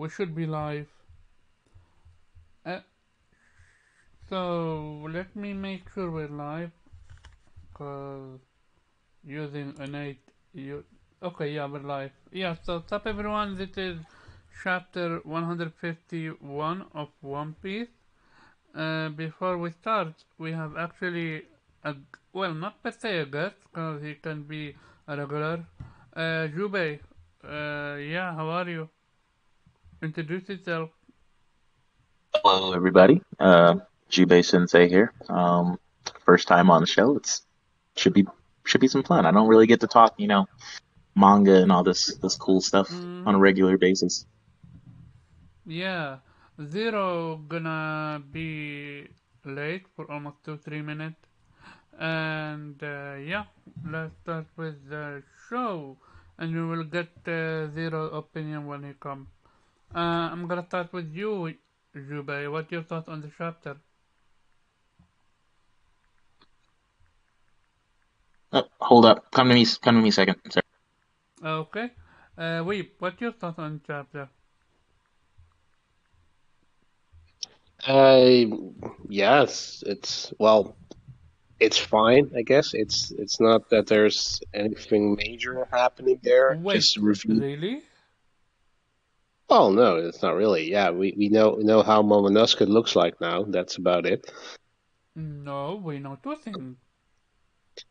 We should be live. Uh, so let me make sure we're live, cause using innate. Okay, yeah, we're live. Yeah. So, what's up, everyone? This is chapter 151 of One Piece. Before we start, we have actually well, not per se a guest, cause he can be a regular. Jubei. Yeah. How are you? Introduce yourself. Hello, everybody. Jubei Sensei here. First time on the show. It's should be should be some fun. I don't really get to talk, manga and all this cool stuff on a Mm-hmm. regular basis. Yeah, Zero gonna be late for almost 2 3 minutes, and yeah, let's start with the show, and we will get Zero opinion when he comes. I'm gonna start with you, Jubei. What your thoughts on the chapter? Oh, hold up. Come to me. Come to me a second. Sorry. Okay, Weep. What your thoughts on the chapter? Uh, yes, it's fine, I guess. It's not that there's anything major happening there. Just Wait, review. really? Oh no, it's not really. Yeah, we know how Momonosuke looks like now. That's about it. No, we know two things.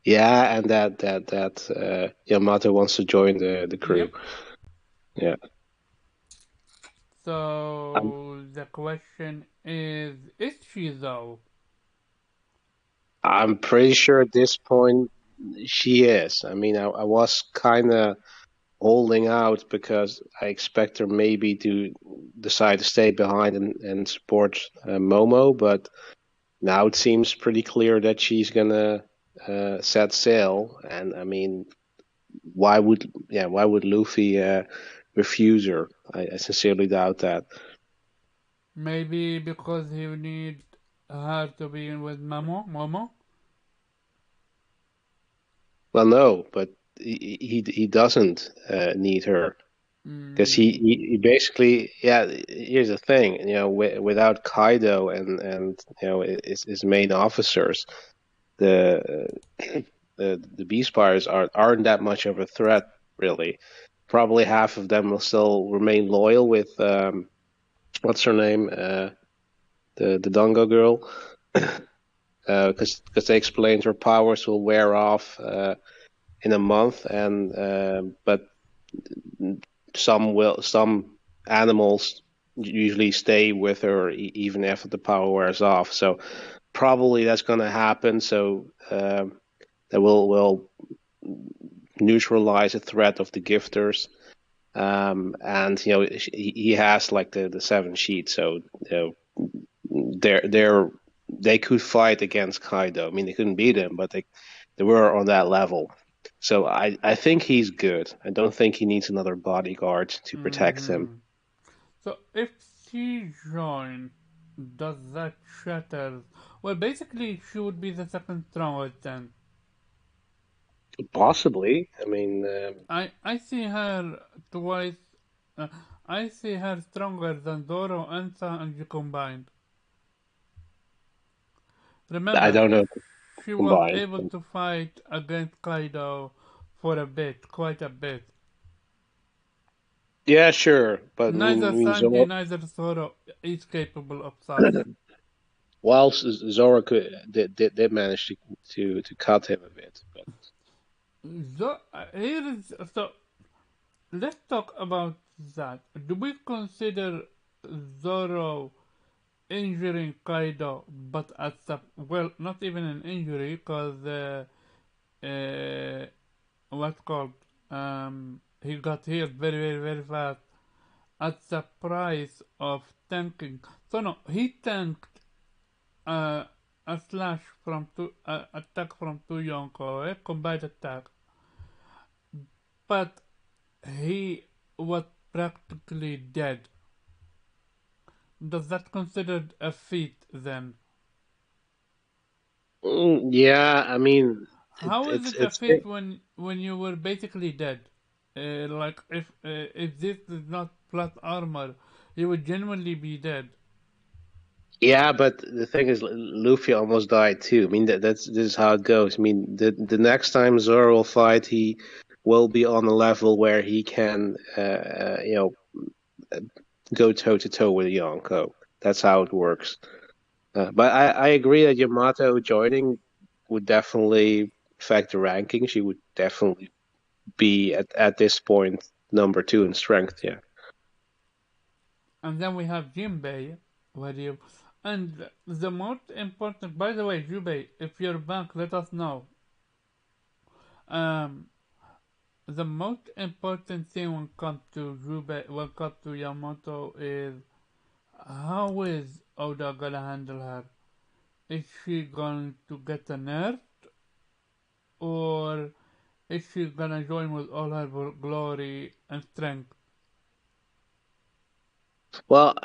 Yeah, and that Yamato wants to join the crew. Yep. Yeah, I'm So the question is she though? I'm pretty sure at this point she is. I mean, I was kind of holding out because I expect her maybe to decide to stay behind and support Momo, but now it seems pretty clear that she's gonna set sail. And I mean, why would Luffy refuse her? I sincerely doubt that. Maybe because he need her to be in with Momo. Well, no, but he doesn't need her. Because he, Mm, he, he basically, yeah, here's the thing, without Kaido and his main officers, the the Beast Pirates aren't that much of a threat, really. Probably half of them will still remain loyal with what's her name, the Dango girl, because they explained her powers will wear off in a month, and but some animals usually stay with her even after the power wears off. So probably that's going to happen. So that will neutralize the threat of the gifters. And he has like the seven sheets, so they could fight against Kaido. I mean, they couldn't beat him, but they were on that level. So I think he's good. I don't think he needs another bodyguard to protect him. hmm So if she join, does that shatter? Well, basically, she would be the second strongest then. Possibly. I mean, I see her twice. Uh, I see her stronger than Zoro and Sanji combined. I Remember, don't know she was combined. able to fight against Kaido for a bit, quite a bit. Yeah, sure, but Neither I mean Sanji, Zoro. neither Zoro is capable of such. While Zoro did manage to cut him a bit, but Here is so. Let's talk about that. Do we consider Zoro injuring Kaido, but as a well, not even an injury, because uh, what's called he got healed very very fast at the price of tanking. So no, he tanked uh, a slash from two attack from two Yonko, combined attack, but he was practically dead. Does that considered a feat then? yeah, I mean How is it a it's feat when you were basically dead? Like if this is not plus armor, He would genuinely be dead. Yeah, but the thing is, Luffy almost died too. I mean, this is how it goes. I mean, the next time Zoro will fight, he will be on a level where he can, go toe to toe with Yonko. That's how it works. But I agree that Yamato joining would definitely affect the rankings. She would definitely be at this point number 2 in strength. Yeah. And then we have Jinbei, where you. And the most important, by the way, Jubei, if you're back, let us know. Um, the most important thing when it comes to Jubei, when it comes to Yamato, is how is Oda gonna handle her? Is she going to get nerfed, or is she gonna join with all her glory and strength? Well,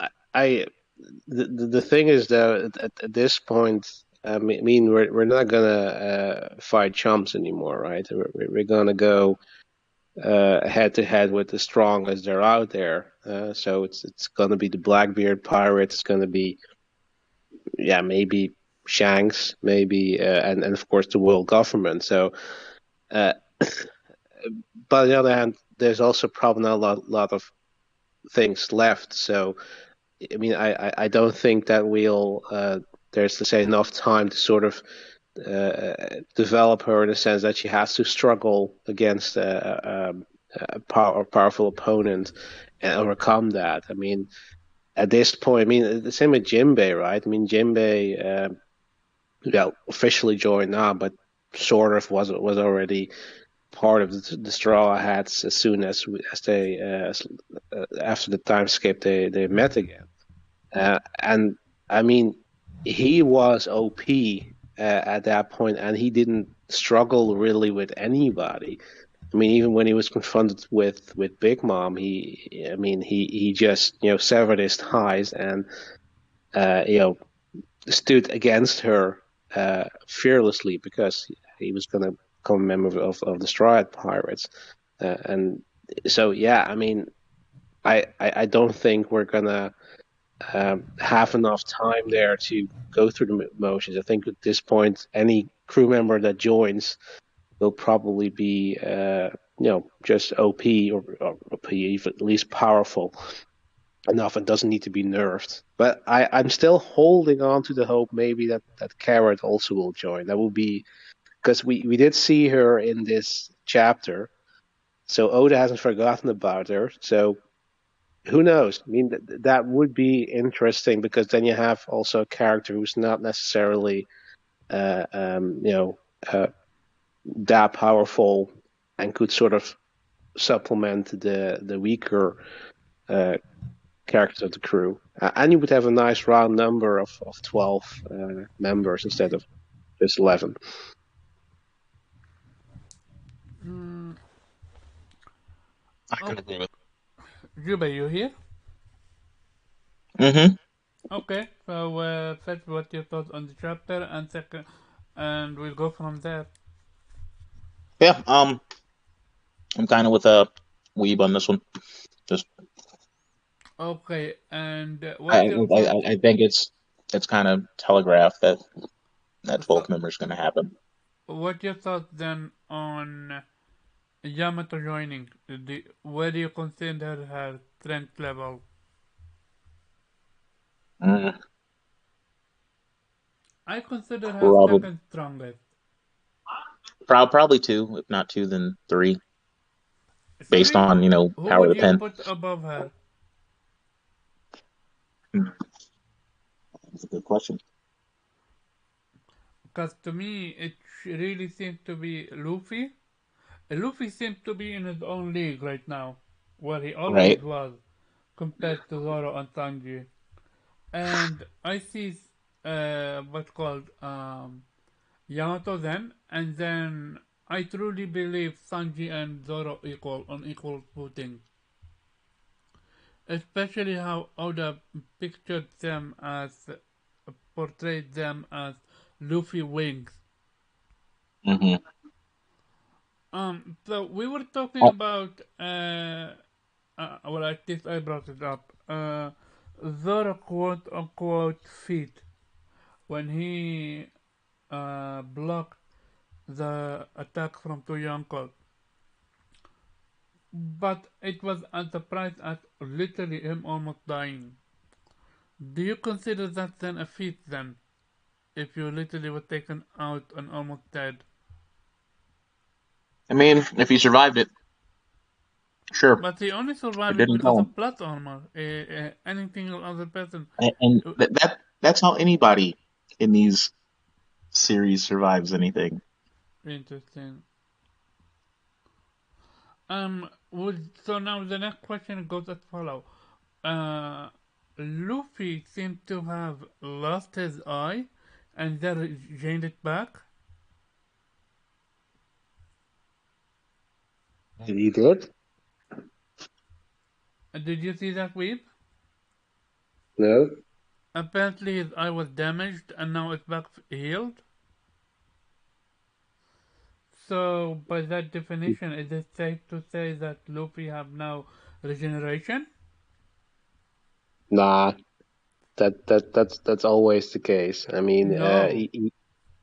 the thing is though, at this point, I mean, we're not gonna fight chumps anymore, right? We're gonna go head to head with the strongest they're out there. So it's gonna be the Blackbeard pirates. It's gonna be, yeah, maybe Shanks, maybe, and of course the world government. So, uh, but on the other hand, there's also probably not a lot of things left. So, I mean, I don't think that there's, to say, enough time to sort of develop her in the sense that she has to struggle against a powerful opponent and overcome that. I mean, at this point, I mean, the same with Jinbei, right? I mean, Jinbei, officially joined now, but sort of was already part of the Straw Hats as soon as they after the time skip they met again. And I mean, he was OP at that point, and he didn't struggle really with anybody. I mean, even when he was confronted with Big Mom, he just severed his ties and stood against her fearlessly because he was going to become a member of the Straw Hat Pirates, and so yeah, I mean, I don't think we're gonna have enough time there to go through the motions. I think at this point, any crew member that joins will probably be, just OP or OP, even at least powerful enough and doesn't need to be nerfed. But I'm still holding on to the hope maybe that Carrot also will join. That will be because we did see her in this chapter, so Oda hasn't forgotten about her. So who knows? I mean, that would be interesting because then you have also a character who's not necessarily, uh, um, you know, uh, that powerful and could sort of supplement the weaker characters of the crew. And you would have a nice round number of 12 members instead of just 11. I can agree with. Jubei, you here? Mm-hmm. Okay, so first, what your thoughts on the chapter, and second, and we'll go from there. Yeah. I'm kind of with a Weeb on this one. Just Okay, and I what's your thought? I think it's kind of telegraphed that So, 12th member is going to happen. what's your thoughts then on Yamato joining? Where do you consider her strength level? Mm, I consider her probably second strongest. probably two, if not two, then three, based Three, on who power of would the you pen. put above her? Hmm, That's a good question. Because to me, it really seems to be Luffy. Luffy seems to be in his own league right now, where he always Right. was, compared to Zoro and Sanji. And I see what's called Yamato then, and then I truly believe Sanji and Zoro equal on equal footing. Especially how Oda pictured them as portrayed them as Luffy wings. Mm-hmm. So we were talking about well, at least I brought it up. Zoro quote unquote feat when he blocked the attack from Toyonko, but it was at the price at literally him almost dying. Do you consider that then a feat then? If you literally were taken out and almost dead. I mean, if he survived it, sure. But he only It survived it didn't because kill him. of plot armor. Anything other person. And that's how anybody in these series survives anything. Interesting. So now the next question goes as follow. Uh, Luffy seemed to have lost his eye and then gained it back. He did? Did you see that, Weeb? No? Apparently his eye was damaged and now it's back healed. So by that definition, is it safe to say that Luffy have now regeneration? Nah, that's always the case. I mean, No.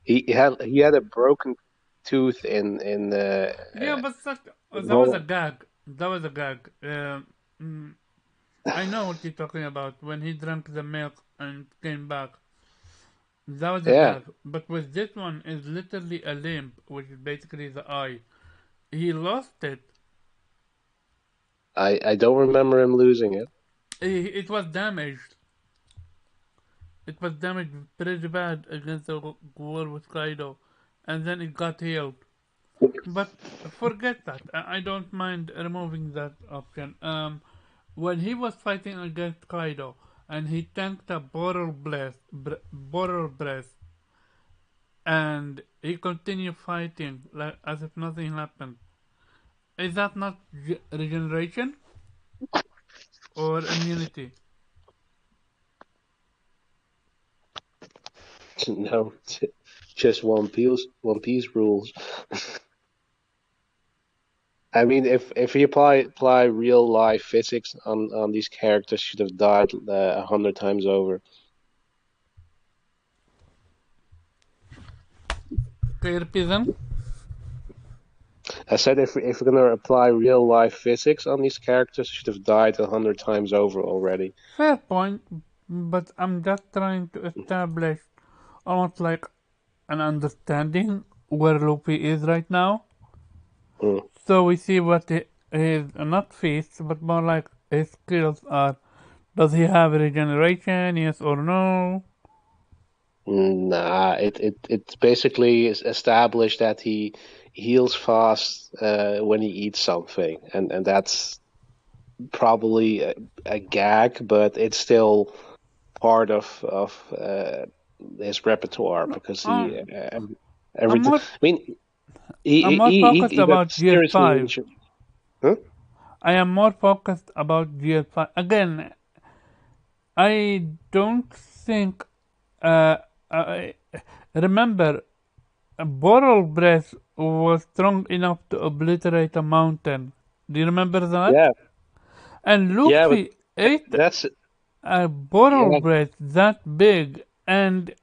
he had a broken tooth in Yeah, but that was a Vol- gag. That was a gag. I know what you're talking about. When he drank the milk and came back, that was a yeah. gag. But with this one, is literally a limp, which is basically the eye. He lost it. I don't remember him losing it. It was damaged. It was damaged pretty bad against the war with Kaido, and then it got healed. But forget that. I don't mind removing that option. When he was fighting against Kaido and he tanked a border breath, and he continued fighting like as if nothing happened. Is that not regeneration or immunity? No, just One Piece rules. I mean, if he apply real life physics on these characters, should have died 100 times over. Okay, repeat them. I said if we're gonna apply real life physics on these characters, should have died 100 times over already. Fair point, but I'm just trying to establish almost like an understanding where Luffy is right now. Mm. So we see what his not feats, but more like his skills are. Does he have regeneration? Yes or no? Nah, it basically is established that he heals fast when he eats something, and that's probably a gag, but it's still part of his repertoire because he Um, every I'm time. more I mean, he I'm he, more he, focused he got about seriously GS5. injured. Huh? I am more focused about GS5. Again, I don't think. I remember, Boral Breath was strong enough to obliterate a mountain. Do you remember that? Yeah, And yeah, but Luffy ate that's a Boral yeah, Breath that big, and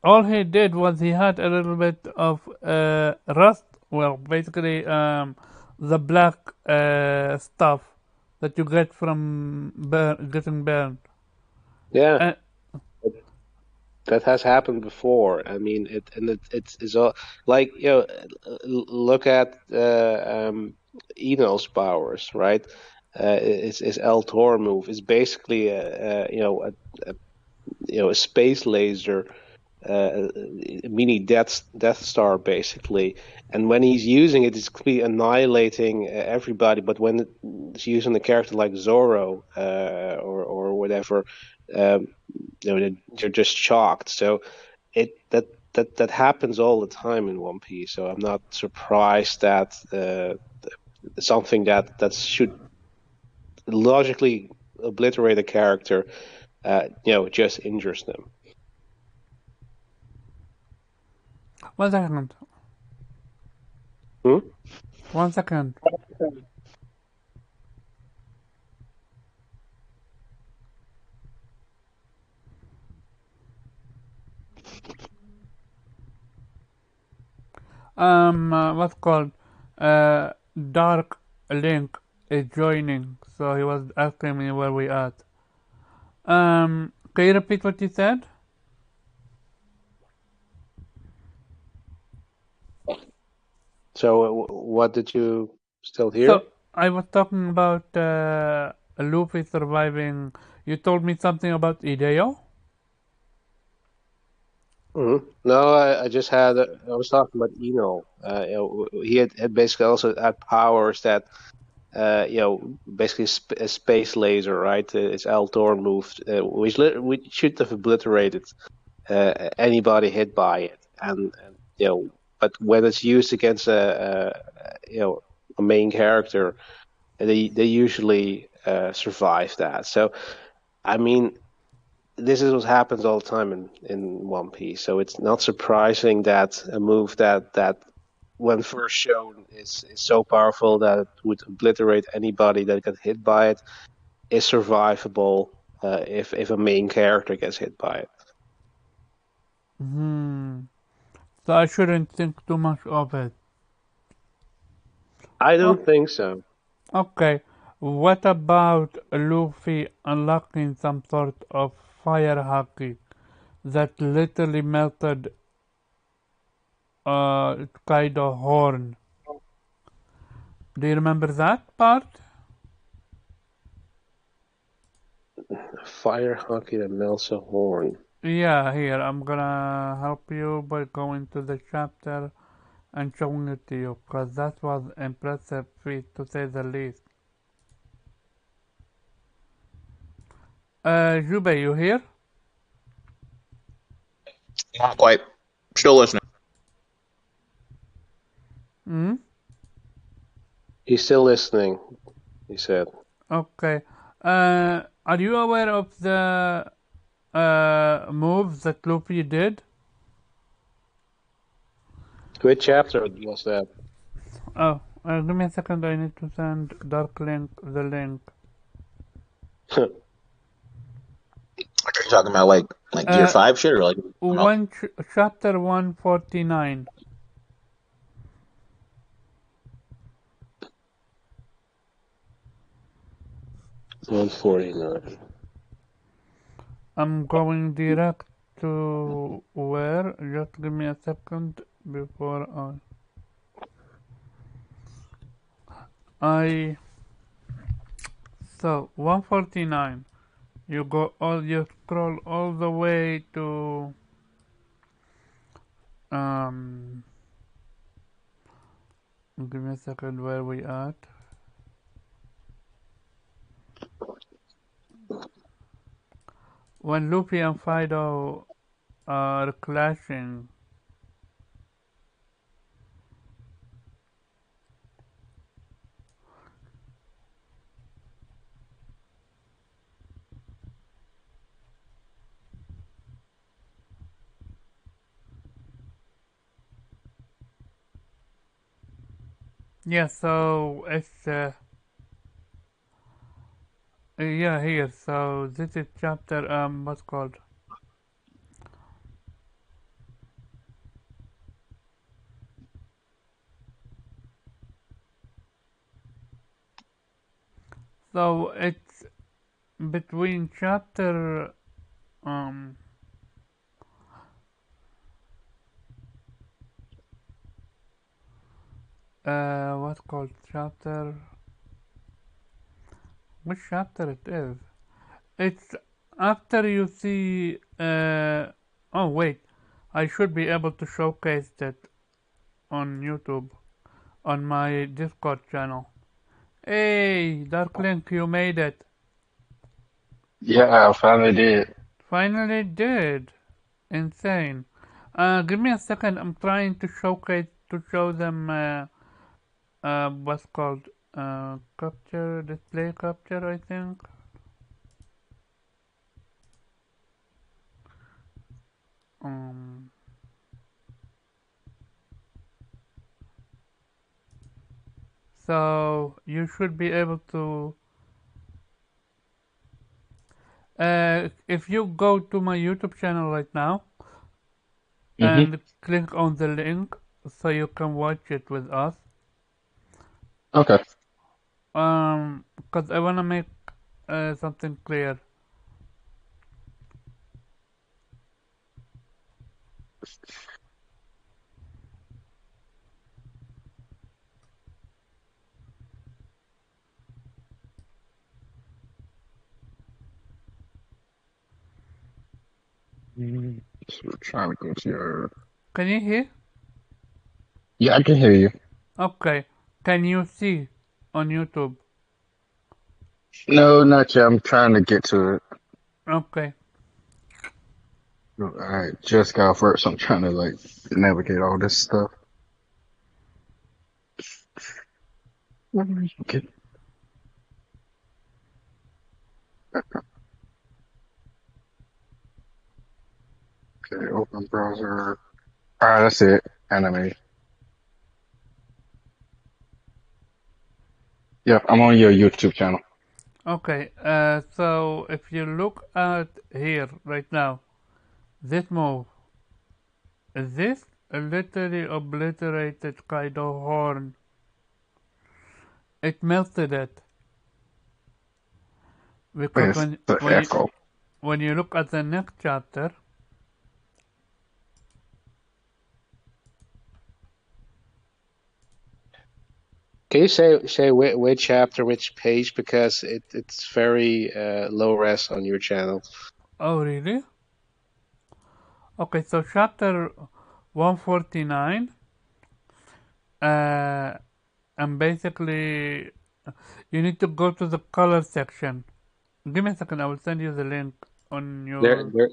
all he did was he had a little bit of rust. Well, basically, the black stuff that you get from getting burned. yeah. And That has happened before. I mean, it's all like look at Eno's powers, right? His El Toro move is basically a a space laser, a mini Death Star basically. And when he's using it, it's completely annihilating everybody. But when it's using a character like Zoro or whatever, um, they're just shocked. So it that happens all the time in One Piece. So I'm not surprised that something that should logically obliterate a character, just injures them. 1 second. Hmm? 1 second. what's called Dark Link is joining, so he was asking me where we at. Can you repeat what you said? So what did you still hear? So I was talking about Luffy surviving. You told me something about Ideo? No, I just had I was talking about Eno. He had basically also had powers that basically a space laser, right? It's Altor moved, which should have obliterated anybody hit by it, and but when it's used against a main character, they usually survive that. So, I mean, this is what happens all the time in One Piece. So it's not surprising that a move that when first shown is so powerful that it would obliterate anybody that got hit by it is survivable if a main character gets hit by it. So I shouldn't think too much of it. I don't think so. Okay, what about Luffy unlocking some sort of fire haki that literally melted Kaido horn? Do you remember that part? Fire hockey that melts a horn. Yeah, here, I'm gonna help you by going to the chapter and showing it to you, because that was impressive feat to say the least. Jubei, you here? Not quite. Still listening. Hmm? He's still listening, he said. Okay. Are you aware of the moves that Luffy did? Which chapter was that? Oh, give me a second. I need to send Dark Link the link. Are you talking about like Gear 5 shit or like Chapter 149. $149. I'm going direct to where? Just give me a second before so 149. You scroll all the way to give me a second, where we at? When Luffy and Fido are clashing. Yeah, so it's yeah, here. So this is chapter what's called? So it's between chapter what's called chapter, which chapter it is? It's after you see oh wait, I should be able to showcase that on YouTube on my Discord channel. Hey, Dark Link, you made it. Yeah, I finally did. Finally did. Insane. Give me a second. I'm trying to show them what's called capture, display capture, I think. So you should be able to if you go to my YouTube channel right now and click on the link, so you can watch it with us. Okay. Because I wanna make something clear. So we're trying to go to your. Can you hear? Yeah, I can hear you. Okay. Can you see on YouTube? No, not yet. I'm trying to get to it. Okay. I just got off work, so I'm trying to like navigate all this stuff. Okay. Okay, open browser. All right, that's it. Anime. Yep, I'm on your YouTube channel. Okay. So if you look at here right now, this move, this literally obliterated Kaido horn. It melted it. Because It's the echo. when you look at the next chapter, Can you say which chapter, which page? Because it's very low res on your channel. oh really? Okay, so chapter 149, and basically you need to go to the color section. Give me a second, I will send you the link on your. There,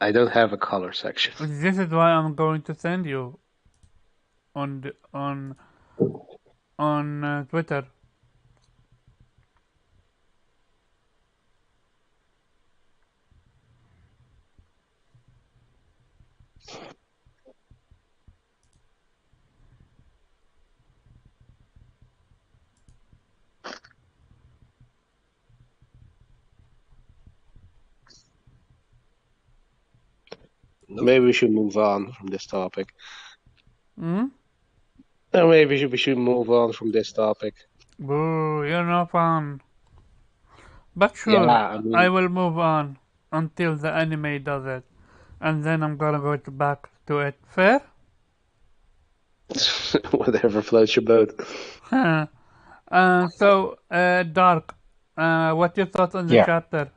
I don't have a color section. This is why I'm going to send you on Twitter. Maybe we should move on from this topic. Hmm? Maybe we should move on from this topic. Boo, you're no fun. But Yeah, sure, I mean, I will move on until the anime does it. And then I'm gonna go back to it. Fair? whatever floats your boat. So, Dark, what your thoughts on the Yeah. chapter?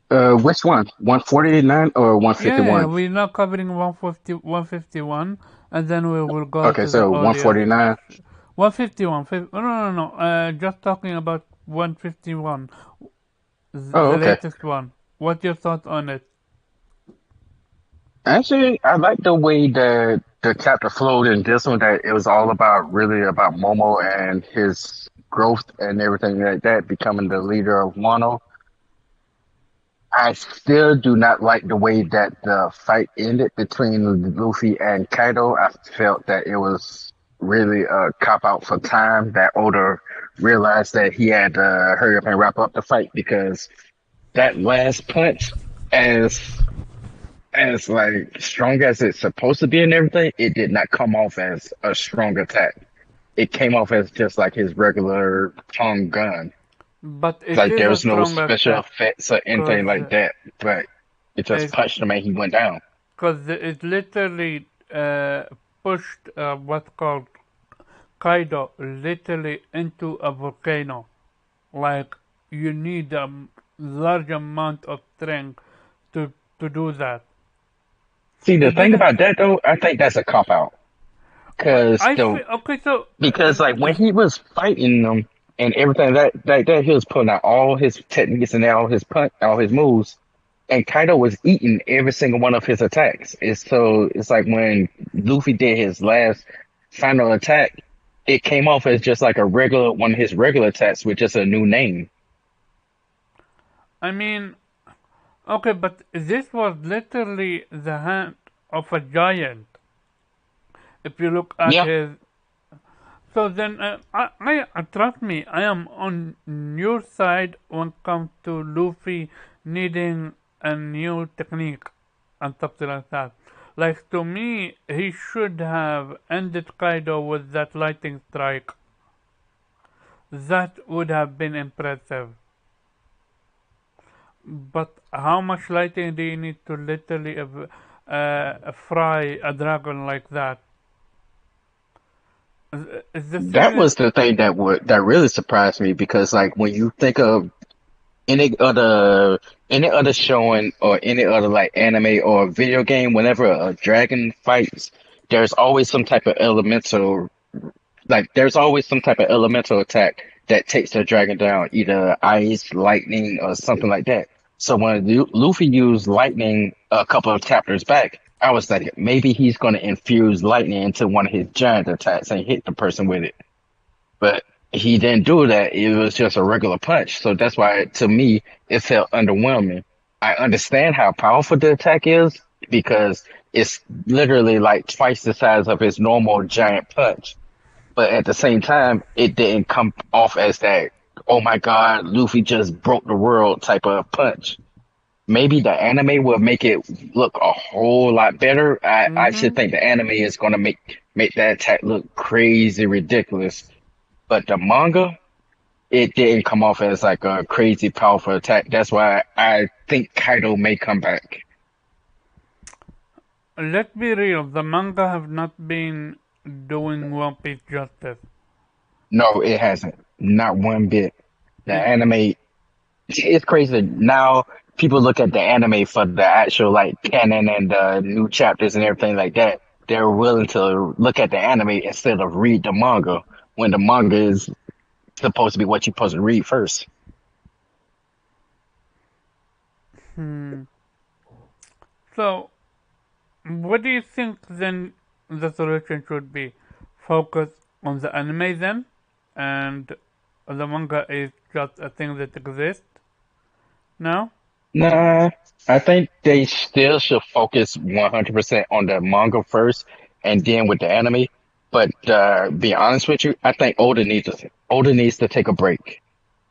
Which one? 149 or Yeah, 151? we're now covering 151, and then we will go Okay, to so the audio. 149. 151. No. Just talking about 151, Oh, the okay. latest one. What's your thoughts on it? Actually, I like the way that the chapter flowed in this one, that it was all about really about Momo and his growth and everything like that, becoming the leader of Wano. I still do not like the way that the fight ended between Luffy and Kaido. I felt that it was really a cop out for time, that Oda realized that he had to hurry up and wrap up the fight, because that last punch, as like strong as it's supposed to be and everything, it did not come off as a strong attack. It came off as just like his regular tongue gun. But it Like is there a was no strong special attack, effects or anything like cause that. But it just it, punched him and he went down. cause it literally pushed what's called Kaido literally into a volcano. Like you need a large amount of strength to do that. See, the It thing didn't. about that though, I think that's a cop out. Cause Okay, so because like when he was fighting them and everything that he was putting out all his techniques and all his moves, and Kaido was eating every single one of his attacks. It's like when Luffy did his last final attack, it came off as just like a regular one of his regular attacks with just a new name. I mean, okay, but this was literally the hand of a giant. If you look at Yeah. his, so then trust me, I am on your side when it comes to Luffy needing a new technique and something like that. Like, to me, he should have ended Kaido with that lightning strike. That would have been impressive. But how much lightning do you need to literally fry a dragon like that? Is the That thing. was the thing that really surprised me because like when you think of any other any other showing or any other like anime or video game, whenever a dragon fights, there's always some type of elemental like there's always some type of elemental attack that takes the dragon down, either ice, lightning, or something like that. So when Luffy used lightning a couple of chapters back, I was like, maybe he's going to infuse lightning into one of his giant attacks and hit the person with it. But he didn't do that. It was just a regular punch. So that's why, to me, it felt underwhelming. I understand how powerful the attack is because it's literally like twice the size of his normal giant punch. But at the same time, it didn't come off as that, oh my God, Luffy just broke the world type of punch. Maybe the anime will make it look a whole lot better. I Mm-hmm. should think the anime is gonna make that attack look crazy ridiculous. But the manga, it didn't come off as like a crazy powerful attack. That's why I think Kaido may come back. Let's be real, the manga have not been doing One Piece justice. No, it hasn't. Not one bit. The It, anime, it's crazy. Now people look at the anime for the actual like canon and the new chapters and everything like that. They're willing to look at the anime instead of read the manga when the manga is supposed to be what you're supposed to read first. hmm. So, what do you think then the solution should be? Focus on the anime then, and the manga is just a thing that exists now? Nah, I think they still should focus 100% on the manga first and then with the anime. But be honest with you, I think Oda needs to take a break.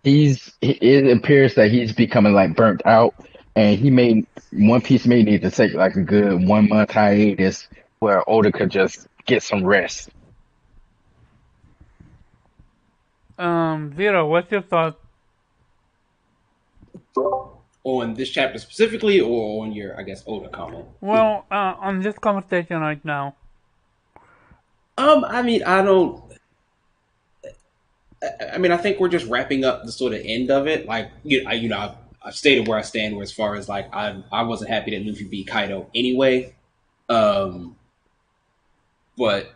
It appears that he's becoming like burnt out, and One Piece may need to take like a good 1 month hiatus where Oda could just get some rest. Zero, what's your thought? On this chapter specifically, or on your, I guess, older comment? Well, on this conversation right now. I mean, I don't. I mean, I think we're just wrapping up the sort of end of it. Like, I've stated where I stand. Where as far as like, I wasn't happy that Luffy beat Kaido anyway. Um, but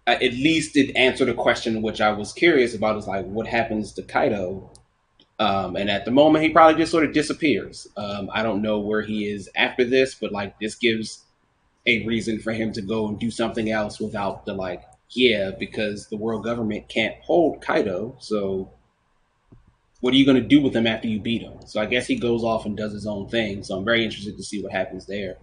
at least it answered a question which I was curious about. Is like, what happens to Kaido? And at the moment, he probably just sort of disappears. I don't know where he is after this, but like, this gives a reason for him to go and do something else without the like, yeah, because the world government can't hold Kaido. So what are you going to do with him after you beat him? So I guess he goes off and does his own thing. So I'm very interested to see what happens there.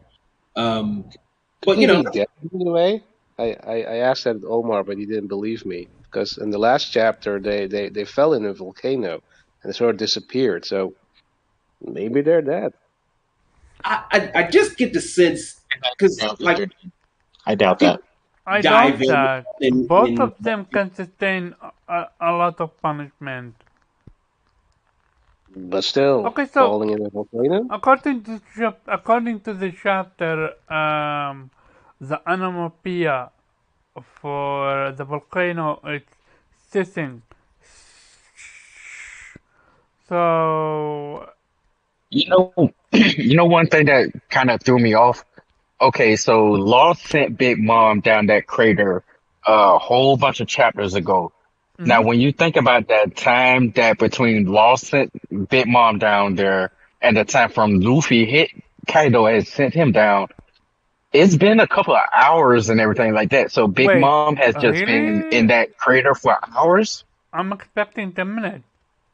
But you know, He dead in a way. I asked that Omar, but he didn't believe me because in the last chapter they fell in a volcano and they sort of disappeared. So maybe they're dead. I just get the sense because like I doubt that. I dive doubt that. in, Both of them can sustain a lot of punishment. But still, Okay, so falling in a volcano. according to the chapter, the onomatopoeia for the volcano is hissing. So You know, you know one thing that kind of threw me off. Okay, so Law sent Big Mom down that crater a whole bunch of chapters ago. Now, mhm. when you think about that time that between Law sent Big Mom down there and the time from Luffy hit Kaido has sent him down, it's been a couple of hours and everything like that. So Big Wait, Mom has just been in really? that crater for hours. I'm expecting 10 minutes,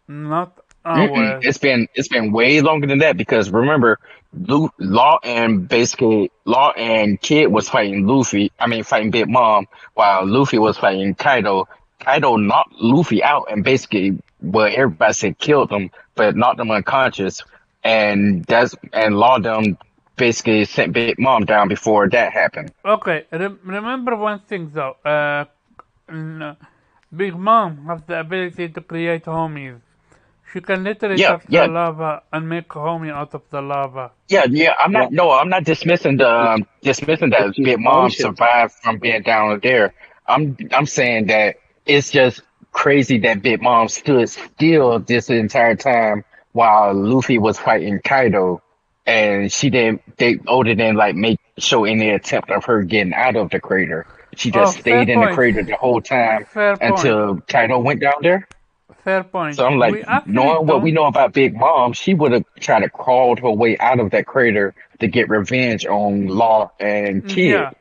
not Mm-mm. hours. It's been way longer than that because remember, Law and Kid was fighting Luffy. I mean, fighting Big Mom, while Luffy was fighting Kaido. Kaido knocked Luffy out and basically, well, everybody said killed him, but knocked him unconscious. And Law them basically sent Big Mom down before that happened. Okay, remember one thing though. Big Mom has the ability to create homies. She can literally Yeah, touch the yeah, lava and make a homie out of the lava. yeah. Yeah, I'm not dismissing dismissing if that she's Big Mom conscious. survived from being down there. I'm saying that it's just crazy that Big Mom stood still this entire time while Luffy was fighting Kaido, and Oda didn't like make show any attempt of her getting out of the crater. She Oh, just fair stayed in the point. crater the whole time Fair point. until Kaido went down there. Fair point. So I'm like, We actually knowing what we don't. know about Big Mom, she would have tried to crawl her way out of that crater to get revenge on Law and Kid, Yeah.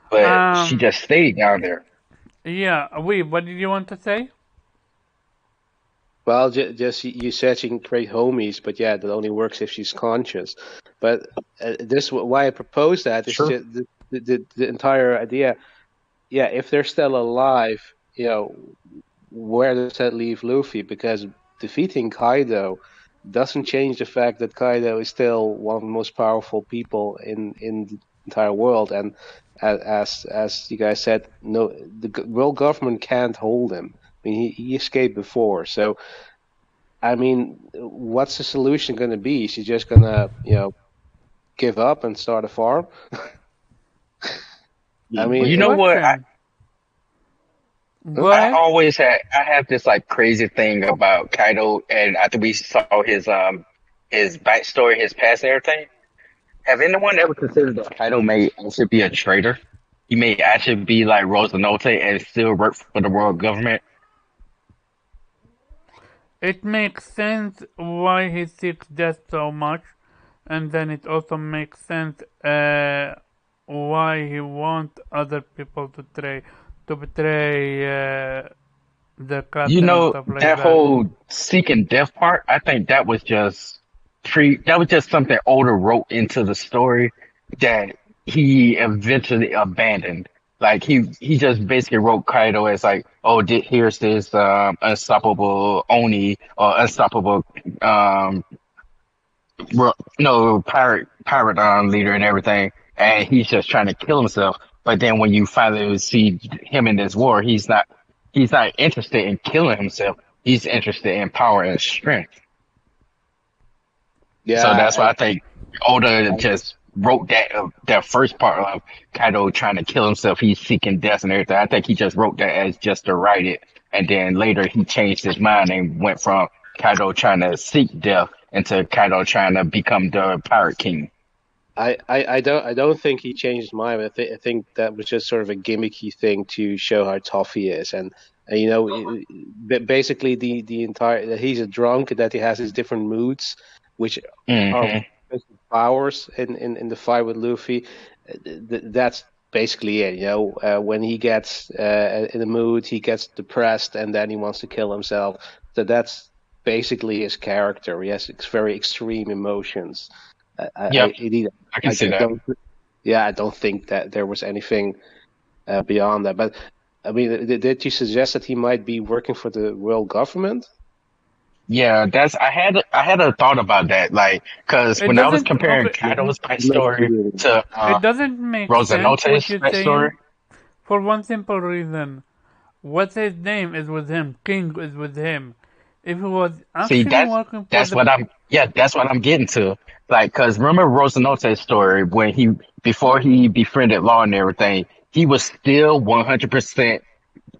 but she Um. just stayed down there. Yeah. What did you want to say? Well, just you said she can create homies, but yeah, that only works if she's conscious. But why I propose that is Sure. just the entire idea. Yeah, if they're still alive, where does that leave Luffy? Because defeating Kaido doesn't change the fact that Kaido is still one of the most powerful people in the entire world, and as you guys said, no, the world government can't hold him. I mean, he escaped before, so I mean, what's the solution going to be? Is he just going to, give up and start a farm? I Good You mean, know what? question. Go huh? ahead. I have this like crazy thing about Kaido, and after we saw his backstory, his past and everything. Have anyone ever considered that Kaido may actually be a traitor? He may actually be like Rosanote and still work for the world government. It makes sense why he seeks death so much, and then it also makes sense why he wants other people to betray the You captain and know, stuff like that that. whole seeking death part, I think that was just something Oda wrote into the story that he eventually abandoned. Like he just basically wrote Kaido as like, oh, here's this unstoppable Oni or unstoppable um no pirate leader and everything, and he's just trying to kill himself. But then when you finally see him in this war, he's not interested in killing himself. He's interested in power and strength. Yeah, So that's why I think Oda just wrote that first part of Kaido trying to kill himself. He's seeking death and everything. I think he just wrote that as just to write it, and then later he changed his mind and went from Kaido trying to seek death into Kaido trying to become the Pirate King. I don't think he changed his mind. I think that was just sort of a gimmicky thing to show how tough he is, and basically the entire that he's a drunk, that he has his different moods, which are Hmm powers in the fight with Luffy. That's basically it. When he gets in the mood, he gets depressed, and then he wants to kill himself. So that's basically his character. He has very extreme emotions. Yep, Indeed, I can see that. I don't think that there was anything beyond that. But I mean, did you suggest that he might be working for the world government? Yeah, I had a thought about that, like, because It when I was doesn't. comparing Okay. Kaido's Not backstory really. to It doesn't make sense what Rosanote's you're backstory, saying for one simple reason. What's his name is with him. King is with him. If he was see, actually working for that's the. that's what I'm getting to. Like, because remember Rosanote's story when before he befriended Law and everything, he was still 100%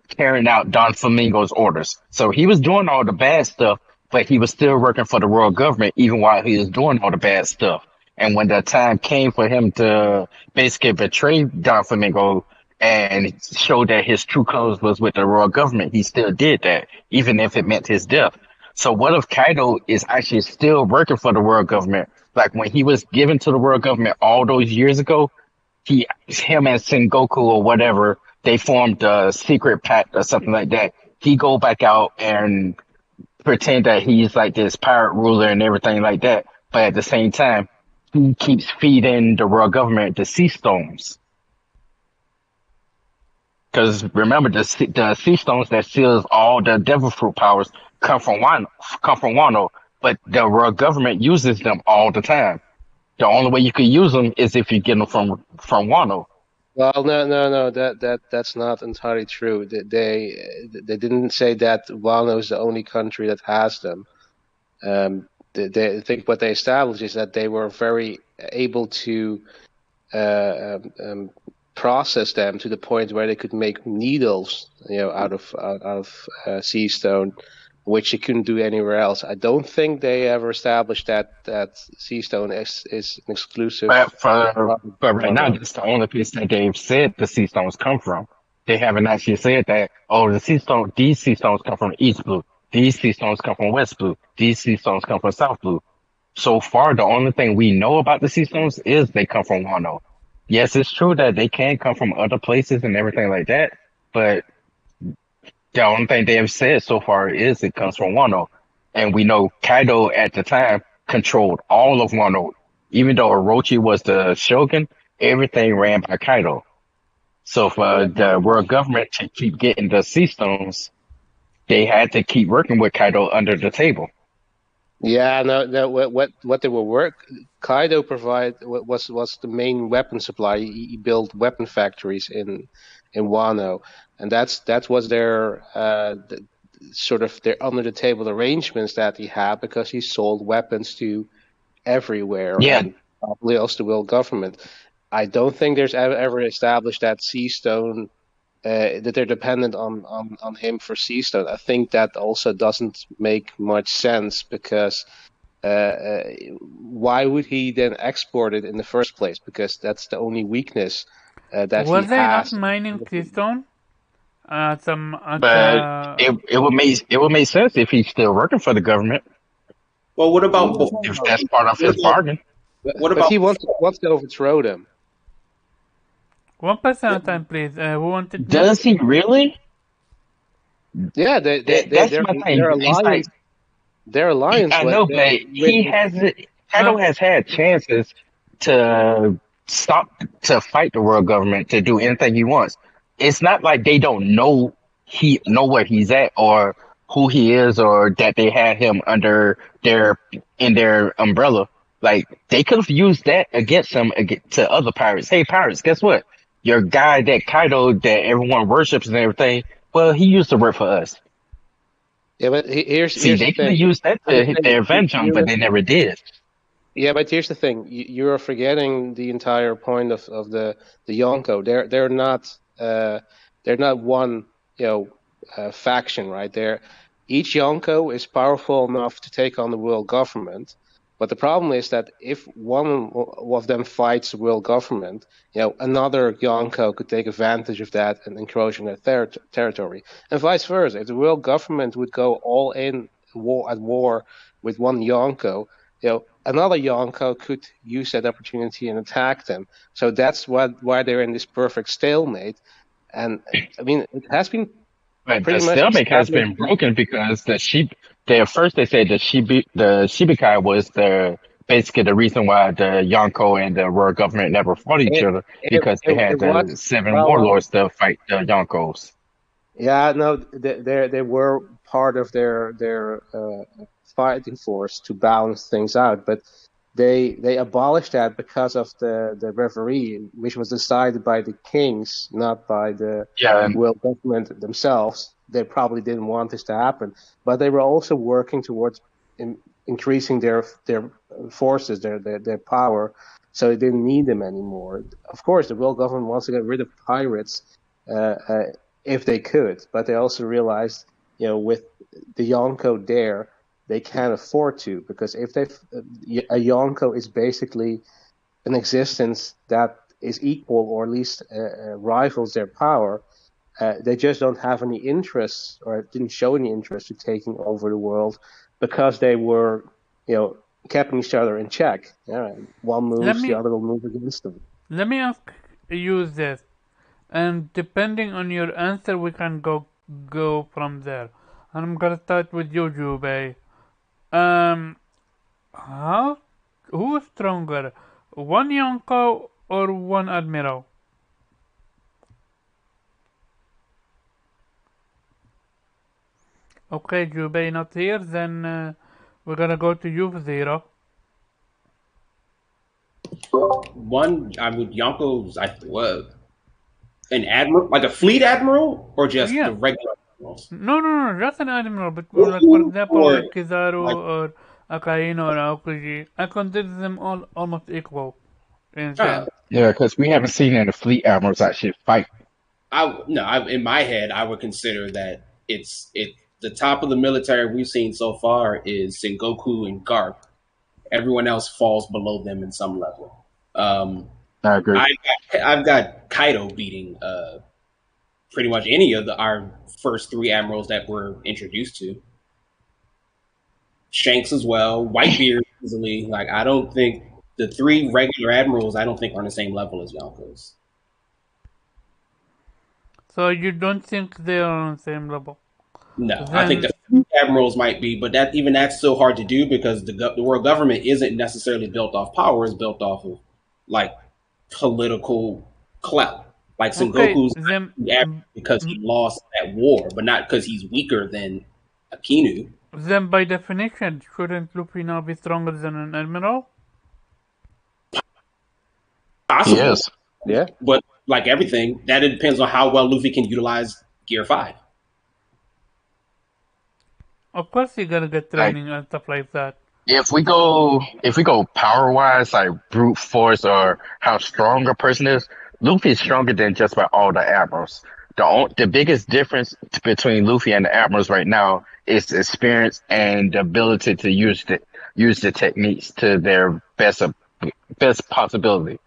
carrying out Don Flamingo's orders. So he was doing all the bad stuff, but he was still working for the world government even while he was doing all the bad stuff. And when the time came for him to basically betray Don Flamingo and show that his true colors was with the royal government, he still did that, even if it meant his death. So what if Kaido is actually still working for the world government? Like when he was given to the world government all those years ago, him and Sengoku or whatever, they formed a secret pact or something like that. He go back out and pretend that he's like this pirate ruler and everything like that. But at the same time, he keeps feeding the world government the sea stones. Because remember, the sea stones that seals all the devil fruit powers come from Wano, but the world government uses them all the time. The only way you could use them is if you get them from Wano. Well, no. That's not entirely true. They didn't say that Wano is the only country that has them. I think what they established is that they were very able to process them to the point where they could make needles, out of sea stone, which you couldn't do anywhere else. I don't think they ever established that sea stone is an exclusive. But right now, that's the only place that they've said the sea stones come from. They haven't actually said that, oh, these sea stones come from East Blue. These sea stones come from West Blue. These sea stones come from South Blue. So far, the only thing we know about the sea stones is they come from Wano. Yes, it's true that they can come from other places and everything like that, but the only thing they have said so far is it comes from Wano. And we know Kaido at the time controlled all of Wano. Even though Orochi was the shogun, everything ran by Kaido. So for the world government to keep getting the sea stones, they had to keep working with Kaido under the table. Yeah, no. What they were Kaido was the main weapon supply. He built weapon factories in Wano, and that was their sort of their under the table arrangements that he had, because he sold weapons to everywhere. Yeah. And probably also the world government. I don't think there's ever established that sea stone. That they're dependent on him for sea stone. I think that also doesn't make much sense, because why would he then export it in the first place? Because that's the only weakness that Were he they has. not mining keystone? But it would make sense if he's still working for the government. Well, what about If that's part of his bargain. What But about he wants to overthrow them. 1% at a time, please. Who wanted to? Does he really? Yeah, That's my thing. their It's like, alliance. Their alliance. I know, but he hasn't. Kaido has had chances to to fight the world government, to do anything he wants. It's not like they don't know where he's at or who he is, or that they had him in their umbrella. Like, they could have used that against him, to other pirates. Hey, pirates, guess what? Your guy that Kaido that everyone worships and everything, well, he used to work for us. Yeah, but here's See, they the could have thing. used that to hit their revenge on, but they never did. Yeah, but here's the thing. You are forgetting the entire point of the Yonko. They're not one faction, right? Each Yonko is powerful enough to take on the world government. But the problem is that if one of them fights the world government, another Yonko could take advantage of that and encroach on their territory, and vice versa. If the world government would go all in at war with one Yonko, another Yonko could use that opportunity and attack them. So that's why they're in this perfect stalemate. And I mean, it has been But pretty the much stalemate has been established. broken because first they said the Shibikai was basically the reason why the Yonko and the world government never fought each other, because they had It was the seven well, warlords to fight the Yonkos. yeah, no, they were part of their fighting force to balance things out, but they abolished that because of the referee, which was decided by the kings, not by the Yeah, and world government themselves. They probably didn't want this to happen, but they were also working towards increasing their forces, their power, so they didn't need them anymore. Of course, the world government wants to get rid of pirates if they could, but they also realized, with the Yonko there, they can't afford to, because if a Yonko is basically an existence that is equal, or at least rivals their power. They just don't have any interest, or didn't show any interest in taking over the world, because they were, keeping each other in check. Yeah, one moves, the other will move against them. Let me ask you this, and depending on your answer, we can go from there. And I'm gonna start with you, Jubei. Who is stronger, one Yonko or one Admiral? Okay, Jubei not here, then we're gonna go to you, Zero. one. I would Yonko's. I was an admiral, like a fleet admiral, or just Yeah. the regular admirals. No, just an admiral. But like, for example, Or like Kizaru like, or Akainu or Aokiji, I consider them all almost equal in sense. Yeah, because we haven't seen any fleet admirals actually fight. in my head, I would consider that it's the top of the military we've seen so far is Sengoku and Garp. Everyone else falls below them in some level. I agree. I've got Kaido beating pretty much any of our first three admirals that we're introduced to. Shanks as well, Whitebeard easily. Like I don't think the three regular admirals I don't think are on the same level as Yonko's. So you don't think they are on the same level? No, I think the fleet admirals might be, but that's still hard to do because the world government isn't necessarily built off power; it's built off of like political clout. Like Sengoku's because he lost that war, but not because he's weaker than Akinu. Then, by definition, shouldn't Luffy now be stronger than an admiral? Possible. Yes. Yeah. But like everything, that depends on how well Luffy can utilize Gear 5. Of course, you gotta get training and stuff like that. If we go power wise, like brute force or how strong a person is, Luffy is stronger than just about all the admirals. The biggest difference between Luffy and the admirals right now is experience and the ability to use the techniques to their best possibility.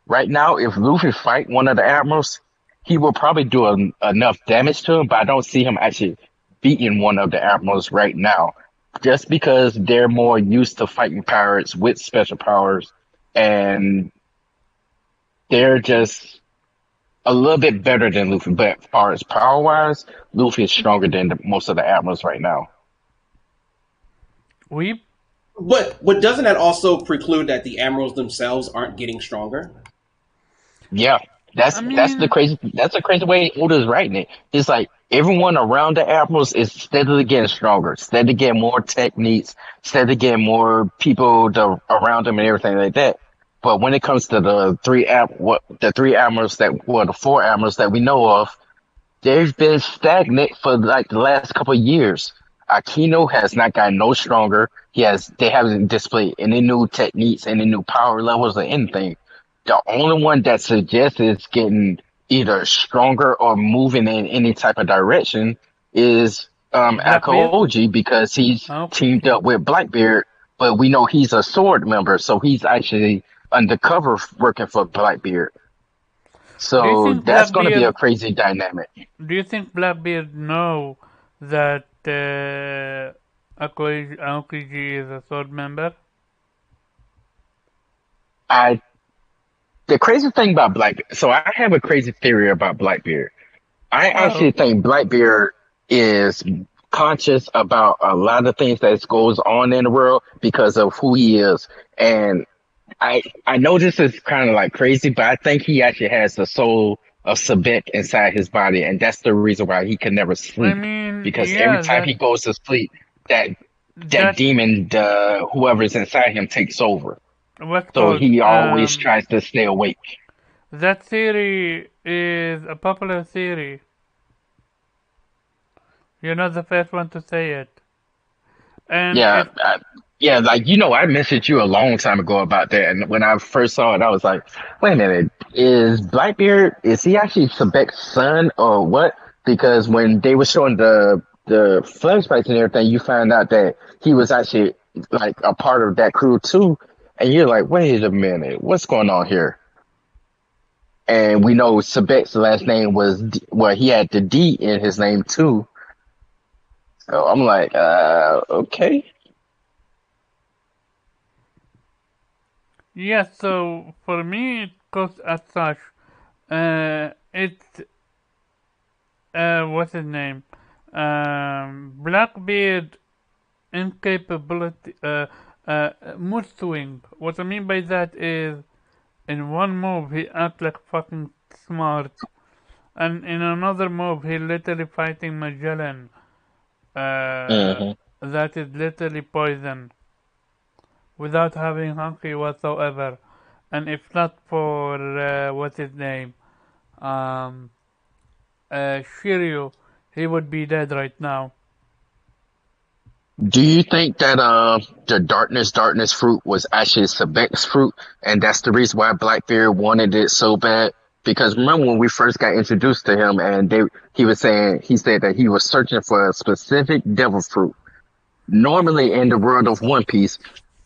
Right now, if Luffy fight one of the admirals, he will probably do enough damage to him, but I don't see him actually beating one of the admirals right now, just because they're more used to fighting pirates with special powers, and they're just a little bit better than Luffy. But as far as power-wise, Luffy is stronger than most of the admirals right now. But doesn't that also preclude that the admirals themselves aren't getting stronger? Yeah, that's a crazy way Oda's writing it. It's like everyone around the admirals is steadily getting stronger, steadily getting more techniques, steadily getting more people around them and everything like that. But when it comes to the four admirals that we know of, they've been stagnant for like the last couple of years. Akino has not gotten no stronger. They haven't displayed any new techniques, any new power levels or anything. The only one that suggests it's getting either stronger or moving in any type of direction is Akaoji, because he's teamed up with Blackbeard, but we know he's a sword member, so he's actually undercover working for Blackbeard. So that's going to be a crazy dynamic. Do you think Blackbeard know that Aokiji is a sword member? The crazy thing about Blackbeard, so I have a crazy theory about Blackbeard. I actually think Blackbeard is conscious about a lot of things that goes on in the world because of who he is. And I know this is kind of like crazy, but I think he actually has the soul of Sebek inside his body, and that's the reason why he can never sleep. Because every time he goes to sleep, that demon, whoever's inside him, takes over. So he always tries to stay awake. That theory is a popular theory. You're not the first one to say it. And yeah, like, I messaged you a long time ago about that, and when I first saw it, I was like, wait a minute, is Blackbeard, is he actually Sebek's son or what? Because when they were showing the flashbacks and everything, you found out that he was actually like a part of that crew too. And you're like, wait a minute, what's going on here? And we know Sebek's last name was, he had the D in his name too. So I'm like, okay. Yeah, so for me, it goes as such. It's, what's his name? Blackbeard incapability, mood swing. What I mean by that is, in one move he acts like fucking smart, and in another move he literally fighting Magellan. That is literally poison, without having Hanky whatsoever. and if not for what's his name, um, Shiryu, he would be dead right now. Do you think that the darkness fruit was actually Sebek's fruit, and that's the reason why Blackbeard wanted it so bad? Because remember when we first got introduced to him, and he said that he was searching for a specific devil fruit. Normally in the world of One Piece,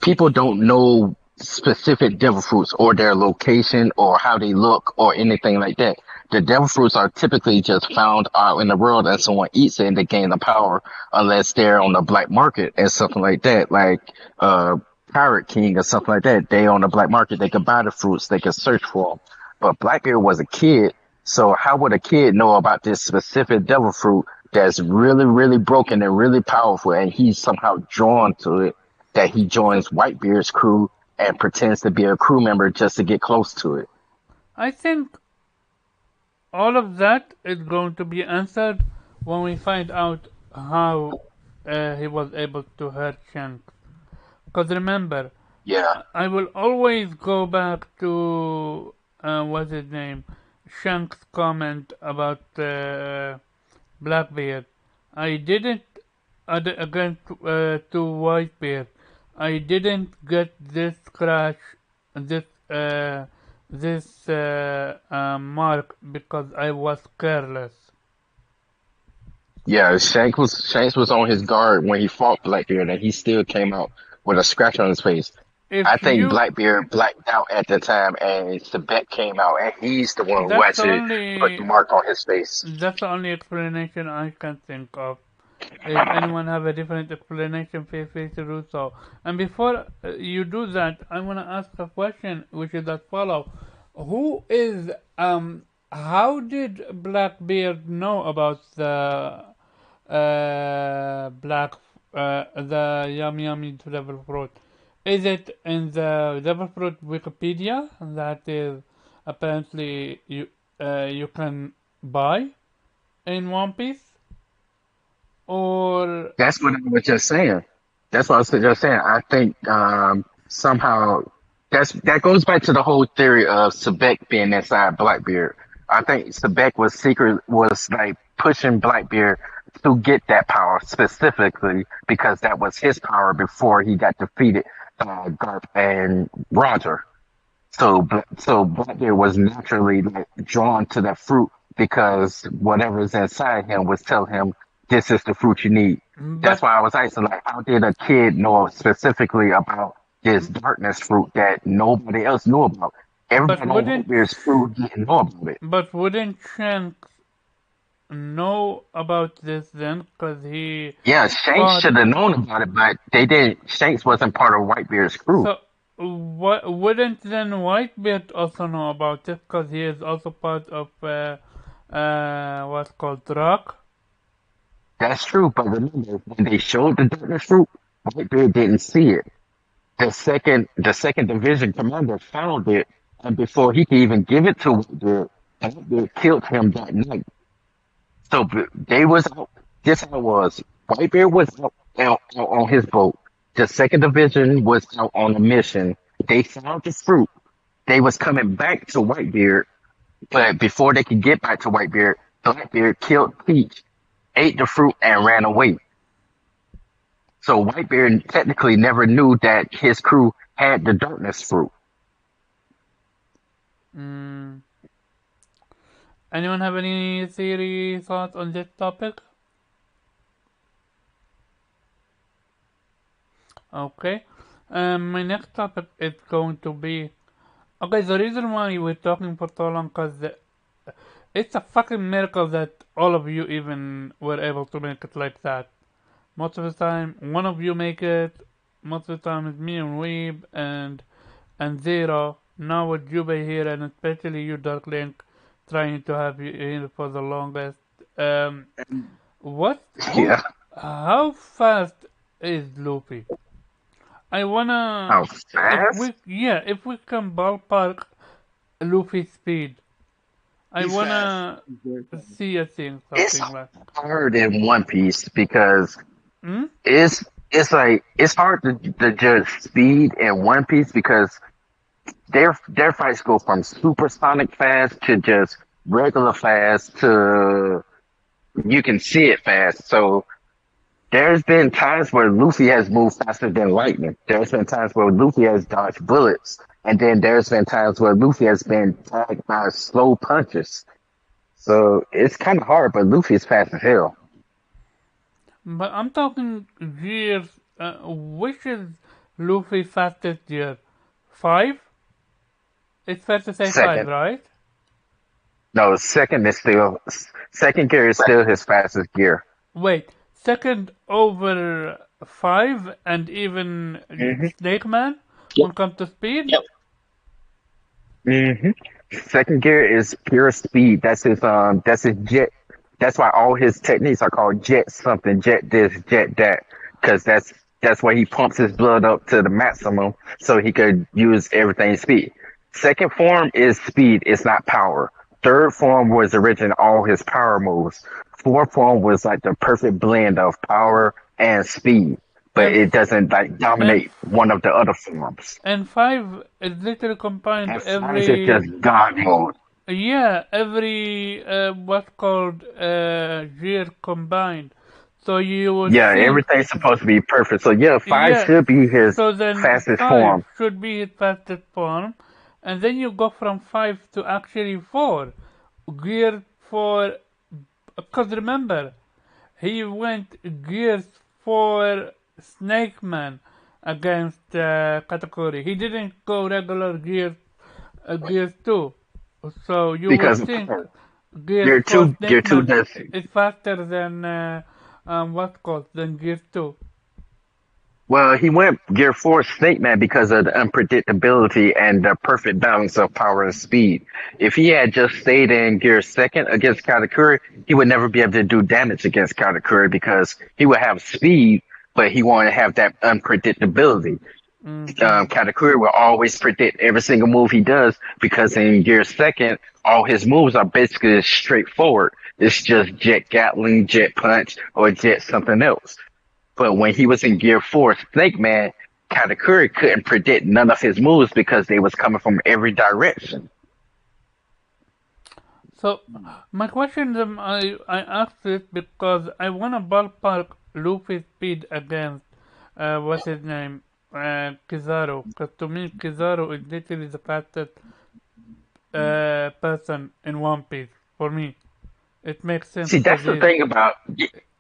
people don't know specific devil fruits or their location or how they look or anything like that. The devil fruits are typically just found out in the world and someone eats it and they gain the power unless they're on the black market and something like that. Like Pirate King or something like that. They on the black market, they can buy the fruits, they can search for them. But Blackbeard was a kid, so how would a kid know about this specific devil fruit that's really, really broken and really powerful, and he's somehow drawn to it, that he joins Whitebeard's crew and pretends to be a crew member just to get close to it? I think all of that is going to be answered when we find out how he was able to hurt Shanks. Because remember, Yeah, I will always go back to what's his name, Shanks' comment about Blackbeard. I didn't again to Whitebeard. I didn't get this crash, this mark because I was careless. yeah. Shanks was on his guard when he fought Blackbeard, and he still came out with a scratch on his face. I If think you, Blackbeard blacked out at the time, and Sebek came out, and he's the one who that's the actually put the only mark on his face. that's the only explanation I can think of. If anyone have a different explanation, feel free to do so. And before you do that, I want to ask a question, which is as follow: Who is How did Blackbeard know about the black the yummy yummy devil fruit? Is it in the devil fruit Wikipedia that is apparently you can buy in One Piece, or That's what I was just saying. That's what I was just saying. I think somehow that goes back to the whole theory of Sebek being inside Blackbeard. I think Sebek was like pushing Blackbeard to get that power specifically because that was his power before he got defeated Garp and Roger. So Blackbeard was naturally like drawn to that fruit because whatever's inside him was telling him this is the fruit you need. That's but why I was asking, like, how did a kid know specifically about this darkness fruit that nobody else knew about? but Everybody on wouldn't Whitebeard's fruit didn't know about it. but wouldn't Shanks know about this then? Because he Yeah, Shanks fought. should have known about it, but they didn't. Shanks wasn't part of Whitebeard's crew. So what wouldn't then Whitebeard also know about it? Because he is also part of what's called Rock. That's true, but remember when they showed the darkness fruit, Whitebeard didn't see it. The second division commander found it, and before he could even give it to Whitebeard killed him that night. So they was out. This how it was. Whitebeard was out on his boat. The second division was out on a mission. They found the fruit. They was coming back to Whitebeard, but before they could get back to Whitebeard, Blackbeard killed Peach, ate the fruit, and ran away. So Whitebeard technically never knew that his crew had the darkness fruit. Mm. Anyone have any theory thoughts on this topic? Okay. My next topic is going to be okay. The reason why we're talking for so long, cause it's a fucking miracle that all of you even were able to make it like that. Most of the time, one of you make it. Most of the time, it's me and Weeb and Zero. Now with Jubei here, and especially you, Dark Link, trying to have you here for the longest. Um, what? Who? Yeah. How fast is Luffy? I wanna. How fast? If we can ballpark Luffy's speed, I He's wanna fast. He's very fast. see a thing, It's something like. hard in One Piece because Hmm? it's hard to judge speed in One Piece because their fights go from supersonic fast to just regular fast to you can see it fast. So there's been times where Luffy has moved faster than lightning. There's been times where Luffy has dodged bullets, and then there's been times where Luffy has been tagged by slow punches. So it's kind of hard, but Luffy is fast as hell. But I'm talking gears. Which is Luffy's fastest gear? 5? It's fair to say 5, Second. right? No, second gear is still his fastest gear. Wait, second over 5 and even Snake Man when it comes to speed? Yep. Second gear is pure speed. That's his jet. That's why all his techniques are called jet something, jet this, jet that, because that's why he pumps his blood up to the maximum so he could use everything speed. Second form is speed, it's not power. Third form was originally all his power moves. Fourth form was like the perfect blend of power and speed, but it doesn't like dominate one of the other forms. And 5 is literally combined And 5 every... is just God mode. Yeah, every what's called gear combined. So you would Yeah, think, everything's supposed to be perfect. So yeah, 5 yeah, should be his so then fastest 5 form. should be his fastest form, and then you go from 5 to actually 4. Gear 4, because remember, he went gears for Snake Man against Katakuri. He didn't go regular gears 2. So you Because would think Gear gears 4 2 Snake Man does is faster than than gears 2. well, he went Gear 4 Snake Man because of the unpredictability and the perfect balance of power and speed. If he had just stayed in Gear 2nd against Katakuri, he would never be able to do damage against Katakuri because he would have speed, but he wouldn't have that unpredictability. Katakuri will always predict every single move he does because in Gear 2nd, all his moves are basically straightforward. It's just Jet Gatling, Jet Punch, or Jet something else. But when he was in Gear 4 Snake Man, Katakuri couldn't predict none of his moves because they was coming from every direction. So my question is, I asked this because I want to ballpark Luffy's speed against what's his name, Kizaru. Because to me, Kizaru is literally the fastest person in One Piece for me. It makes sense. See, that's the thing about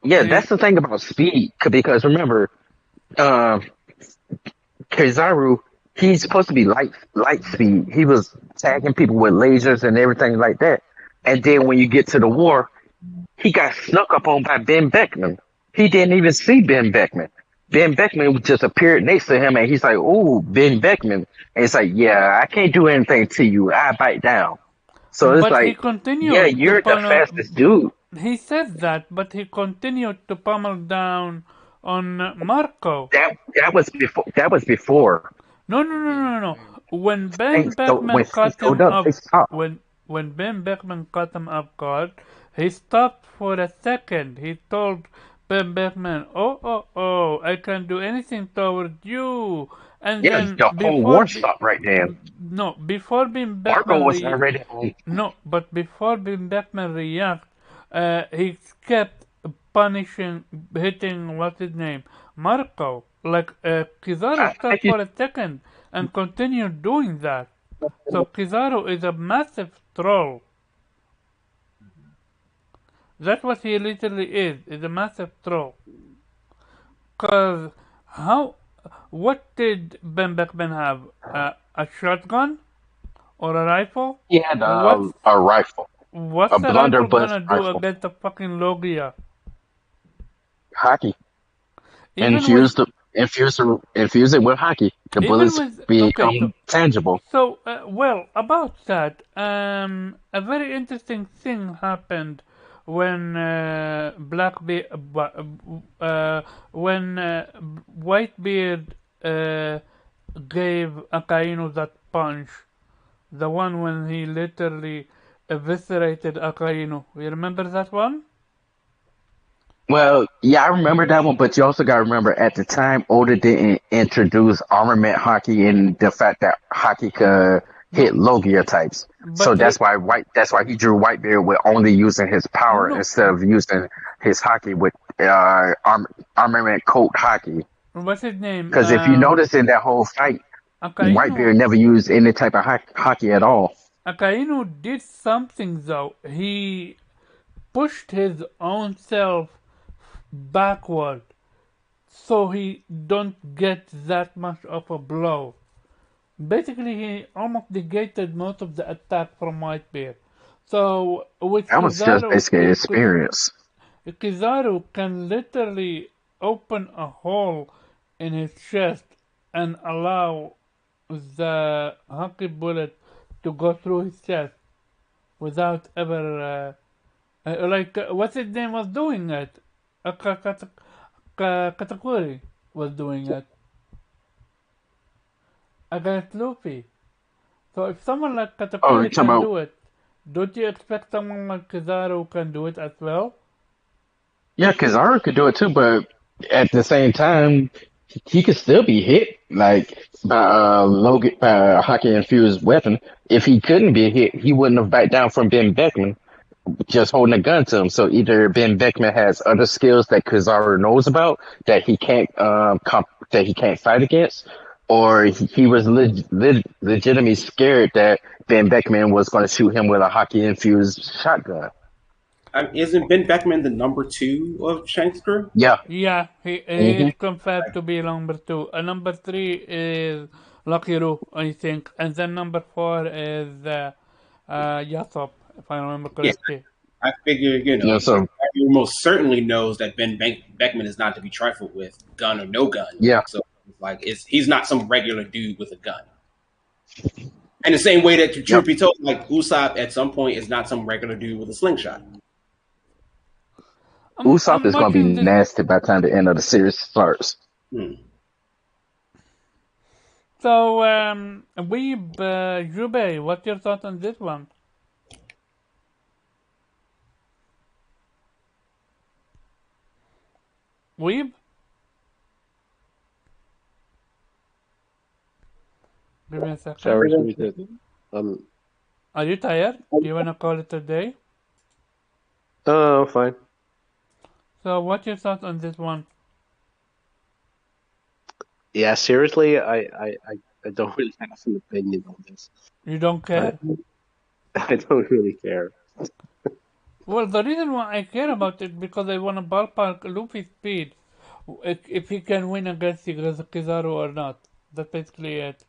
that's the thing about speed because remember, Kizaru, he's supposed to be light speed. He was tagging people with lasers and everything like that. And then when you get to the war, he got snuck up on by Ben Beckman. He didn't even see Ben Beckman. Ben Beckman just appeared next to him, and he's like, "Ooh, Ben Beckman." And it's like, "Yeah, I can't do anything to you. I bite down." So it's But he like, continued "Yeah, to you're the pummel- fastest dude." He said that, but he continued to pummel down on Marco. That was before. That was before. No. When Ben Hey, so Beckman when he caught him showed up, they stopped. when Ben Beckman caught him off guard, he stopped for a second. He told Ben Beckman, "Oh, I can't do anything toward you." And Yeah, then the whole war stopped right then. No, before Ben Marco Beckman was already on. No, but before Ben Beckman react, he kept hitting what's his name, Marco. Like Kizaru stopped for a second and continued doing that. So Kizaru is a massive troll. That's what he literally is a massive troll. Cause what did Ben Beckman have? A shotgun or a rifle? He had What's a rifle, what's a the rifle blunderbuss gonna do rifle. against the fucking Logia? Hockey. Even Infuse it with hockey. The Even bullets with- become okay, so- tangible. So, about that, a very interesting thing happened when Whitebeard gave Akainu that punch, the one when he literally eviscerated Akainu. You remember that one? Well, yeah, I remember that one, but you also got to remember at the time, Oda didn't introduce armament hockey and the fact that hockey could hit No, Logia types. So but he that's why he drew Whitebeard with only using his power no. instead of using his hockey with armament coat hockey. What's his name? Because if you notice in that whole fight, Akainu. Whitebeard never used any type of hockey at all. Akainu did something though. He pushed his own self backward, so he don't get that much of a blow. Basically, he almost negated most of the attack from Whitebeard. So with That was just basically experience. Kizaru can literally open a hole in his chest and allow the hockey bullet to go through his chest without ever what's his name was doing it. Katakuri was doing it against Luffy. So if someone like Oh, Katakuri you're talking can about do it, don't you expect someone like Kizaru can do it as well? yeah, Kizaru could do it too, but at the same time, he could still be hit like by a hockey infused weapon. If he couldn't be hit, he wouldn't have backed down from Ben Beckman just holding a gun to him. So either Ben Beckman has other skills that Kizaru knows about that he can't that he can't fight against, or he was legitimately scared that Ben Beckman was going to shoot him with a hockey infused shotgun. Isn't Ben Beckman the number 2 of Shanks' crew? Yeah. Yeah, he hmm is confirmed to be number 2. Number 3 is Lakiru, I think. And then number 4 is Yasop, if I remember Yeah, correctly. I figure, Yeah. So he most certainly knows that Beckman is not to be trifled with, gun or no gun. yeah. So, like, he's not some regular dude with a gun. And the same way that, truth Yep. be told, like, Usopp at some point is not some regular dude with a slingshot. Usopp I'm is going to be watching this. nasty by the time the end of the series starts. Hmm. So, Weeb, Jubei, what's your thought on this one? Weeb? Give me a second. Sorry, muted. Are you tired? Do you want to call it a day? Oh, fine. So, what's your thought on this one? Yeah, seriously, I don't really have an opinion on this. You don't care? I don't really care. Well, the reason why I care about it because I want to ballpark Luffy's speed. If he can win against Kizaru or not. That's basically it.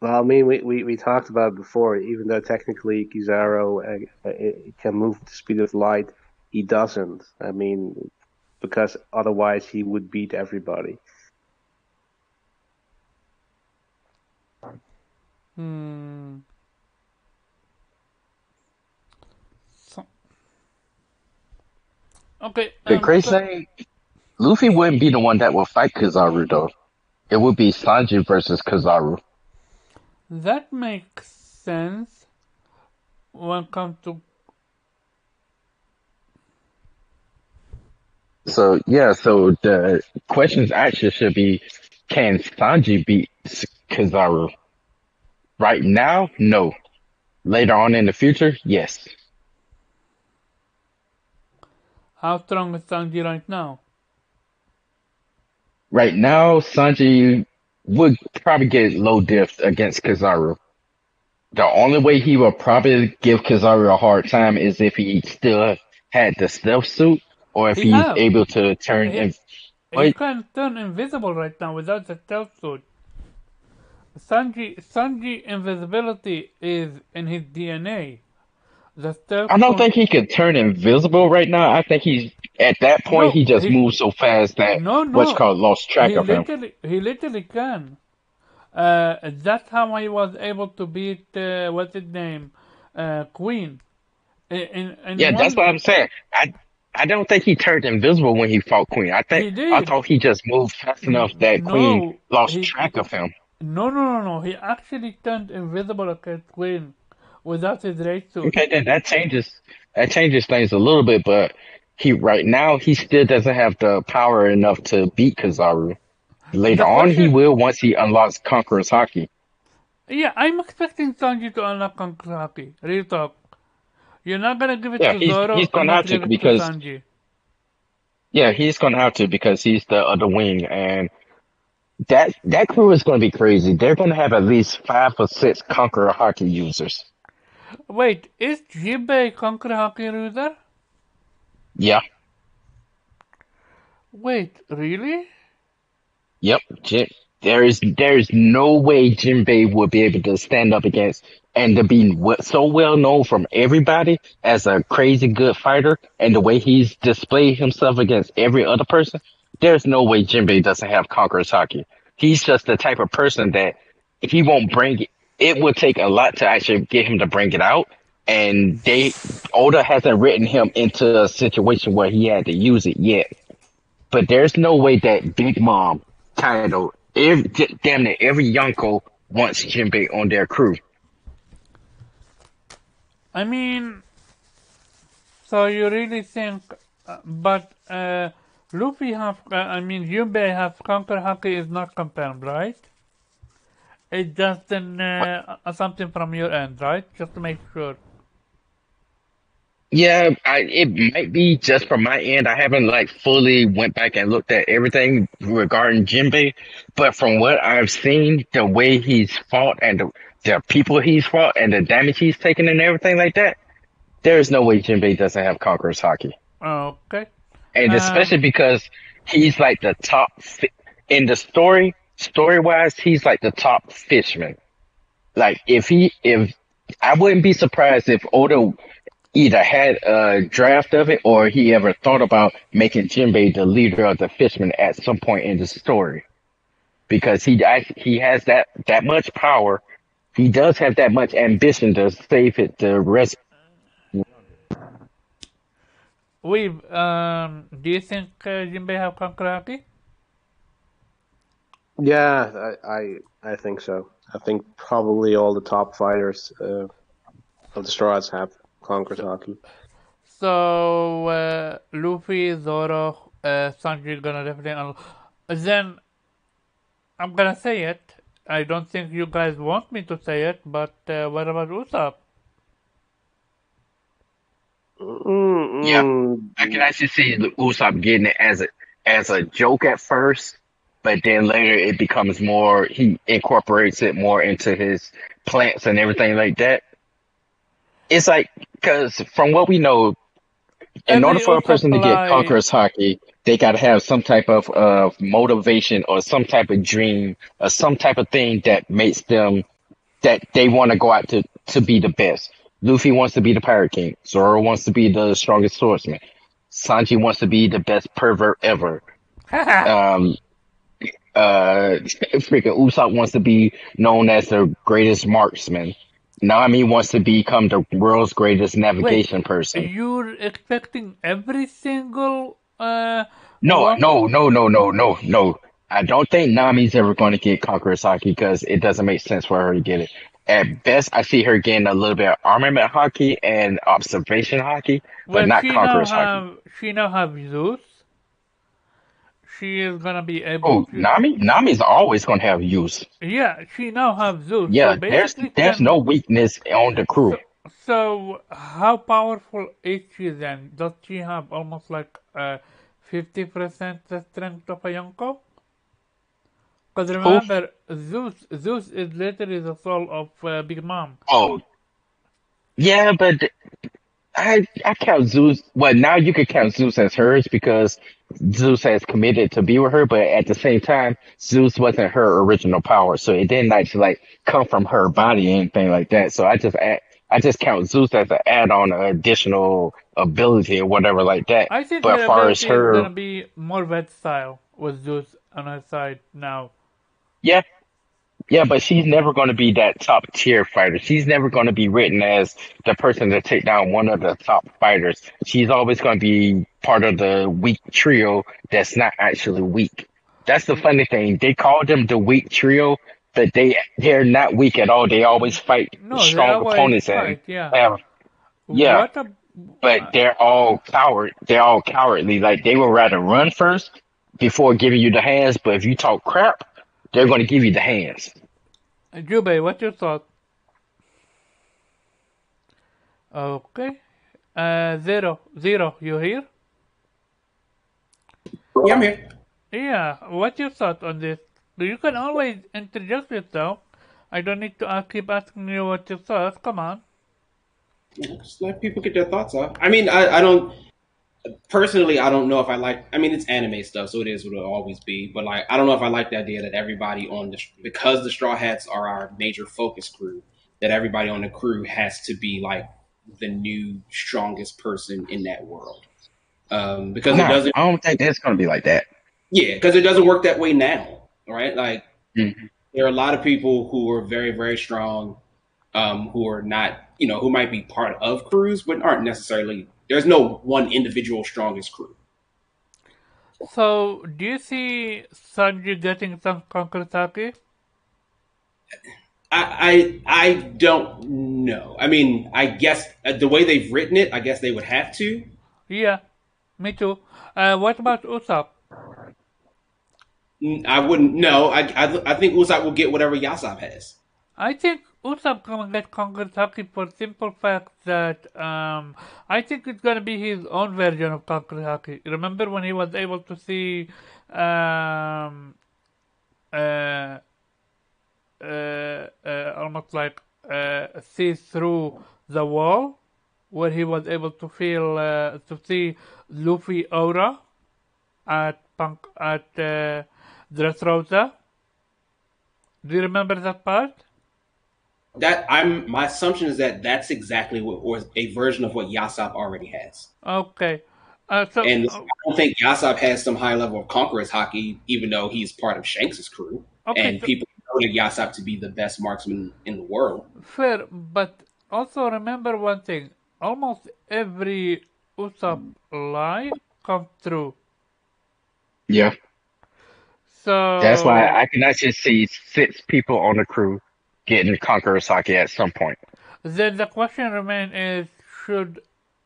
Well, I mean, we talked about it before. Even though technically Kizaru can move at the speed of light, he doesn't. I mean, because otherwise he would beat everybody. So, okay. The crazy thing, Luffy wouldn't be the one that will fight Kizaru though. It would be Sanji versus Kizaru. That makes sense when it comes to. So yeah, so the questions actually should be, can Sanji beat Kizaru? Right now, no. Later on in the future, yes. How strong is Sanji right now? Right now, Sanji would probably get low diff against Kizaru. The only way he would probably give Kizaru a hard time is if he still had the stealth suit, or if He he's have. able to turn. He can turn invisible right now without the stealth suit. Sanji invisibility is in his DNA. The stealth I don't suit. think he could turn invisible right now. I think he's at that point. No, he just he- moves so fast that No, what's no. called lost track He of him. literally can. That's how I was able to beat what's his name, Queen. In Yeah, that's one, what I'm saying. I don't think he turned invisible when he fought Queen. I he did. thought he just moved fast enough that Queen No, lost he track of him. no. He actually turned invisible against Queen without his race suit. Okay, then that changes things a little bit, but he right now he still doesn't have the power enough to beat Kizaru. Later The on, he question, will once he unlocks Conqueror's Haki. yeah, I'm expecting Sanji to unlock Kankakaki. Real talk. You're not gonna give it Yeah, to he's Zoro and gonna not have to give it to because Sanji. yeah, he's gonna have to because he's the other wing, and that crew is gonna be crazy. They're gonna have at least 5 or 6 Conqueror Haki users. Wait, is Jibei Kankakaki user? Yeah, Wait, really? yep. There is no way Jinbei would be able to stand up against and to be so well known from everybody as a crazy good fighter and the way he's displayed himself against every other person. There's no way Jinbei doesn't have Conqueror's Haki. He's just the type of person that if he won't bring it, it would take a lot to actually get him to bring it out. And Oda hasn't written him into a situation where he had to use it yet. But there's no way that Big Mom, Kaido, damn near every Yonko wants Jinbei on their crew. I mean, so you really think, but Luffy Yubei have Conquer Haki is not confirmed, right? It's just something from your end, right? Just to make sure. Yeah, it might be just from my end. I haven't like fully went back and looked at everything regarding Jinbei, but from what I've seen, the way he's fought and the people he's fought and the damage he's taken and everything like that, there's no way Jinbei doesn't have Conqueror's Haki. Okay. And especially because he's like the top in the story wise, he's like the top fishman. Like if I wouldn't be surprised if Oda either had a draft of it or he ever thought about making Jinbei the leader of the fishermen at some point in the story, because he has that much power. He does have that much ambition to save it the rest. Do you think Jinbei have Conquer Haki? Yeah, I think so. I think probably all the top fighters of the Straws have Conqueror's Haki. So Luffy, Zoro, Sanji gonna definitely. Then I'm gonna say it. I don't think you guys want me to say it, but what about Usopp? Yeah, I can actually see Usopp getting it as a joke at first, but then later it becomes more. He incorporates it more into his plants and everything like that. It's like because from what we know, in order Every for a Usopp person to get lie. Conqueror's Haki, they got to have some type of motivation or some type of dream or some type of thing that makes them that they want to go out to be the best. Luffy wants to be the Pirate King. Zoro wants to be the strongest swordsman. Sanji wants to be the best pervert ever. Um, freaking Usopp wants to be known as the greatest marksman. Nami wants to become the world's greatest navigation person. You're expecting every single No, one? no. I don't think Nami's ever going to get Conqueror's Haki because it doesn't make sense for her to get it. At best, I see her getting a little bit of armament hockey and observation hockey, but not Conqueror's Haki. She now have Zeus. She is gonna be able Oh, to. Nami's always going to have use. Yeah, she now have Zeus. Yeah, So basically, there's no weakness on the crew. So how powerful is she then? Does she have almost like 50% the strength of a Yonko? Because remember, Zeus is literally the soul of Big Mom. Oh, yeah, but I count Zeus. Well, now you can count Zeus as hers because Zeus has committed to be with her. But at the same time, Zeus wasn't her original power, so it didn't actually like come from her body or anything like that. So I just count Zeus as an add-on, additional ability or whatever like that. I think But her as far as ability is her, gonna be more vet style with Zeus on her side now. yeah. Yeah, but she's never going to be that top tier fighter. She's never going to be written as the person to take down one of the top fighters. She's always going to be part of the weak trio that's not actually weak. That's the funny thing. They call them the weak trio, but they're not weak at all. They always fight No, they strong always opponents fight. and yeah. but they're all coward. They're all cowardly. Like they would rather run first before giving you the hands. But if you talk crap, they're going to give you the hands. Jubei, what's your thought? Okay. Zero, you here? Yeah, I'm here. Yeah, what's your thought on this? You can always interject yourself. I don't need to keep asking you what your thoughts. Come on. Just let people get their thoughts off. I mean, I don't personally. I don't know if I like. I mean, it's anime stuff, so it is what it'll always be. But like, I don't know if I like the idea that everybody on the because the Straw Hats are our major focus crew, that everybody on the crew has to be like the new strongest person in that world. Because it No, doesn't. I don't think it's going to be like that. Yeah, because it doesn't work that way now, right? Like Mhm. there are a lot of people who are very, very strong, who are not, who might be part of crews, but aren't necessarily. There's no one individual strongest crew. So, do you see Sanji getting some Kankasaki? I don't know. I mean, I guess the way they've written it, I guess they would have to. Yeah, me too. What about Usopp? I wouldn't know. I think Usopp will get whatever Yasop has. I think Usopp gonna get Kankasaki for simple fact that I think it's gonna be his own version of Kankasaki. Remember when he was able to see um, uh, almost like see through the wall, where he was able to feel to see Luffy aura at Dressrosa. Do you remember that part? My assumption is that that's exactly what, or a version of what Yasop already has. Okay. And I don't think Yasop has some high level of conqueror's hockey, even though he's part of Shanks' crew. Okay, And people know Yasop to be the best marksman in the world. fair, but also remember one thing. Almost every Usopp lie comes true. Yeah. So That's why I can actually see 6 people on the crew getting Conqueror Sake at some point. then the question remains is, should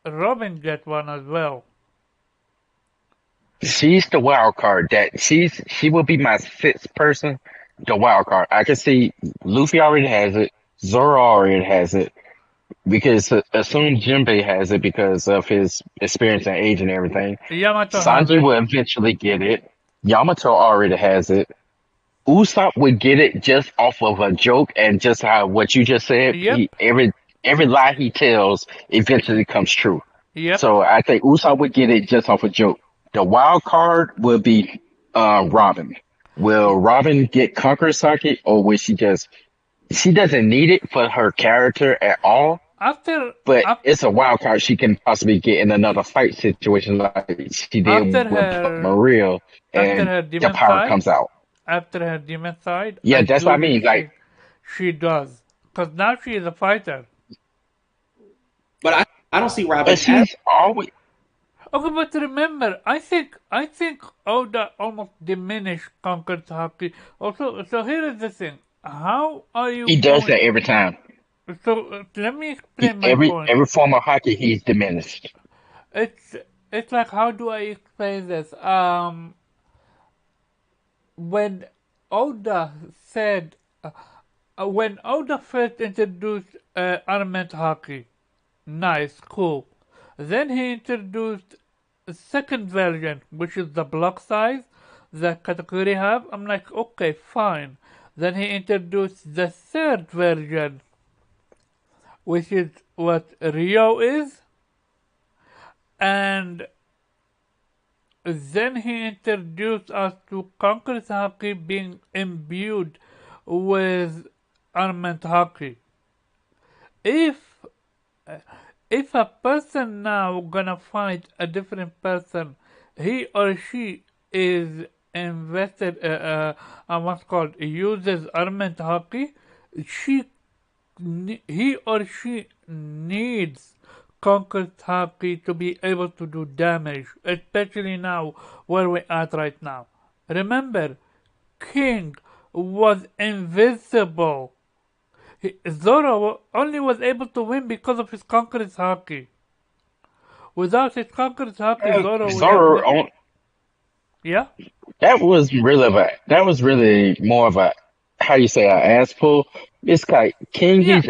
Robin get one as well? She's the wild card. She will be my 6th person. The wild card. I can see Luffy already has it. Zoro already has it. Because assume Jinbei has it because of his experience and age and everything. Yamato has Sanji it. will eventually get it. Yamato already has it. Usopp would get it just off of a joke and just how what you just said. Yep. Every lie he tells eventually comes true. Yep. So I think Usopp would get it just off a joke. The wild card will be Robin. Will Robin get Conqueror Sake, or will she doesn't need it for her character at all, but it's a wild card she can possibly get in another fight situation like she did with Maria, and the power comes out. After her demon side? Yeah, that's what I mean. Like she does. Because now she is a fighter. But I don't see Robin. But she's always. Okay, but remember, I think Oda almost diminished Conquered Haki. Also, so here is the thing. How are you? He does that every time. So let me explain my point. Every form of hockey, he's diminished. It's like, how do I explain this? When Oda said, when Oda first introduced armament hockey, nice, cool. Then he introduced a second version, which is the block size that Katakuri have. I'm like, okay, fine. Then he introduced the third version, which is what Rio is. And then he introduced us to Conqueror's Haki being imbued with armament hockey. If a person now gonna fight a different person, he or she is invested, what's called, uses armament hockey, he or she needs Conqueror's Haki to be able to do damage, especially now where we're at right now. Remember, King was invisible. Zoro only was able to win because of his Conqueror's Haki. Without his conqueror's haki, Zoro would Zoro have. on Yeah? that was really more of a how you say an ass pull. It's like King Yeah.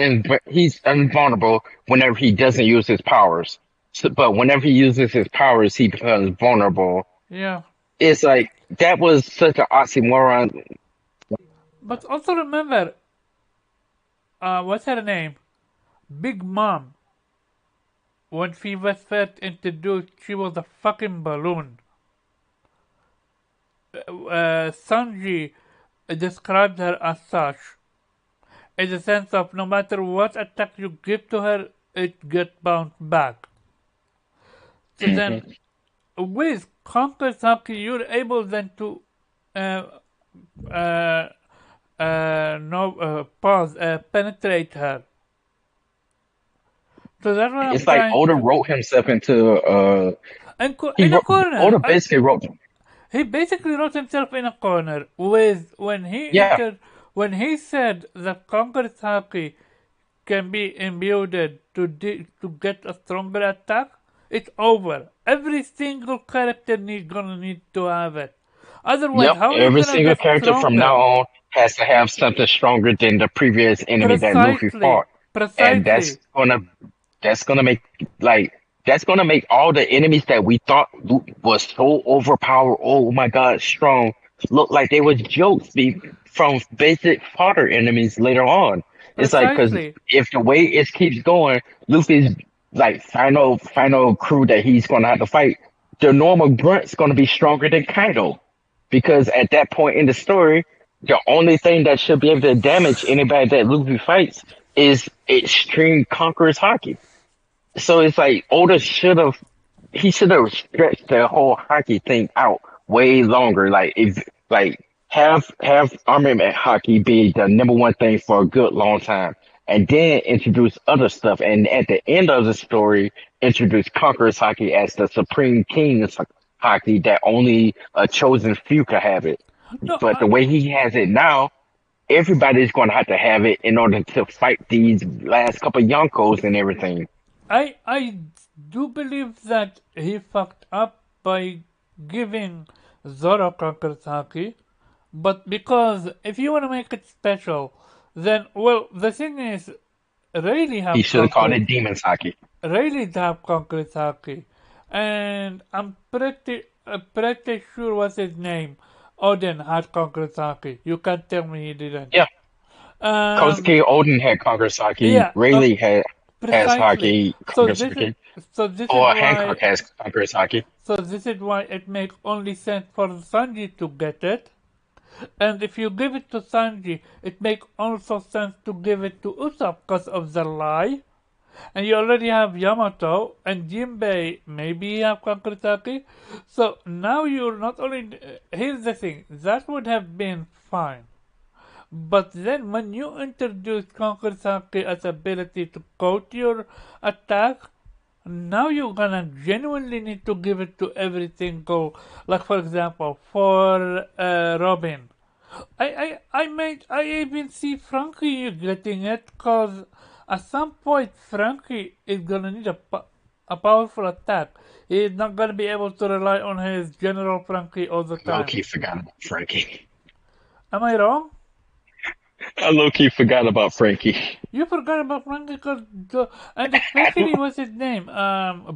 he's invulnerable whenever he doesn't use his powers. So, but whenever he uses his powers, he becomes vulnerable. Yeah. It's like that was such an oxymoron. But also remember, what's her name? Big Mom. When she was first introduced, she was a fucking balloon. Sanji described her as such, in the sense of no matter what attack you give to her, it gets bounced back. So then, with Conqueror's Haki, you're able then to penetrate her. So that's what I'm It's like trying Oda to. wrote himself into In a corner. Oda basically wrote He basically wrote himself in a corner with when yeah. when he said that Conqueror's Haki can be imbued to get a stronger attack. It's over. Every single character gonna need to have it. Otherwise, Yep, how are you every gonna single get character from stronger? now on has to have something stronger than the previous enemy that Luffy Precisely. fought. And Precisely. that's gonna make like that's gonna make all the enemies that we thought was so overpowered, oh my god, strong, look like they were jokes from basic fodder enemies later on. It's like because Precisely. if the way it keeps going, Luffy's like final crew that he's gonna have to fight, the normal grunt's gonna be stronger than Kaido. Because at that point in the story, the only thing that should be able to damage anybody that Luffy fights is extreme conqueror's hockey. So it's like Oda he should have stretched the whole hockey thing out way longer. Like if like have armament hockey be the number one thing for a good long time, and then introduce other stuff. And at the end of the story, introduce conqueror's hockey as the supreme king's hockey that only a chosen few could have it. No, But the way he has it now, everybody's going to have it in order to fight these last couple Yonkos and everything. I do believe that he fucked up by giving Zoro Conqueror's Haki, but because if you want to make it special, then well the thing is, Rayleigh He have should have called Conqueror's it Demon's hockey. Rayleigh have Conqueror's Haki, and I'm pretty sure what's his name, Odin had Conqueror's Haki. You can't tell me he didn't. Yeah. Um, Kosuke Odin had Conqueror's hockey. yeah, Rayleigh has precisely. hockey, Conqueror's hockey. Or Hancock has Conqueror's hockey. So this is why it makes only sense for Sanji to get it. And if you give it to Sanji, it makes also sense to give it to Usopp because of the lie. And you already have Yamato and Jinbei, maybe you have Conqueror's Haki. So now you're not only... here's the thing, that would have been fine. But then when you introduce Conqueror's Haki as ability to coat your attack, now you're gonna genuinely need to give it to every single, like for example, for Robin. I even see Frankie getting it, cause at some point Frankie is gonna need a powerful attack. He's not gonna be able to rely on his General Frankie all the time. Low-key forgot about Frankie. Am I wrong? I low-key forgot about Frankie. You forgot about Frankie, and especially what's his name?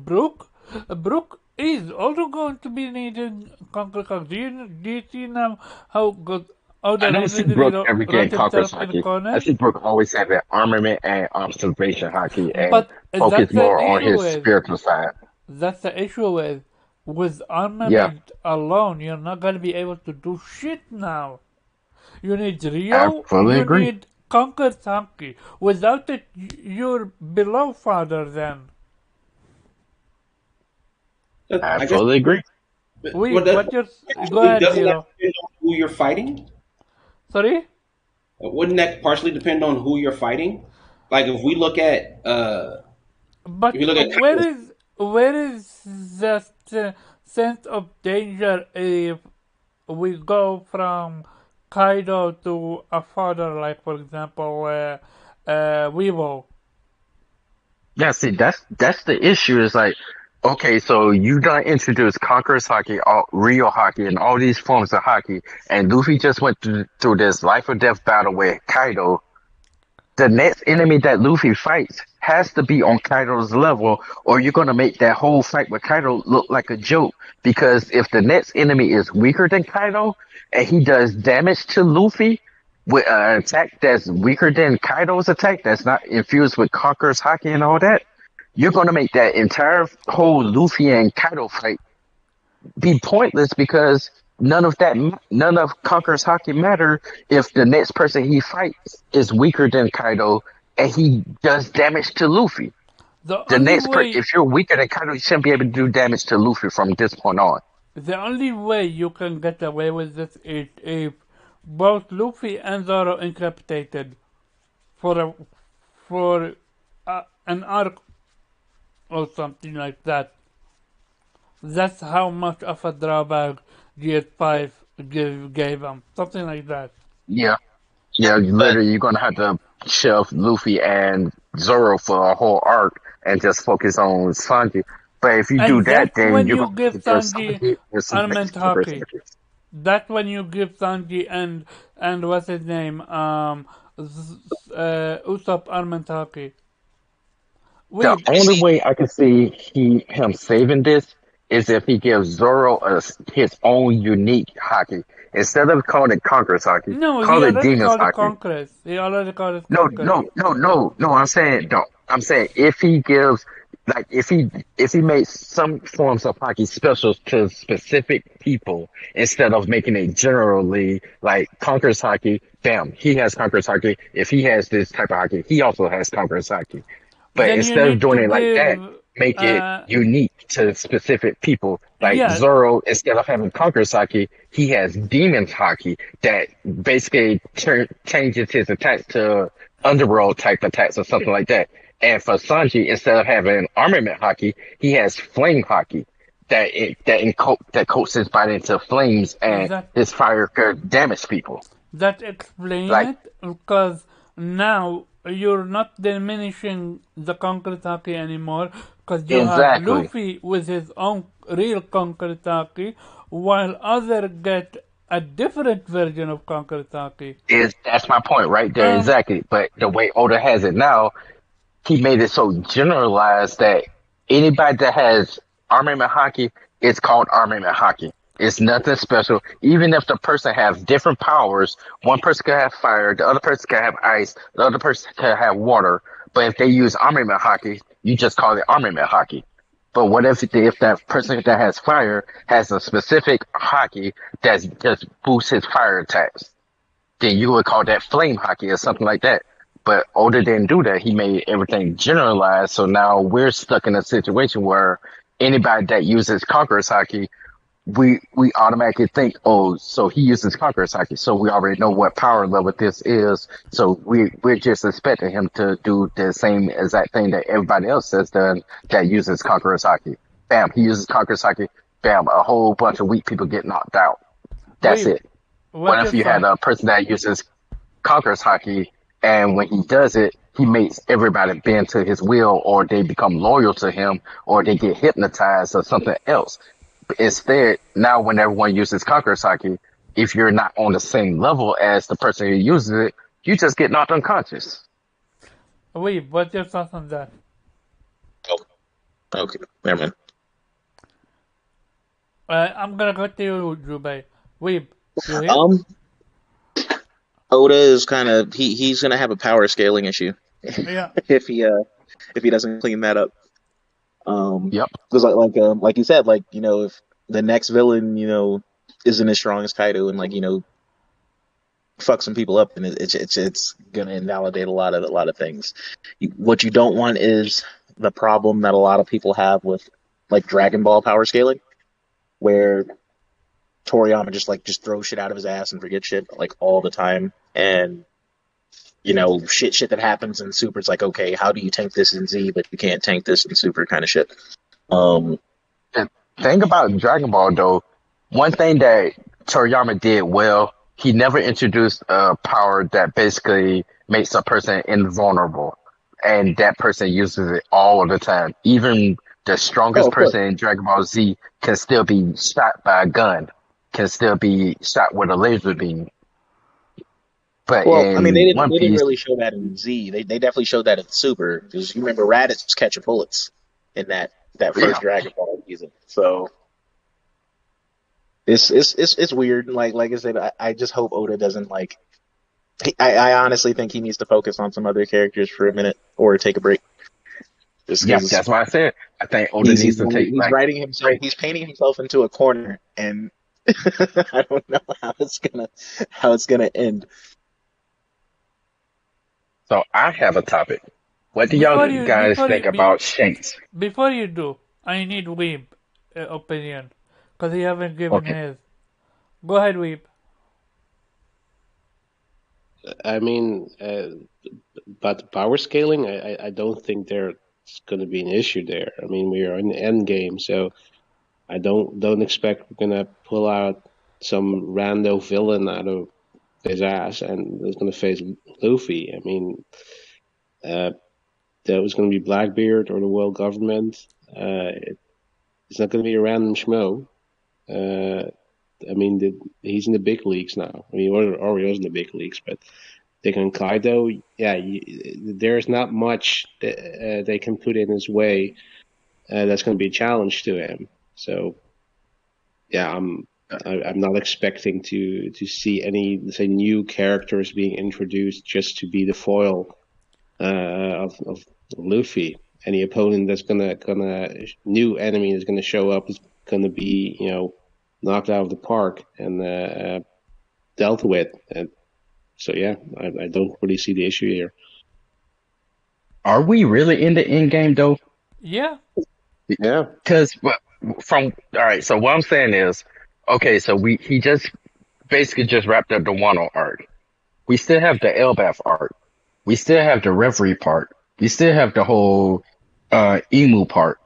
Brook. Brook is also going to be needing Conqueror's Haki. Do you see now how good? I never see Brook ever get Conqueror's hockey. I see Brook always have an armament and observation hockey and But focus that's the more on issue his with spiritual side. that's the issue with armament Yeah. alone. You're not gonna be able to do shit now. You need Rio. I fully You agree. need Conqueror's Haki. Without it, you're below father. Then I fully agree. but you're go ahead, Doesn't Zero. that depend on who you're fighting? Sorry. Wouldn't that partially depend on who you're fighting? Like if we look at But if you look at where is the sense of danger if we go from Kaido to a father, like for example, Weevil? Yeah, see, that's the issue. Is like Okay, so you done introduced Conqueror's Haki, Real Haki, and all these forms of Haki, and Luffy just went through this life or death battle with Kaido. The next enemy that Luffy fights has to be on Kaido's level, or you're gonna make that whole fight with Kaido look like a joke. Because if the next enemy is weaker than Kaido, and he does damage to Luffy with an attack that's weaker than Kaido's attack, that's not infused with Conqueror's Haki and all that, you're gonna make that entire whole Luffy and Kaido fight be pointless because none of Conqueror's Haki matter if the next person he fights is weaker than Kaido and he does damage to Luffy. The The only next way if you're weaker than Kaido, you shouldn't be able to do damage to Luffy from this point on. the only way you can get away with this is if both Luffy and Zoro incapacitated for an arc or something like that. That's how much of a drawback GS5 gave him. Something like that. Yeah. Yeah, But literally you're gonna have to shelf Luffy and Zoro for a whole arc and just focus on Sanji. But if you do And that, that's then when you're you gonna give have to give Sanji Sanji with some Arment extra Haki. perspectives. That's when you give Sanji and what's his name? Usopp Arment Haki. The Wait, only see, way I can see him saving this is if he gives Zoro his own unique hockey. Instead of calling it Conqueror's hockey, no, he call it already Demon's called it hockey. Conquest. He already called it No, Conquest. no. I'm saying no. I'm saying if he gives, like, if he makes some forms of hockey special to specific people instead of making it generally like Conqueror's hockey. Bam, he has Conqueror's hockey. If he has this type of hockey, he also has Conqueror's hockey. But Then you instead of need doing to it like that, give, make it uh, unique to specific people. Like yeah, Zoro, instead of having Conqueror's hockey, he has Demon's hockey that basically changes his attacks to underworld type attacks or something like that. And for Sanji, instead of having armament hockey, he has flame hockey that coats his body into flames and that his fire could damage people. that explain Like it because now you're not diminishing the Conquest Haki anymore because you have exactly. Luffy with his own real Conquest Haki while other get a different version of Conquest Haki. Is that's my point right there, Um, exactly. But the way Oda has it now, he made it so generalized that anybody that has armament hockey, it's called armament hockey. It's nothing special. Even if the person has different powers, one person can have fire, the other person can have ice, the other person can have water. But if they use armament hockey, you just call it armament hockey. But what if that person that has fire has a specific hockey that just boosts his fire attacks? Then you would call that flame hockey or something like that. But Oda didn't do that. He made everything generalized. So now we're stuck in a situation where anybody that uses Conqueror's hockey, we automatically think, oh, so he uses Conqueror's hockey. So we already know what power level this is. So we're just expecting him to do the same exact thing that everybody else has done that uses Conqueror's hockey. Bam, he uses Conqueror's hockey. Bam, a whole bunch of weak people get knocked out. That's wait, it. what What you if you had thought? a person that uses Conqueror's hockey, and when he does it, he makes everybody bend to his will, or they become loyal to him, or they get hypnotized, or something else. Instead, now when everyone uses Conqueror's hockey, if you're not on the same level as the person who uses it, you just get knocked unconscious. Wait, what's your thoughts on that? oh, okay, never mind. I'm gonna go to you, Jubei. Wait, you here? Um, Oda is kind of he's gonna have a power scaling issue Yeah, if he doesn't clean that up. Yep. Because like you said, like if the next villain isn't as strong as Kaido and fuck some people up, and it's gonna invalidate a lot of things. What you don't want is the problem that a lot of people have with like Dragon Ball power scaling, where Toriyama just throws shit out of his ass and forgets shit like all the time, and shit that happens in Super. It's like, okay, how do you tank this in Z, but you can't tank this in Super, kind of shit. Um, The thing about Dragon Ball, though, one thing that Toriyama did well, he never introduced a power that basically makes a person invulnerable, and that person uses it all of the time. Even the Oh, strongest of course. person in Dragon Ball Z can still be shot by a gun, can still be shot with a laser beam. But Well, I mean, in One they didn't Piece, really show that in Z. They definitely showed that in Super because you remember Raditz was catching bullets in that yeah, first Dragon Ball season. So it's weird. Like I said, I just hope Oda doesn't like. I honestly think he needs to focus on some other characters for a minute or take a break, just yeah, because that's why I said I think Oda needs to take he's like writing himself, he's painting himself into a corner, and I don't know how it's gonna end. so I have a topic. What do y'all Before you, guys before you, think about Shanks? before you do, I need Weeb opinion, cause he haven't given Okay. his. Go ahead, Weeb. I mean, but the power scaling, I don't think there's going to be an issue there. I mean, we are in the end game, so I don't expect we're gonna pull out some rando villain out of his ass and is gonna face Luffy. I mean, uh, that was gonna be Blackbeard or the world government. It's not gonna be a random schmo. Uh, I mean, he's in the big leagues now. I mean, or he was in the big leagues, but taking Kaido, yeah, there's not much that, they can put in his way that's going to be a challenge to him. So, yeah, I'm not expecting to see any, let's say, new characters being introduced just to be the foil of Luffy. Any opponent that's gonna new enemy that's gonna show up is gonna be knocked out of the park and dealt with. And so yeah, I don't really see the issue here. Are we really in the end game though? Yeah, Yeah, Because from all right, so what I'm saying is, okay, so he just basically just wrapped up the Wano arc. We still have the Elbaf arc. We still have the Reverie part. We still have the whole Emu part.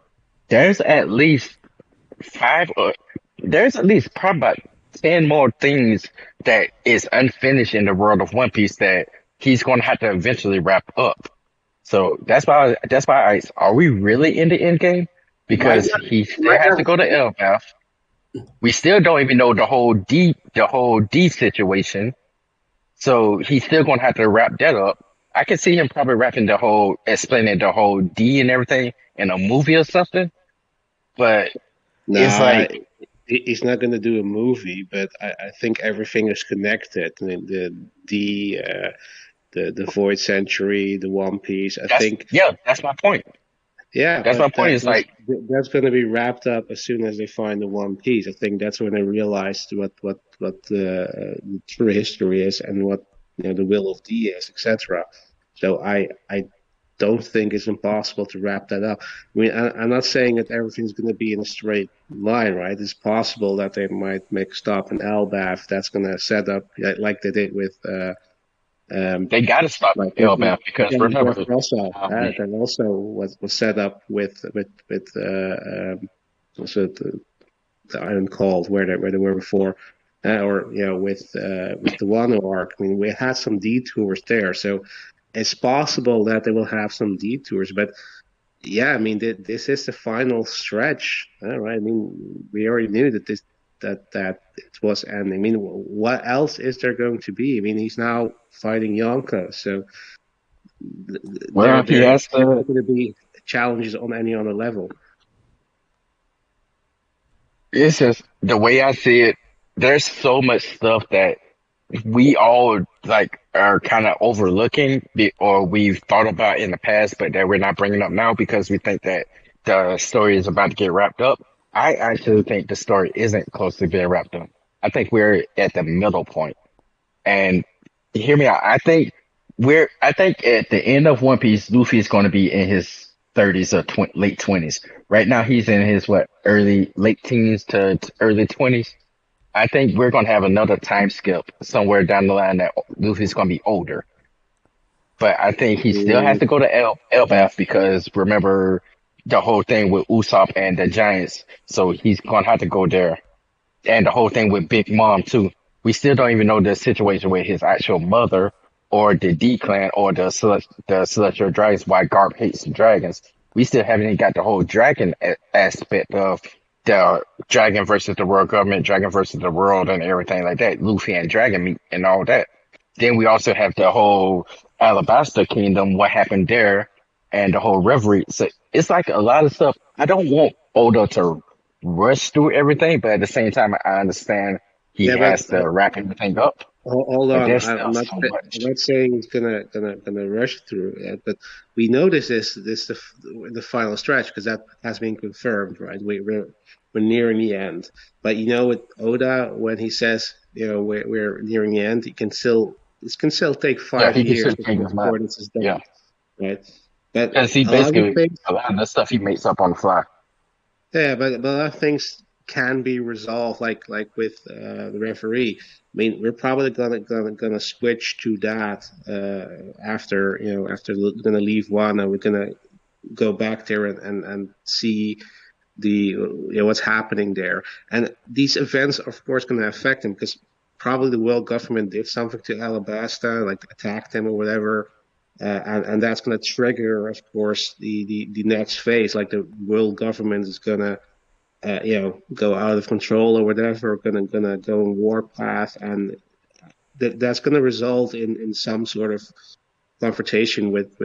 There's at least five. There's at least probably about 10 more things that is unfinished in the world of One Piece that he's going to have to eventually wrap up. So that's why I are we really in the end game? Might Because not, he still might has not. to go to Elbaf. We still don't even know the whole D situation. So he's still gonna have to wrap that up. I can see him probably explaining the whole D and everything in a movie or something. But it's nah, like, he's not gonna do a movie, but I think everything is connected. I mean, the Void Century, the One Piece. I think that's my point. yeah, That's my but point. It's like, that's going to be wrapped up as soon as they find the One Piece. I think that's when they realized what the true history is and what the will of D is, etc. So I don't think it's impossible to wrap that up. I mean, I'm not saying that everything's going to be in a straight line, right? It's possible that they might make a stop in Elbaf. That's going to set up like they did with. they gotta stop Like Elbaf because remember, that also was set up with what's it, the Island called where they were before, or with the Wano arc. I mean, we had some detours there, so it's possible that they will have some detours. But yeah, I mean, this is the final stretch, right? I mean, we already knew that it was ending. I mean, what else is there going to be? I mean, he's now fighting Yonko, so well, he there's has to. not going to be challenges on any other level. It's just the way I see it. There's so much stuff that we all like are kind of overlooking or we've thought about in the past, but that we're not bringing up now because we think that the story is about to get wrapped up. I actually think the story isn't close to being wrapped up. I think we're at the middle point. And hear me out. I think at the end of One Piece, Luffy is going to be in his 30s or late 20s. Right now, he's in his late teens to early 20s. I think we're going to have another time skip somewhere down the line that Luffy's going to be older. But I think he still has Mm, to go to Elbaf because remember the whole thing with Usopp and the Giants. So he's going to have to go there. And the whole thing with Big Mom too. We still don't even know the situation with his actual mother or the D clan or the celestial dragons. Why Garp hates the dragons. we still haven't even got the whole dragon aspect of the dragon versus the world government, dragon versus the world, and everything like that. Luffy and dragon meet and all that. Then we also have the whole Alabasta Kingdom, what happened there, and the whole Reverie. So it's like a lot of stuff. I don't want Oda to rush through everything, but at the same time, I understand he Yeah, but has to wrap everything up. hold But on. there's still so I'm much. not saying it's gonna rush through it, but we know this the final stretch because that has been confirmed, right? We're nearing the end. But you know, with Oda, when he says we're nearing the end, it can still take Yeah, five he can years still change his mind. before this is Yeah, done, right? But because he a lot of basically things. a lot of the stuff he makes up on the fly. Yeah, but a lot of things can be resolved, like with the referee. I mean, we're probably gonna switch to that after gonna leave one, and we're gonna go back there and see what's happening there. And these events, of course, gonna affect him because probably the world government did something to Alabasta, like attacked him or whatever. And that's going to trigger, of course, the next phase. Like the world government is going to go out of control or whatever, gonna go on war path, and that's gonna result in some sort of confrontation with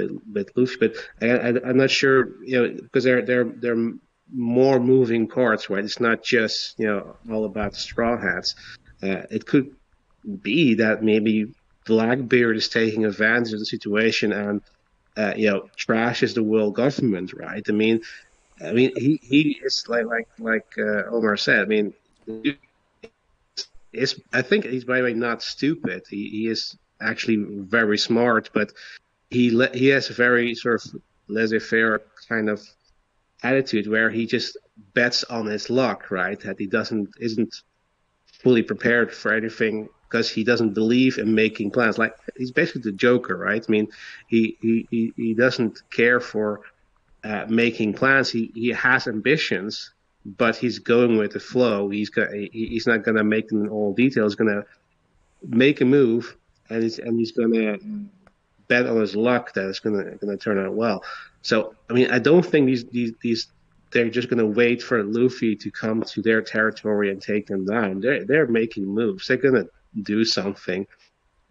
Luffy. But I'm not sure, because they're more moving parts, right? It's not just all about the Straw Hats. It could be that maybe Blackbeard is taking advantage of the situation and trashes the world government, right? I mean, he is like Omar said. I mean, I think he's by the way not stupid. He is actually very smart, but he has a very sort of laissez-faire kind of attitude where he just bets on his luck, right? That he isn't fully prepared for anything because he doesn't believe in making plans. Like he's basically the Joker, right? I mean, he doesn't care for making plans. He has ambitions, but he's going with the flow. He's not gonna make them in all detail. He's gonna make a move, and he's gonna bet on his luck that it's gonna turn out well. So I mean, I don't think these they're just gonna wait for Luffy to come to their territory and take them down. They're making moves. They're gonna do something,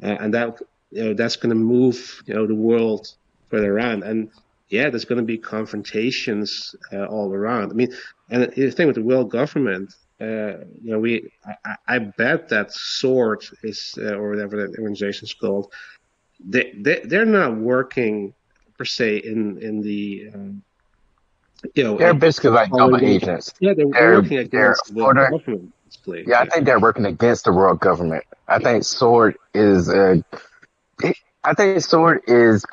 and that's gonna move the world further on. And yeah, there's going to be confrontations all around. I mean, and the thing with the world government, I bet that Sword is or whatever that organization is called. They're not working per se in the They're basically like double following. agents. Yeah, they're They're working they're against the world order. government, basically. Yeah, I Yeah. think they're working against the world government. I think Sword is I think Sword is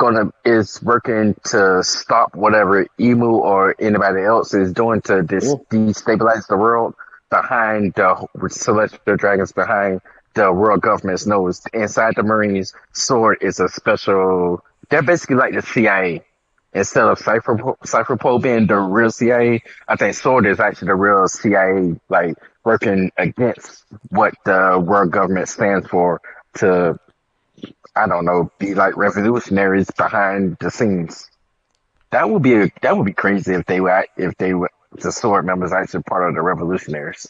working to stop whatever Emu or anybody else is doing to Cool. destabilize the world behind the celestial dragons, behind the world government's nose. Inside the Marines, Sword is a special. They're basically like the CIA. Instead of Cypherpol being the real CIA, I think Sword is actually the real CIA, like working against what the world government stands for to, I don't know, be like revolutionaries behind the scenes. That would be crazy if they were the Sword members actually part of the revolutionaries.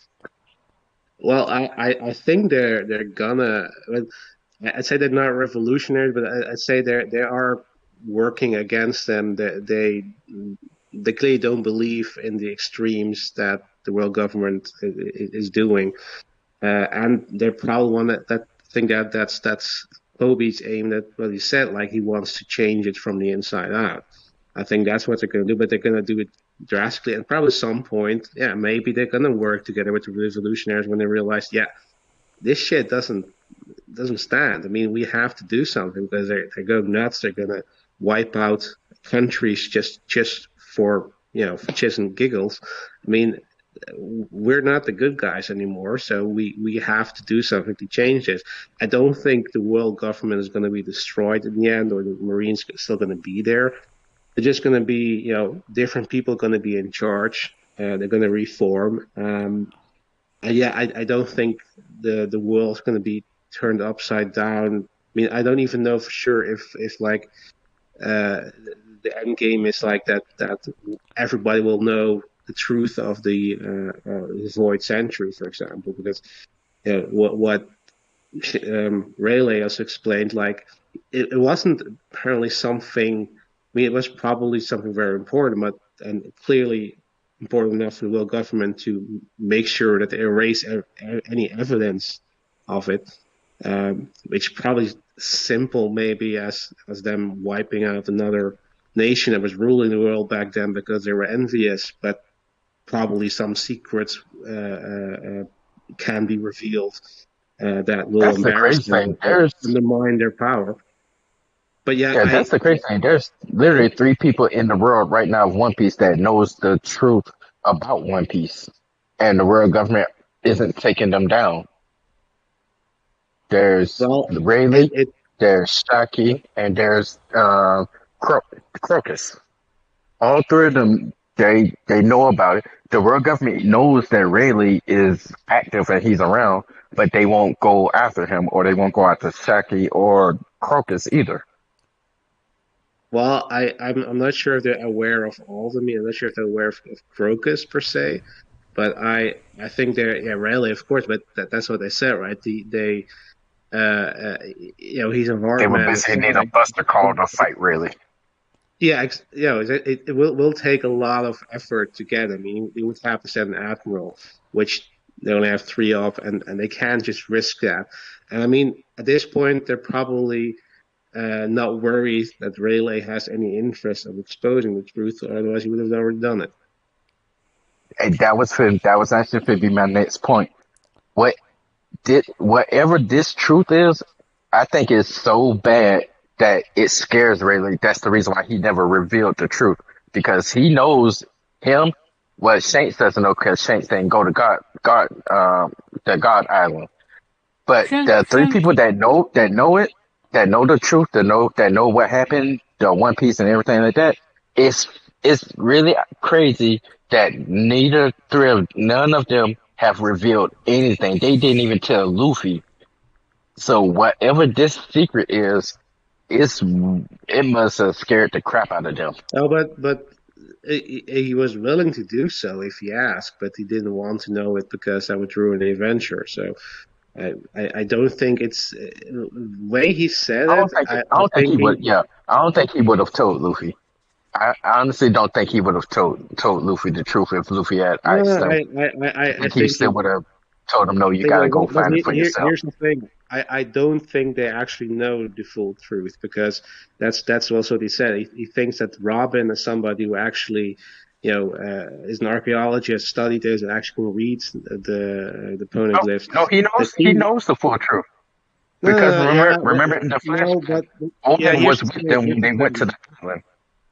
Well, I think they're gonna. Well, I'd say they're not revolutionaries, but I'd say they are working against them. They clearly don't believe in the extremes that the world government is doing, and they're probably one that think that's Kobe's aim. That what he said, like he wants to change it from the inside out. I think that's what they're going to do, but they're going to do it drastically, and probably some point, yeah, maybe they're going to work together with the revolutionaries when they realize, yeah, this shit doesn't stand. I mean, we have to do something because they go nuts. They're gonna wipe out countries just for for shits and giggles. I mean, we're not the good guys anymore, so we have to do something to change this. I don't think the world government is going to be destroyed in the end, or the Marines are still going to be there. They're just going to be different people going to be in charge. They're going to reform. Yeah, I don't think the world's going to be turned upside down. I mean, I don't even know for sure if like the end game is like that everybody will know the truth of the Void Century, for example, because what Rayleigh also explained, like it wasn't apparently something. I mean, it was probably something very important, but and clearly important enough for the world government to make sure that they erase any evidence of it, which probably simple maybe as them wiping out another nation that was ruling the world back then because they were envious, but probably some secrets can be revealed that will That's the embarrass crazy them thing. There's undermine their power. But yeah, Yeah, that's the crazy thing. There's literally 3 people in the world right now of One Piece that knows the truth about One Piece, and the world government isn't taking them down. There's well, Rayleigh, it there's Shaki, and there's Crocus. All 3 of them, they know about it. The world government knows that Rayleigh is active and he's around, but they won't go after him, or they won't go after Shaki or Crocus either. well, I'm not sure if they're aware of all of them. I'm not sure if they're aware of Crocus per se, but I think they're Rayleigh, of course. But that's what they said, right? They he's a hard They would man basically need a aside. buster call to fight Rayleigh. Yeah, it will take a lot of effort to get. I mean, they would have to send an admiral, which they only have 3 of, and they can't just risk that. And I mean, at this point, they're probably not worried that Rayleigh has any interest of exposing the truth, otherwise he would have already done it. And that was actually going to be my next point. Whatever this truth is, I think it's so bad that it scares Rayleigh. That's the reason why he never revealed the truth, because he knows him. What Shanks doesn't know, because Shanks didn't go to the God Island. But the 3 people that know it, that know the truth, that know what happened, the One Piece and everything like that, it's really crazy that none of them have revealed anything. They didn't even tell Luffy. So whatever this secret is, it must have scared the crap out of them. Oh, but he was willing to do so if he asked, but he didn't want to know it because that would ruin the adventure. So I don't think it's the way he said I it. don't think he would. Yeah, I don't think he would have told Luffy. I honestly don't think he would have told Luffy the truth if Luffy had iced him. I think he still would have told him, "No, you got to go find it for yourself." Here's the thing: I don't think they actually know the full truth, because that's also what he said. He thinks that Robin is somebody who actually, is an archaeologist, studied this, and actually reads the poneglyphs. No, he knows the full truth. Because remember in the flashback, Oden was with them when they went to the island,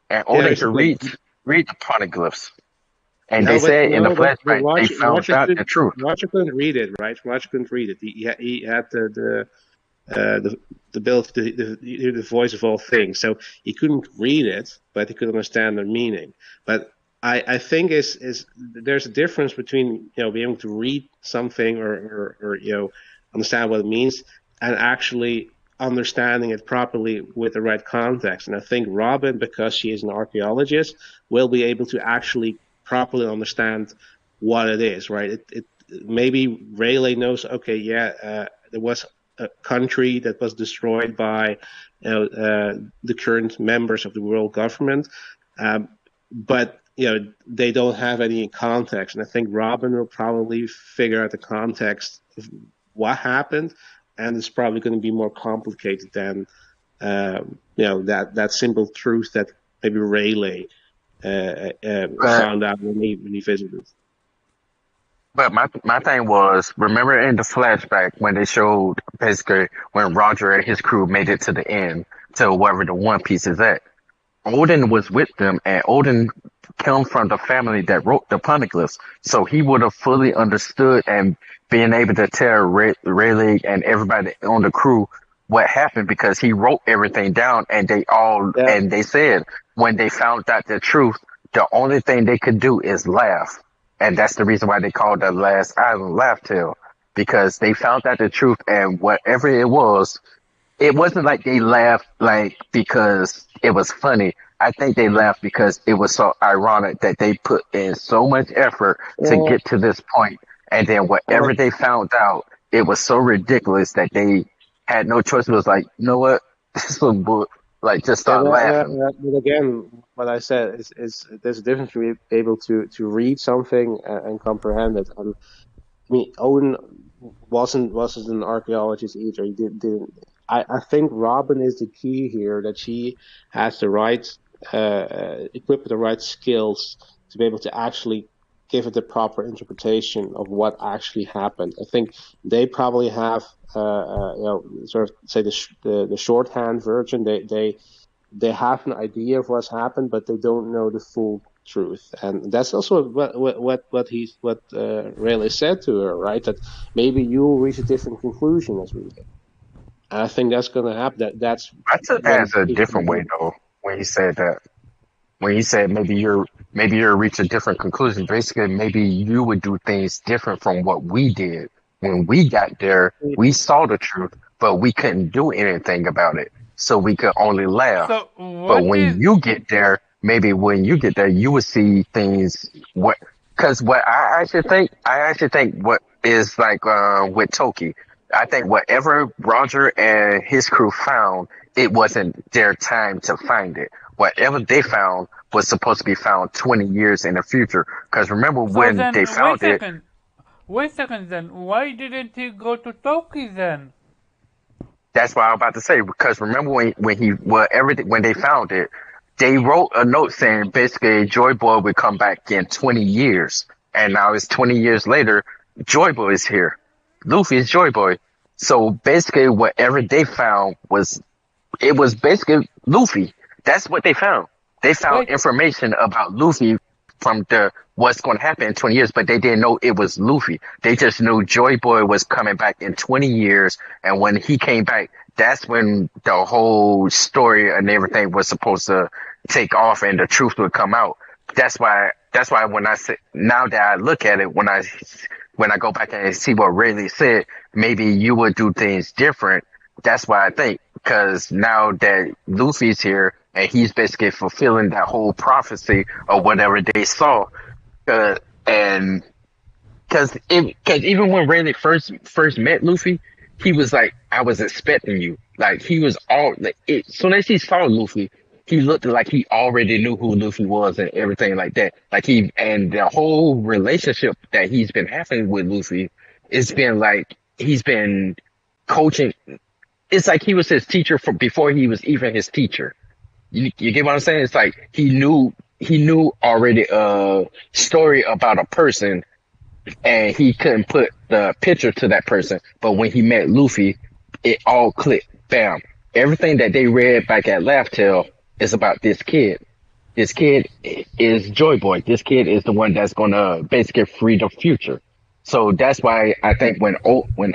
and Oden could read the poneglyphs. And they said in the flashback they found out the truth. Roger couldn't read it, right? Roger couldn't read it. He had the ability to hear the voice of all things, so he couldn't read it, but he could understand the meaning. But I think is there's a difference between being able to read something or understand what it means, and actually understanding it properly with the right context. And I think Robin, because she is an archaeologist, will be able to actually properly understand what it is, right? It maybe Rayleigh knows, okay, there was a country that was destroyed by the current members of the world government, but they don't have any context. And I think Robin will probably figure out the context of what happened, and it's probably going to be more complicated than that simple truth that maybe Rayleigh found out when he visited. But my thing was, remember in the flashback when they showed basically when Roger and his crew made it to the end, to wherever the One Piece is at, Oden was with them, and Oden came from the family that wrote the poneglyphs, so he would have fully understood and been able to tell Rayleigh and everybody on the crew what happened, because he wrote everything down, and and they said when they found out the truth, the only thing they could do is laugh. And that's the reason why they called the last island Laugh Tale, because they found out the truth, and whatever it was it wasn't like they laughed like because it was funny. I think they laughed because it was so ironic that they put in so much effort to Well, get to this point, and then whatever well, they found out, it was so ridiculous that they had no choice. It was like, you know what, this was like just yeah, start laughing. but again, what I said is there's a difference between being able to read something and comprehend it. I mean, Owen wasn't an archaeologist either. He didn't. I think Robin is the key here. That she has the right equipped with the right skills to be able to actually give it the proper interpretation of what actually happened. I think they probably have sort of say the shorthand version. They have an idea of what's happened, but they don't know the full truth. And that's also what Rayleigh said to her, right? That maybe you'll reach a different conclusion as we did. And I think that's going to happen. That's I took that when as a he's different way though when he said that. When he said maybe you'll reach a different conclusion. Basically, maybe you would do things different from what we did. When we got there, we saw the truth, but we couldn't do anything about it. So we could only laugh. So But what when is you get there, maybe when you get there, you will see things what because what I actually think what is like with Toki, I think whatever Roger and his crew found, it wasn't their time to find it. Whatever they found was supposed to be found 20 years in the future. Because remember so when they then? found it, Wait a second. Then why didn't he go to Toki then? that's what I was about to say. Because remember when they found it, they wrote a note saying basically Joy Boy would come back in 20 years. And now it's 20 years later, Joy Boy is here. Luffy is Joy Boy. So basically whatever they found it was basically Luffy. That's what they found. They found Wait, information about Luffy from the what's going to happen in 20 years, but they didn't know it was Luffy. They just knew Joy Boy was coming back in 20 years, and when he came back, that's when the whole story and everything was supposed to take off and the truth would come out. That's why when I say now that I look at it, when I go back and see what Rayleigh said, maybe you would do things different. That's why I think because now that Luffy's here and he's basically fulfilling that whole prophecy or whatever they saw, and because even when Rayleigh first met Luffy, he was like, "I was expecting you." Like he was all like, soon as he saw Luffy, he looked like he already knew who Luffy was and everything like that. Like and the whole relationship that he's been having with Luffy, it's been like he's been coaching. It's like he was his teacher from before he was even his teacher. You get what I'm saying? It's like he knew already a story about a person and he couldn't put the picture to that person. But when he met Luffy, it all clicked. Bam. Everything that they read back at Laugh Tale is about this kid. This kid is Joy Boy. This kid is the one that's gonna basically free the future. So that's why I think when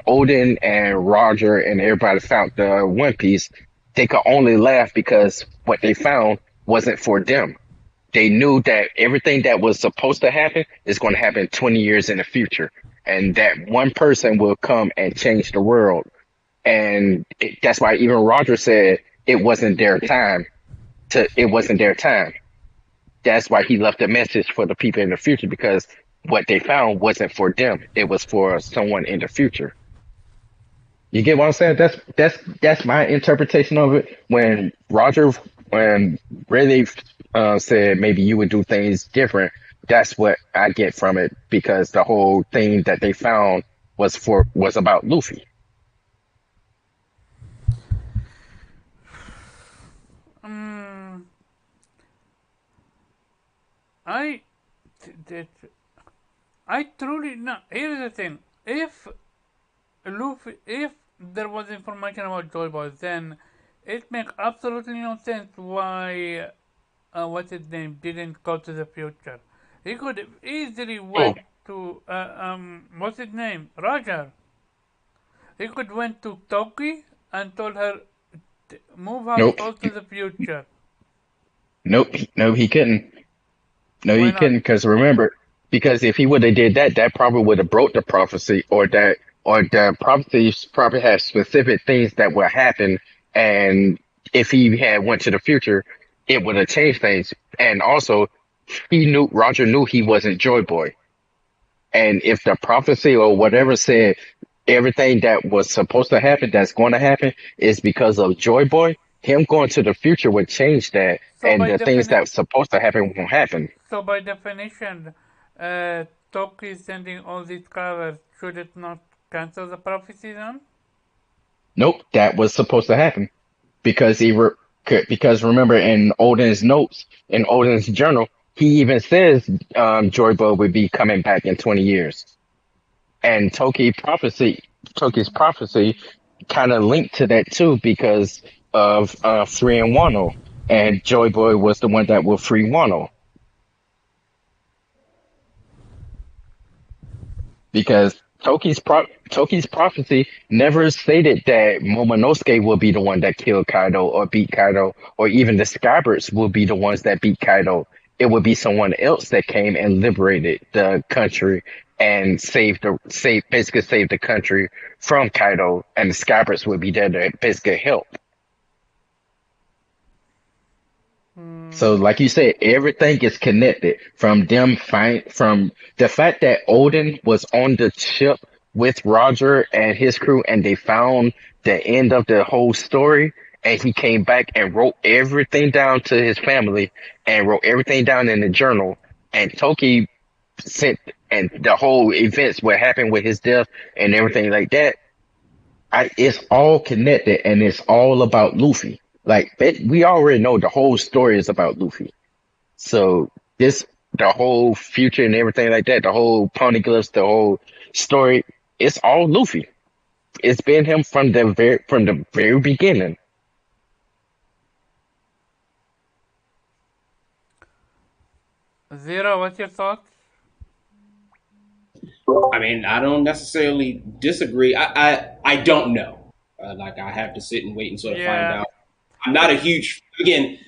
Odin and Roger and everybody found the One Piece, they could only laugh because what they found wasn't for them. They knew that everything that was supposed to happen is going to happen 20 years in the future, and that one person will come and change the world. And that's why even Roger said it wasn't their time. It wasn't their time. That's why he left a message for the people in the future because what they found wasn't for them. It was for someone in the future. You get what I'm saying? That's my interpretation of it. When Rayleigh said maybe you would do things different, that's what I get from it because the whole thing that they found was about Luffy. um, I, that, I truly no. Here's the thing: if there was information about Joy Boy, then it makes absolutely no sense why what's his name didn't go to the future. He could have easily Oh, went to what's his name, Roger. He could went to Toki and told her move our nope, soul to the future. nope, no, he couldn't. No, Why he not? couldn't. Because if he would have did that, that probably would have broke the prophecy, or the prophecy probably has specific things that will happen and if he had went to the future, it would have changed things. And also, Roger knew he wasn't Joy Boy. And if the prophecy or whatever said everything that was supposed to happen, that's going to happen, is because of Joy Boy, him going to the future would change that, So and by the things defini- that's supposed to happen won't happen. so by definition, Toki sending all these covers, should it not cancel the prophecy then? Nope, that was supposed to happen because because remember in Odin's notes, in Odin's journal, he even says Joy Boy would be coming back in 20 years. And Toki's prophecy kind of linked to that too because of freeing Wano. And Joy Boy was the one that will free Wano. Because Toki's prophecy never stated that Momonosuke will be the one that killed Kaido or beat Kaido, or even the Scabbards will be the ones that beat Kaido. It would be someone else that came and liberated the country and basically saved the country from Kaido, and the Scabbards would be there to basically help. So, like you said, everything is connected from from the fact that Odin was on the ship with Roger and his crew, and they found the end of the whole story, and he came back and wrote everything down to his family and wrote everything down in the journal. And Toki sent, and the whole events what happened with his death and everything like that. It's all connected, and it's all about Luffy. Like, we already know the whole story is about Luffy. So the whole future and everything like that, the whole Poneglyphs, the whole story, it's all Luffy. It's been him from the very beginning. Zero, what's your thoughts? I mean, I don't necessarily disagree. I don't know. Like, I have to sit and wait and sort of find Yeah. out. I'm not a huge, again,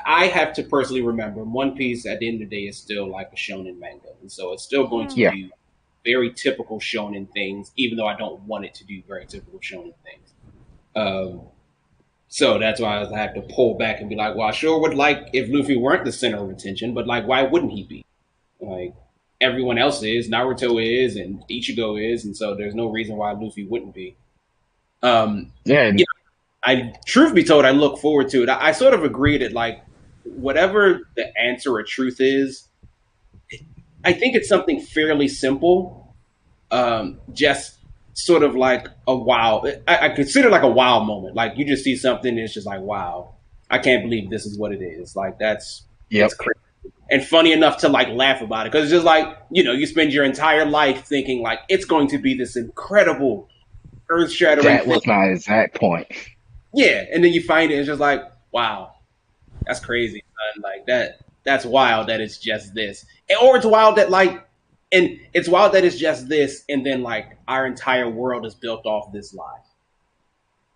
I have to personally remember One Piece at the end of the day is still like a shonen manga. And so it's still going to Yeah. do very typical shonen things, even though I don't want it to do very typical shonen things. So that's why I have to pull back and be like, well, I sure would like if Luffy weren't the center of attention, but like, why wouldn't he be? Like, everyone else is, Naruto is, and Ichigo is, and so there's no reason why Luffy wouldn't be. Yeah. Truth be told, I look forward to it. I sort of agree that, like, whatever the answer or truth is, I think it's something fairly simple. Just sort of like a wow. I consider like a wow moment. Like, you just see something and it's just like, wow, I can't believe this is what it is. Like, that's crazy. And funny enough to like laugh about it, because it's just like, you spend your entire life thinking like it's going to be this incredible earth-shattering That was my exact point. Yeah, and then you find it, it's just like, wow, that's crazy, son. Like, that's wild that it's just this. Or it's wild that, like, and it's wild that it's just this, and then, like, our entire world is built off this lie.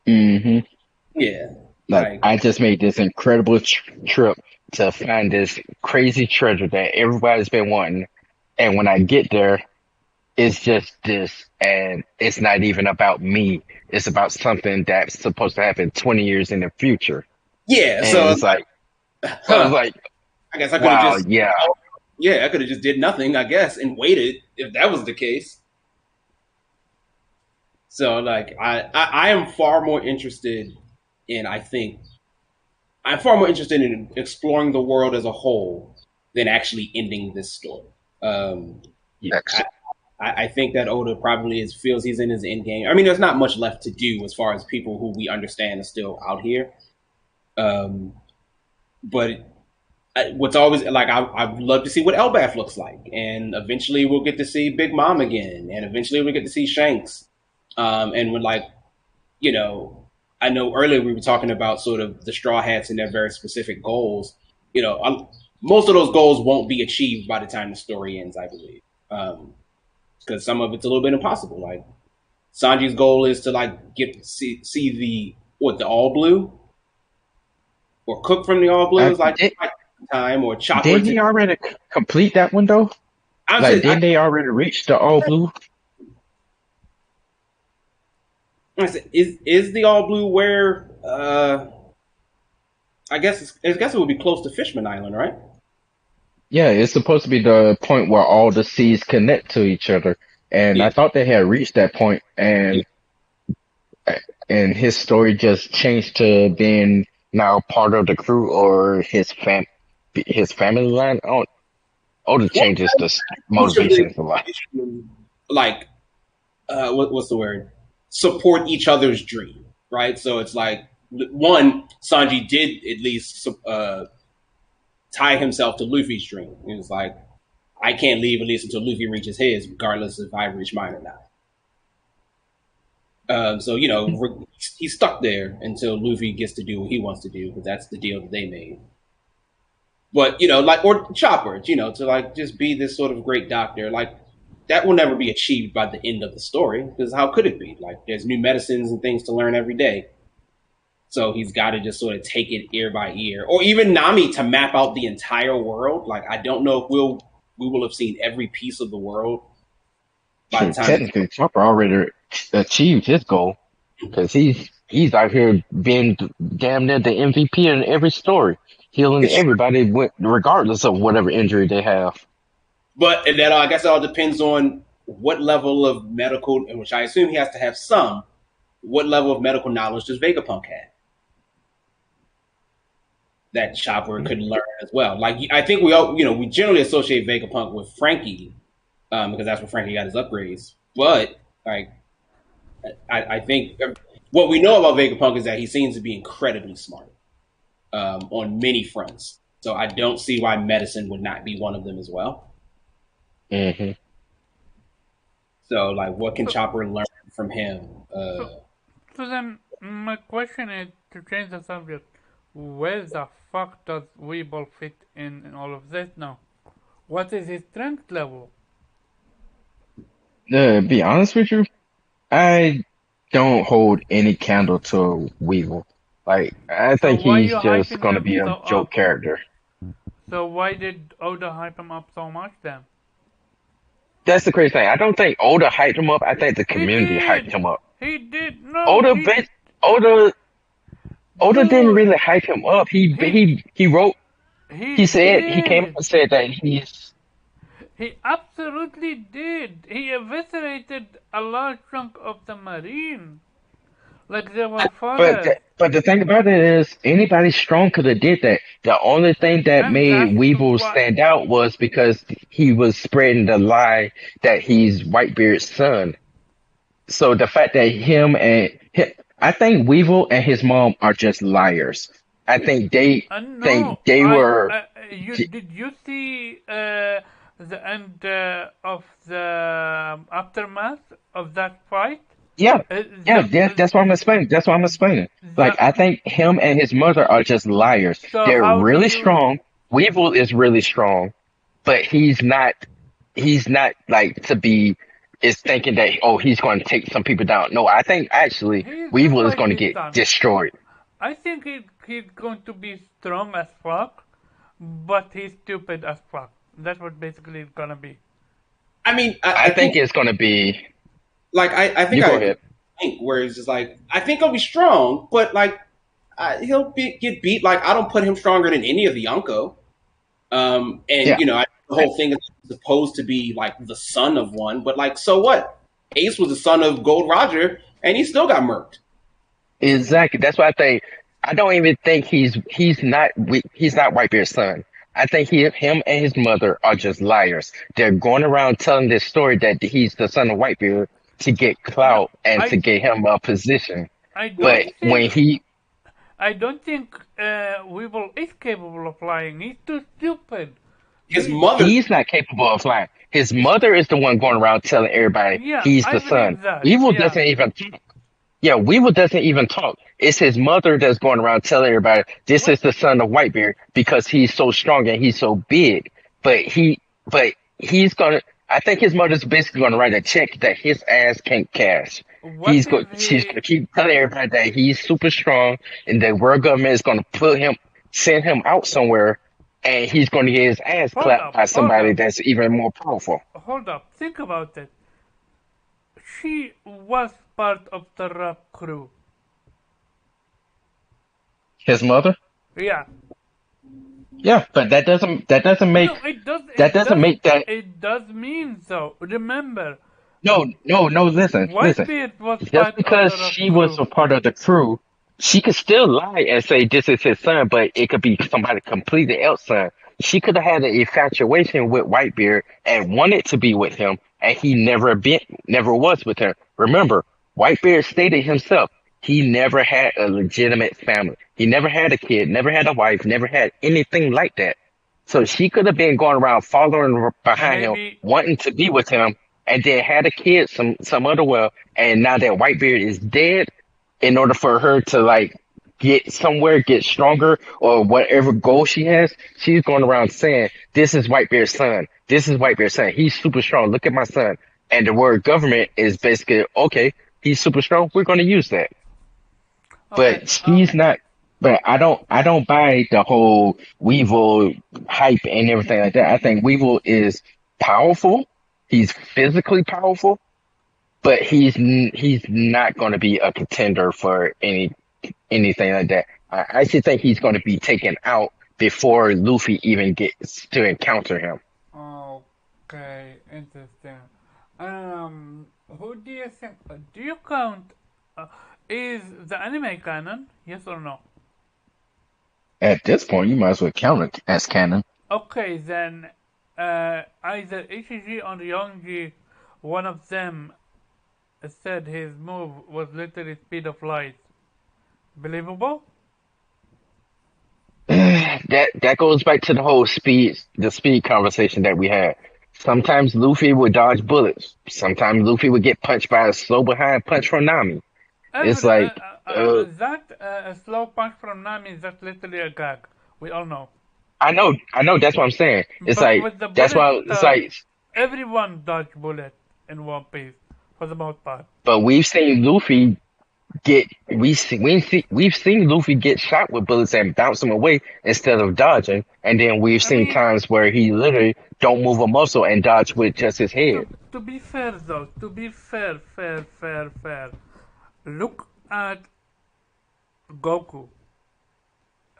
Mm-hmm. Yeah. Like, I just made this incredible trip to find this crazy treasure that everybody's been wanting. And when I get there, it's just this, and it's not even about me. It's about something that's supposed to happen 20 years in the future. Yeah, And so it's like, I was like, I guess I could have wow, just, yeah. I could have just did nothing, I guess, and waited if that was the case. So, like, I am far more interested in, I'm far more interested in exploring the world as a whole than actually ending this story. I think that Oda probably feels he's in his end game. I mean, there's not much left to do as far as people who we understand are still out here. But what's always like, I'd love to see what Elbaf looks like, and eventually we'll get to see Big Mom again, and eventually we'll get to see Shanks. And when, like, I know earlier we were talking about sort of the Straw Hats and their very specific goals. Most of those goals won't be achieved by the time the story ends, I believe. Because some of it's a little bit impossible. Like, Sanji's goal is to like see the All Blue, or cook from the All Blues, time, or chop. Didn't he already complete that one though? Didn't they already reach the All Blue? I said, is the All Blue where Uh, I guess it would be close to Fishman Island, right? Yeah, it's supposed to be the point where all the seas connect to each other. And Yeah. I thought they had reached that point, Yeah. and his story just changed to being now part of the crew or his family line. Oh, Oda Well, changes the each of the motivations a lot. like what's the word? Support each other's dream, right? So it's like one Sanji did at least tie himself to Luffy's dream. He was like, I can't leave at least until Luffy reaches his, regardless if I reach mine or not. So he's stuck there until Luffy gets to do what he wants to do because that's the deal that they made. But like or Chopper, to like just be this sort of great doctor, like that will never be achieved by the end of the story because how could it be? Like there's new medicines and things to learn every day. So he's got to just sort of take it ear by ear, or even Nami to map out the entire world. Like I don't know if we will have seen every piece of the world by the Shit, time. technically, Chopper already achieved his goal because he's out here being damn near the MVP in every story, healing everybody regardless of whatever injury they have. But and that I guess it all depends on what level of medical, and which I assume he has to have some. What level of medical knowledge does Vegapunk have? That Chopper could learn as well. Like I think we all, we generally associate Vegapunk with Frankie, because that's where Frankie got his upgrades. But like, I think what we know about Vegapunk is that he seems to be incredibly smart on many fronts. So I don't see why medicine would not be one of them as well. Mm-hmm. So like, what can Chopper learn from him? So then, my question is to change the subject. Where the fuck does Weeble fit in all of this now? What is his strength level? To be honest with you, I don't hold any candle to Weevil. Like, I So think why you he's just hyping gonna him be a so joke up? character. So why did Oda hype him up so much then? That's the crazy thing. I don't think Oda hyped him up. I think the He community hyped did! him up. He did! No, Oda, he... Oda, Oda didn't Dude! really hype him up. He... He wrote. He He came up did! and said that he's. He absolutely did! He eviscerated a large chunk of the Marine. Like they were fathers. But the thing about it is, anybody strong could have did that. The only thing that And made that's Weevil what... stand out was because he was spreading the lie that he's Whitebeard's son. So the fact that I think Weevil and his mom are just liars. I think no, they were. did you see the end of the aftermath of that fight? Yeah, The, that's what I'm explaining. That's what I'm explaining. Like, the, I think him and his mother are just liars. so They're how do really you... strong. Weevil is really strong, but he's not like to be, is thinking that, oh, he's going to take some people down. No, I think actually He's just Weevil is like going to his get son. destroyed. I think he's going to be strong as fuck, but he's stupid as fuck. That's what basically it's gonna be. I mean, I think it's going to be. like I think You go I ahead. think where it's just like I think he'll be strong, but like get beat. Like I don't put him stronger than any of the Yonko. And Yeah. The whole thing is supposed to be like the son of one, but like so what? Ace was the son of Gold Roger, and he still got murked. Exactly. That's why I think I don't even think he's not Whitebeard's son. I think him and his mother are just liars. They're going around telling this story that he's the son of Whitebeard to get No, clout and to get him a position. I Well, don't But when think Weevil is capable of flying. He's too stupid. his mother. he's not capable of flying, his mother is the one going around telling everybody Yeah, he's I the son. believe that. Weevil Yeah. doesn't even talk. Yeah, Weevil doesn't even talk. It's his mother that's going around telling everybody this is the son of Whitebeard because he's so strong and he's so big. But he's gonna. I think his mother's basically gonna write a check that his ass can't cash. What She's is gonna keep telling everybody that he's super strong and the world government is gonna send him out somewhere, and he's gonna get his ass Hold clapped up, by hold somebody up. that's even more powerful. Hold up, think about it. She was part of the rap crew. His mother. Yeah. Yeah, but that doesn't make No, it does. that It doesn't does. make that. It does mean so. Remember, No, no, no. Listen. Whitebeard was Just part of because the Rock she was crew. a part of the crew, she could still lie and say this is his son, but it could be somebody completely else son. She could have had an infatuation with Whitebeard and wanted to be with him, and he never was with her. Remember, Whitebeard stated himself he never had a legitimate family. He never had a kid, never had a wife, never had anything like that. So she could have been going around following behind him, Maybe, wanting to be with him, and then had a kid some other well. And now that Whitebeard is dead, in order for her to like get somewhere, get stronger, or whatever goal she has, she's going around saying, "This is Whitebeard's son. This is Whitebeard's son. He's super strong. Look at my son." And the word government is basically, okay, he's super strong. We're going to use that. okay. But she's not. But I don't buy the whole Weevil hype and everything like that. I think Weevil is powerful. He's physically powerful, but he's not going to be a contender for anything like that. I actually think he's going to be taken out before Luffy even gets to encounter him. Okay, interesting. Who do you think? Do you count? Is the anime canon? Yes or no? At this point, you might as well count it as canon. Okay, then either Ichiji or Yonji, one of them said his move was literally speed of light. Believable? That goes back to the speed conversation that we had. Sometimes Luffy would dodge bullets. Sometimes Luffy would get punched by a slow behind punch from Nami. It's Every like, that a slow punch from Nami is just literally a gag. We all know. I know. That's what I'm saying. It's But like with the that's bullet why it's stuff, like. everyone dodge bullet in One Piece for the most part. But we've seen Luffy get shot with bullets and bounce him away instead of dodging, and then we've I seen mean, times where he literally don't move a muscle and dodge with just his head. to be fair though, to be fair, look at Goku.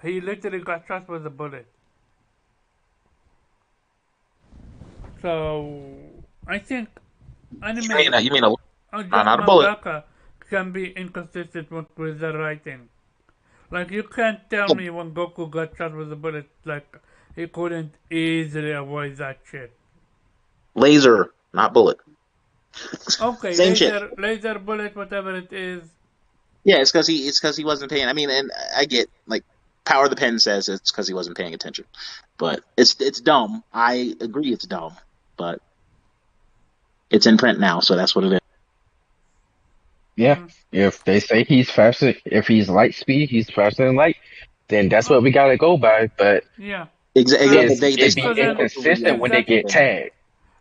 He literally got shot with a bullet. So I think anime You mean a just not a bullet? mangaka can be inconsistent with the writing. Like you can't tell me when Goku got shot with a bullet, like he couldn't easily avoid that shit. Laser, not bullet. Okay, Same shit. laser bullet, whatever it is. Yeah, it's because he wasn't paying. I mean, and I get like Power of the Pen says it's because he wasn't paying attention, but it's dumb. I agree, it's dumb, but it's in print now, so that's what it is. Yeah, if they say he's faster, if he's light speed, he's faster than light, then that's what we gotta go by. But Yeah. Exactly. it's They it'd be be So then, able to inconsistent react when they if to get things. tagged.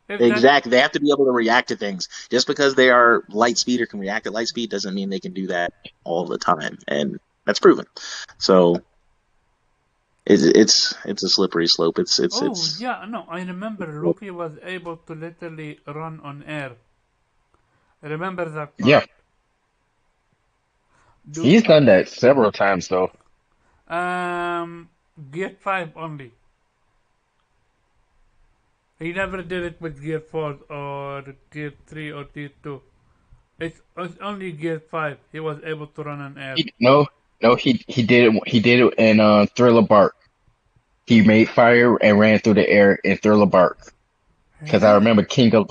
that Exactly. They have to be able to react to things. Just because they are light speed or can react at light speed doesn't mean they can do that all the time, and that's proven. So it's a slippery slope. It's yeah, no, I remember Luffy was able to literally run on air. I remember that Yeah, part. Do he's done that several times though. Gear 5 only. He never did it with Gear 4 or Gear 3 or Gear 2. It's only Gear 5 he was able to run on air. He did it in Thriller Bark. He made fire and ran through the air in Thriller Bark. Because I remember King of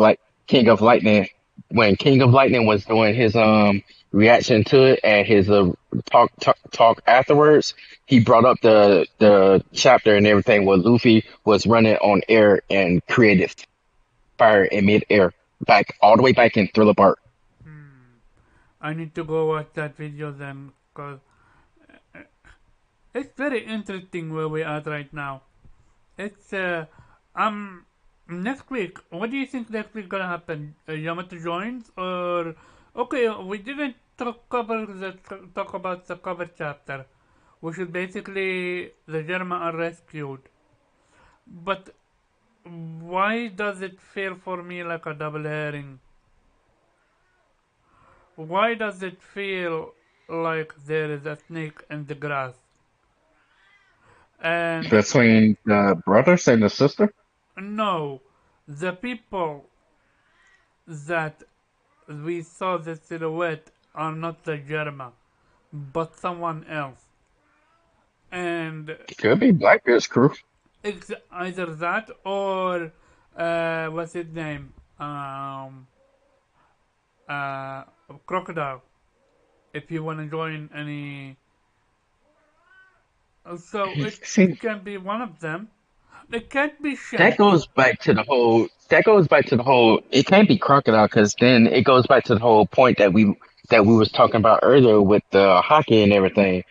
Lightning, when King of Lightning was doing his reaction to it and his talk afterwards, he brought up the chapter and everything where Luffy was running on air and created fire in mid-air, back all the way back in Thriller Bark. I need to go watch that video then, because it's very interesting where we are right now. It's, next week, what do you think next week gonna happen? Yamato joins, or, okay, we didn't talk about the cover chapter, which is basically the German are rescued. But why does it feel for me like a double herring? Why does it feel like there is a snake in the grass? And Between the brothers and the sister? no, the people that we saw the silhouette are not the Germa, but someone else. And Could be Blackbeard's crew. it's either that or what's his name? Uh, Crocodile. If you want to join any, so See, it can be one of them. It can't be that Shanks. goes back to the whole. That goes back to the whole. It can't be Crocodile because then it goes back to the whole point that we was talking about earlier with the hockey and everything.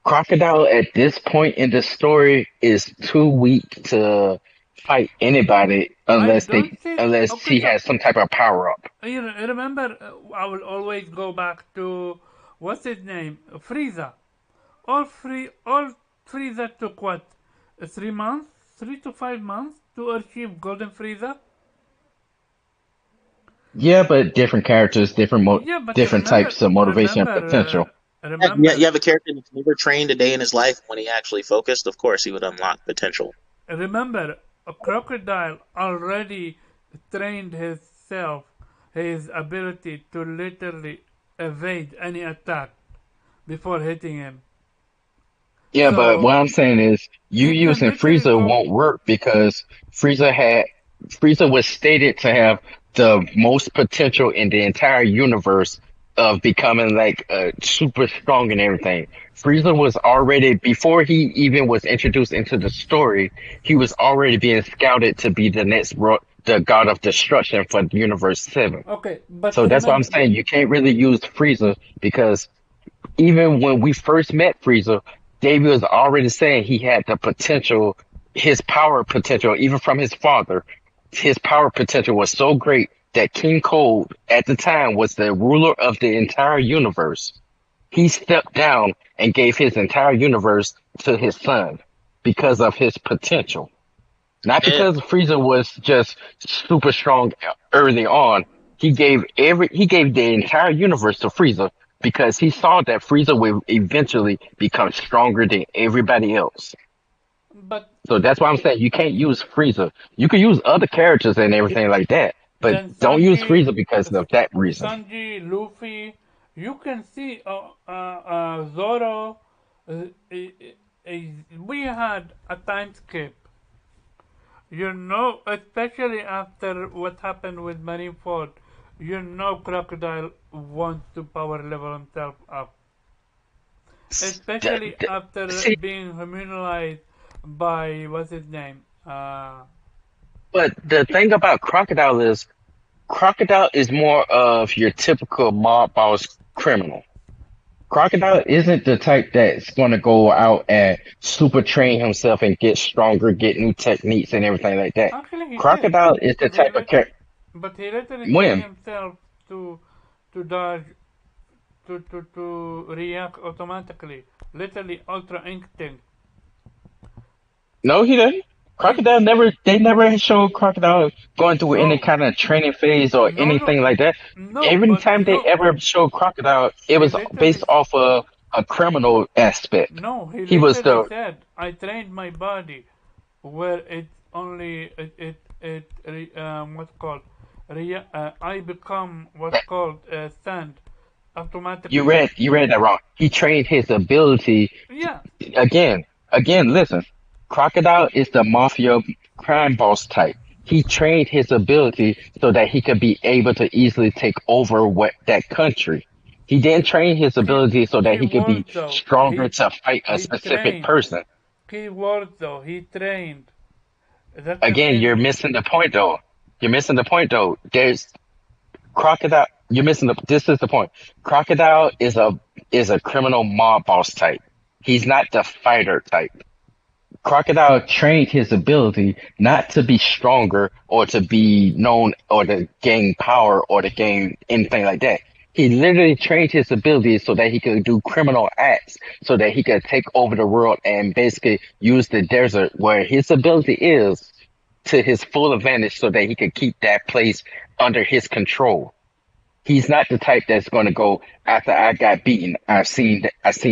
Crocodile at this point in the story is too weak to fight anybody I don't think. unless Okay, he so has some type of power up. you remember, I will always go back to what's his name, Frieza. All Frieza took what, 3 months, 3 to 5 months to achieve Golden Frieza. Yeah, but different characters, Yeah, but different types of motivation and potential. Yeah, you Remember, have a character that's never trained a day in his life. When he actually focused, of course, he would unlock potential. remember, a crocodile already trained his ability to literally evade any attack before hitting him. Yeah, but So what I'm saying is you he can using literally Frieza go. won't work because Frieza was stated to have the most potential in the entire universe of becoming like super strong and everything. Frieza was already before he even was introduced into the story, he was already being scouted to be the god of destruction for Universe 7. Okay, but So that's why I'm remember, saying you can't really use Frieza because even when we first met Frieza, David was already saying he had the potential, his power potential, even from his father, his power potential was so great that King Cold at the time was the ruler of the entire universe. He stepped down and gave his entire universe to his son because of his potential. Not And because Frieza was just super strong early on. He gave the entire universe to Frieza because he saw that Frieza would eventually become stronger than everybody else. but So that's why I'm saying you can't use Frieza. You can use other characters and everything like that, but then don't use Frieza because of that reason. Sanji, Luffy, you can see Zoro. Uh, uh, we had a time skip. Especially after what happened with Marineford, Crocodile wants to power level himself up. Especially after See, being immunized by, what's his name? but the thing about Crocodile is more of your typical mob boss criminal. Crocodile isn't the type that's going to go out and super train himself and get stronger, get new techniques and everything like that. Actually, he did, Crocodile is the but he type of let, character. but he literally trained When? himself to dodge, to react automatically. Literally ultra instinct. No, he didn't. He, They never showed Crocodile going through any no, kind of training phase or no, no, anything like that. no, Every but time they no. ever showed Crocodile, it He was literally, based off of a criminal aspect. no, he He was literally the said, "I trained my body where it's only what's called, I become what's called sand you automatically." read that wrong. He trained his ability Yeah, again. Listen. Crocodile is the mafia crime boss type. He trained his ability so that he could be able to easily take over that country. He didn't train his key ability so that key he could be word though. stronger to fight a He specific trained. person. Key word though. He trained. That's the Again, you're thing. missing the point though. There's Crocodile. You're missing this is the point. Crocodile is a criminal mob boss type. He's not the fighter type. Crocodile trained his ability not to be stronger or to be known or to gain power or to gain anything like that. He literally trained his ability so that he could do criminal acts, so that he could take over the world and basically use the desert where his ability is to his full advantage so that he could keep that place under his control. He's not the type that's going to go after I got beaten. I seen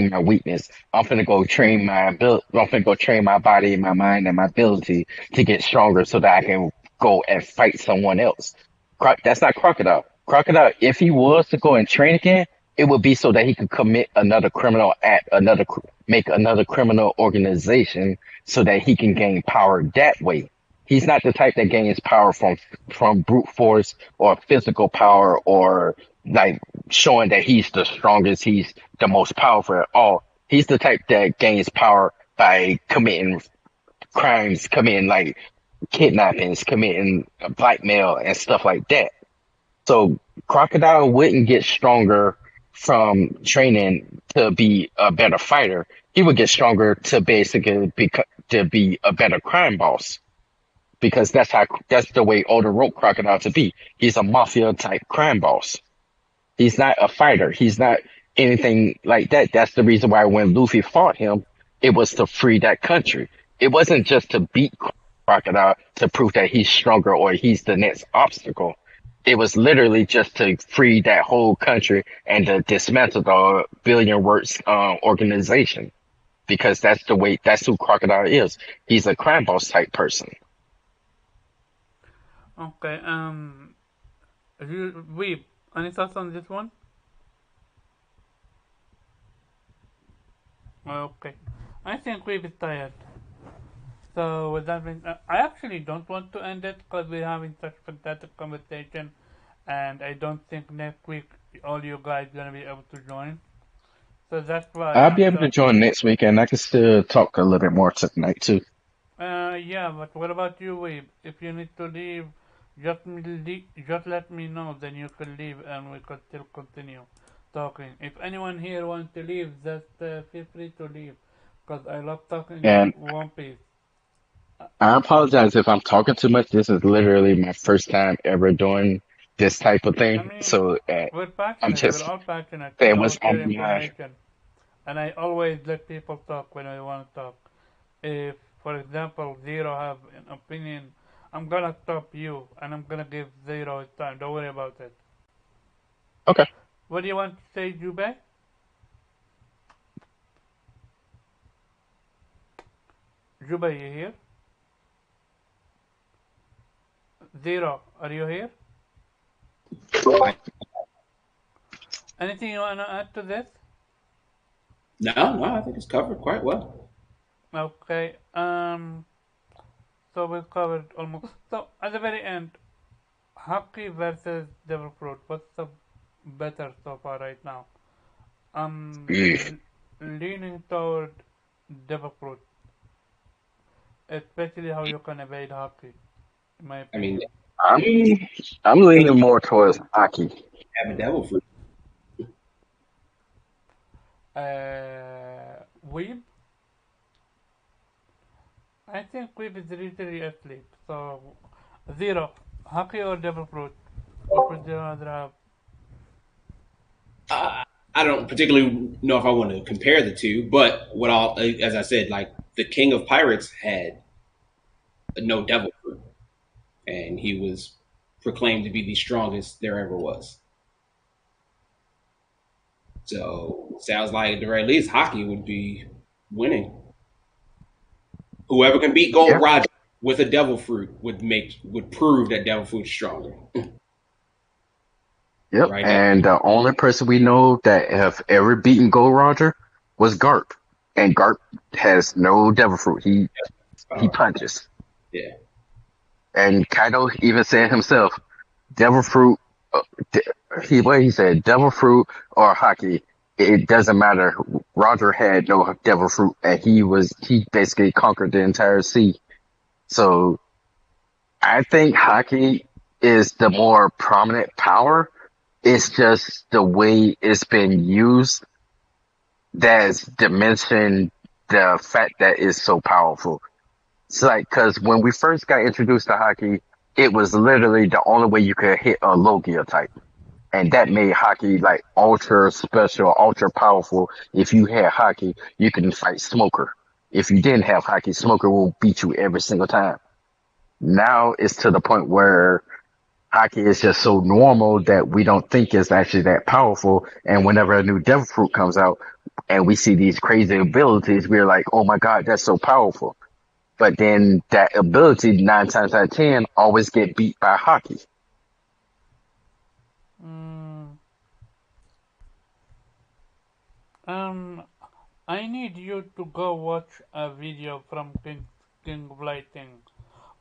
my weakness. I'm finna go train my ability. I'm finna go train my body, my mind, and my ability to get stronger so that I can go and fight someone else. That's not Crocodile. Crocodile, if he was to go and train again, it would be so that he could commit another criminal act, make another criminal organization so that he can gain power that way. He's not the type that gains power from brute force or physical power or like showing that he's the strongest, he's the most powerful at all. He's the type that gains power by committing crimes, committing like kidnappings, committing blackmail and stuff like that. So Crocodile wouldn't get stronger from training to be a better fighter. He would get stronger to basically to be a better crime boss because that's the way Oda wrote Crocodile to be. He's a mafia type crime boss. He's not a fighter. He's not anything like that. That's the reason why when Luffy fought him, it was to free that country. It wasn't just to beat Crocodile to prove that he's stronger or he's the next obstacle. It was literally just to free that whole country and to dismantle the Billion Works organization because that's who Crocodile is. He's a crime boss type person. Okay. Weeb, any thoughts on this one? Okay. I think Weeb is tired. So with that being, I actually don't want to end it because we're having such fantastic conversation, and I don't think next week all you guys gonna be able to join. So that's why I'll be I'm able to so. join next week and I can still talk a little bit more tonight too. Yeah, but what about you, Weeb? If you need to leave, just let me know. Then you can leave, and we can still continue talking. If anyone here wants to leave, just feel free to leave, because I love talking And One Piece. I apologize if I'm talking too much. This is literally my first time ever doing this type of I thing. mean, So we're I'm passionate. We're just all passionate. We saying all what's share on my mind. information, and I always let people talk when I want to talk. If, for example, Zero have an opinion, I'm gonna stop you, and I'm gonna give Zero his time. Don't worry about it. Okay. What do you want to say, Jubei? Jubei, you here? Zero, are you here? Anything you wanna add to this? No, I think it's covered quite well. Okay. So we covered almost. So at the very end, Haki versus Devil Fruit. What's the better so far right now? I'm leaning toward Devil Fruit, especially how you can evade Haki, in my I mean, opinion. I'm leaning more towards hockey. have a devil fruit. Weeb? I think Weeb is literally asleep. So, Zero, Haki or Devil Fruit? What would you rather have? I don't particularly know if I want to compare the two, but as I said, like the King of Pirates had no devil fruit, and he was proclaimed to be the strongest there ever was. So sounds like at the very least, Haki would be winning. Whoever can beat Gold Yeah. Roger with a devil fruit would prove that devil fruit is stronger. Yep. Right. And the only person we know that have ever beaten Gold Roger was Garp. And Garp has no devil fruit. He punches. Yeah. And Kaido even said himself, devil fruit, he said, devil fruit or hockey, it doesn't matter. Roger had no devil fruit and he basically conquered the entire sea. So I think hockey is the more prominent power. It's just the way it's been used that's dimension the fact that it's so powerful. It's like, cause when we first got introduced to hockey, it was literally the only way you could hit a Logia type. And that made hockey like ultra special, ultra powerful. If you had hockey, you can fight Smoker. If you didn't have hockey, Smoker will beat you every single time. Now it's to the point where Hockey is just so normal that we don't think it's actually that powerful. And whenever a new Devil Fruit comes out and we see these crazy abilities, we're like, oh my God, that's so powerful. But then that ability, 9 times out of 10, always get beat by Hockey. Mm, I need you to go watch a video from King of Lighting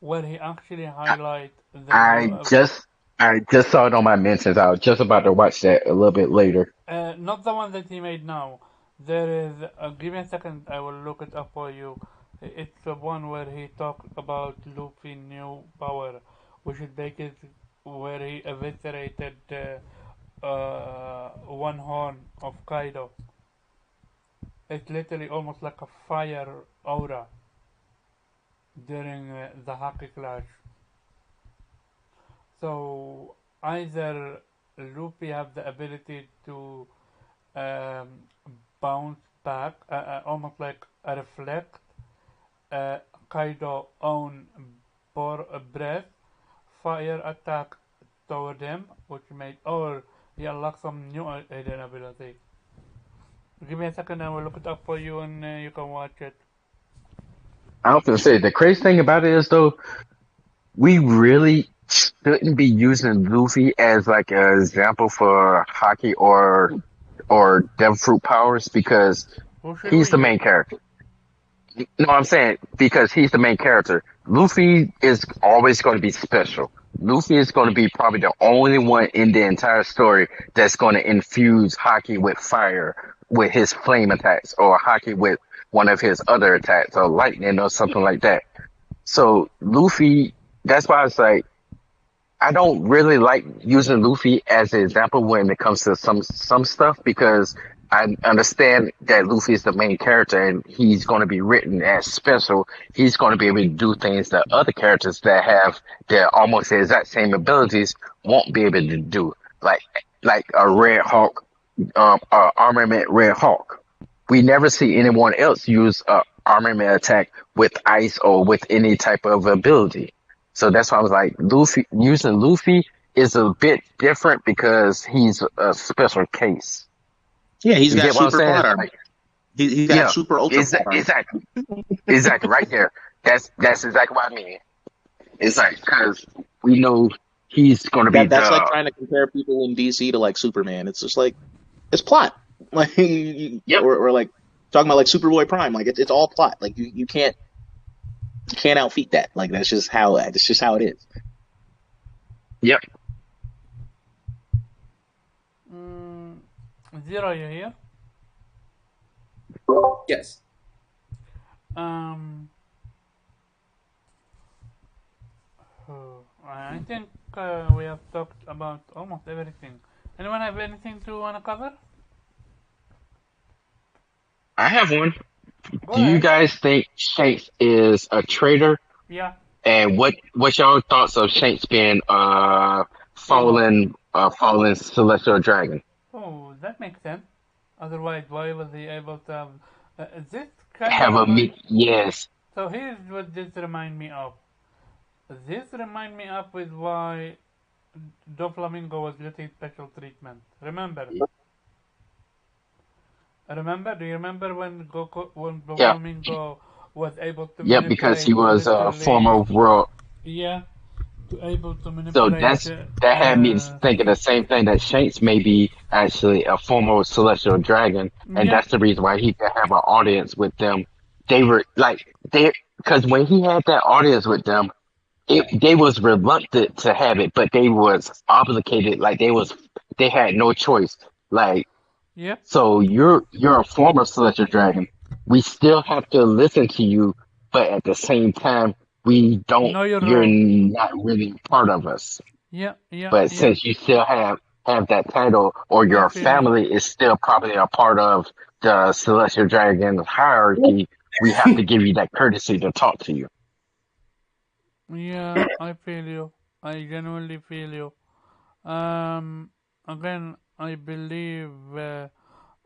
where he actually highlight the new, I just I just saw it on my mentions. I was just about to watch that a little bit later. not the one that he made now. There is, give me a second, I will look it up for you. It's the one where he talked about Luffy new power, which is basically where he eviscerated one horn of Kaido. It's literally almost like a fire aura during the Haki Clash. So either Luffy have the ability to um, bounce back, almost like a reflect Kaido own breath, fire attack toward him, which made, or he unlocks some new hidden ability. Give me a second, I will look it up for you and you can watch it. I was gonna say the crazy thing about it is though, we really shouldn't be using Luffy as like an example for Hockey or Devil Fruit powers because Who should he's we the use? main character. No, I'm saying because he's the main character. Luffy is always going to be special. Luffy is going to be probably the only one in the entire story that's going to infuse Haki with fire with his flame attacks or Haki with one of his other attacks or lightning or something like that. So Luffy, that's why it's like I don't really like using Luffy as an example when it comes to some stuff because I understand that Luffy is the main character and he's going to be written as special. He's going to be able to do things that other characters that have the almost the exact same abilities won't be able to do. Like like a Red Hawk, armament Red Hawk. We never see anyone else use a armament attack with ice or with any type of ability. So that's why I was like, Luffy using Luffy is a bit different because he's a special case. Yeah, he's You got get what I'm super saying? plot It's armor. like, He's got yeah, super ultra plot armor. exactly, exactly, right there. That's exactly what I mean. It's like because we know he's going to be That's like the trying to compare people in DC to like Superman. It's just like it's plot, like yep, or like talking about like Superboy Prime. Like it's all plot. Like you can't outfeat that. Like that's just how it is. yep. Mm, Zero, you here? Yes. Um, I think we have talked about almost everything. Anyone have anything to wanna cover? I have one. Go Do you ahead. guys think Shanks is a traitor? Yeah, And what's your thoughts of Shanks being evil. fallen celestial dragon? Oh, that makes sense. Otherwise, why was he able to have this kind of Have a remind? yes. So here's what this remind me of. This remind me of with why Doflamingo was getting special treatment. Remember? Remember? Do you remember when Yeah. Doflamingo was able to Yep, because he manipulate was a former literally? world. Yeah, to able to So manipulate. that had me thinking the same thing that Shanks may be actually a former celestial dragon, and Yeah, that's the reason why he could have an audience with them. They were like they because when he had that audience with them, they was reluctant to have it, but they was obligated. Like they had no choice. Like yeah. so, you're a former celestial dragon. We still have to listen to you, but at the same time, we don't. Know your You're role. not really part of us. Yeah, yeah, But yeah. since you still have that title, or I your feel you. family is still probably a part of the celestial dragon hierarchy, we have to give you that courtesy to talk to you. Yeah, I feel you. I genuinely feel you. Again,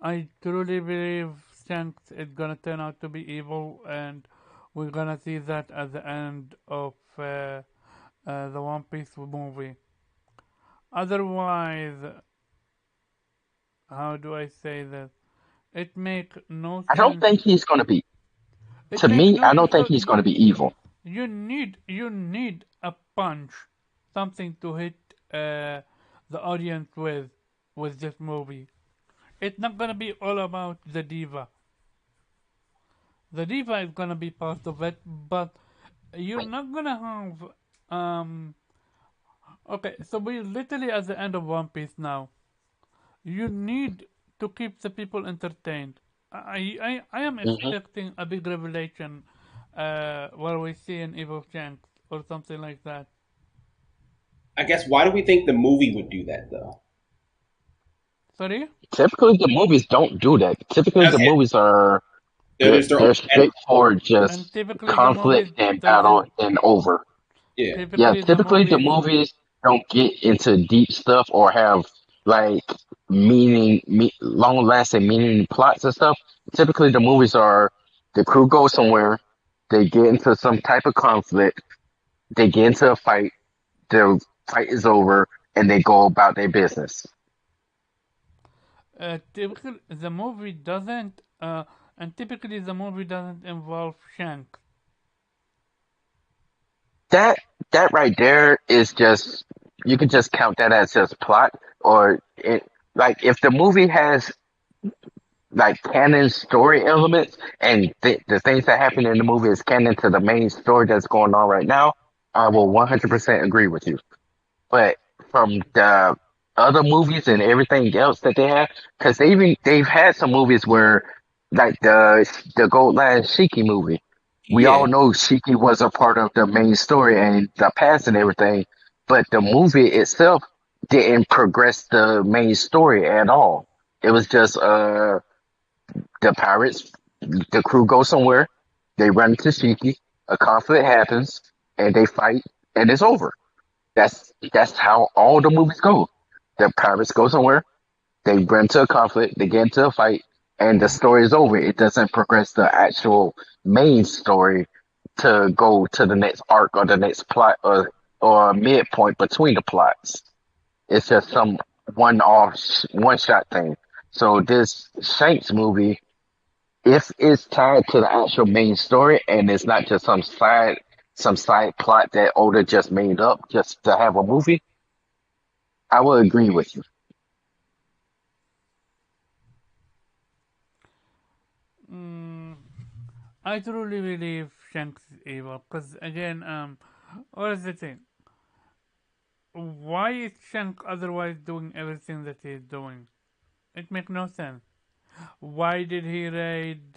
I truly believe Shanks is gonna turn out to be evil, and we're gonna see that at the end of the One Piece movie. Otherwise, how do I say that? It make no I don't sense. think he's going to be. It To make me, no I don't think because he's going to be evil. you need a punch, something to hit the audience with this movie. It's not gonna be all about the diva. The diva is gonna be part of it, but you're not gonna have okay, so we're literally at the end of One Piece now. You need to keep the people entertained. I am Hmm. expecting a big revelation where we see an evil Shanks or something like that. I guess why do we think the movie would do that though? Sorry? Typically, the movies don't do that. Typically, As the in, movies are there's their own they're and straightforward, And just typically the movies conflict and battle doesn't and over. yeah. Yeah, typically the typically the movies movies don't get into deep stuff or have like long lasting meaning plots and stuff. Typically, the movies are the crew goes somewhere, they get into some type of conflict, they get into a fight, the fight is over, and they go about their business. typically the movie doesn't and typically the movie doesn't involve Shanks. That that right there is just you can just count that as just plot or it like if the movie has like canon story elements and the things that happen in the movie is canon to the main story that's going on right now, I will 100% agree with you. But from the other movies and everything else that they have, because they've had some movies where like the Gold Lion Shiki movie, we Yeah. all know Shiki was a part of the main story and the past and everything, but the movie itself didn't progress the main story at all. It was just the pirates, the crew go somewhere, they run into Shiki, a conflict happens, and they fight, and it's over. That's how all the movies go. The pirates go somewhere, they run into a conflict, they get into a fight, and the story is over. It doesn't progress the actual main story to go to the next arc or the next plot or a midpoint between the plots. It's just some one shot thing. So this Shanks movie, if it's tied to the actual main story and it's not just some side plot that Oda just made up just to have a movie, I will agree with you. Mm, I truly believe Shanks is evil because again what is the thing? Why is Shanks otherwise doing everything that he's doing? It makes no sense. Why did he raid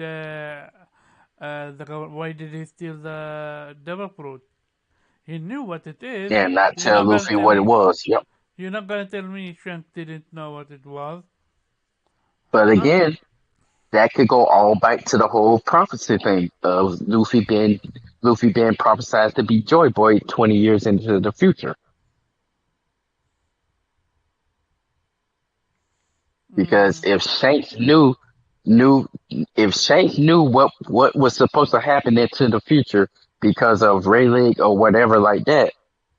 why did he steal the devil fruit? He knew what it is. And not You're tell not gonna Luffy tell what it me. was. Yep. You're not gonna tell me Shanks didn't know what it was. But Uh, again, that could go all back to the whole prophecy thing of Luffy being prophesied to be Joy Boy 20 years into the future. Because mm, knew if Shanks knew what was supposed to happen into the future because of Rayleigh or whatever like that,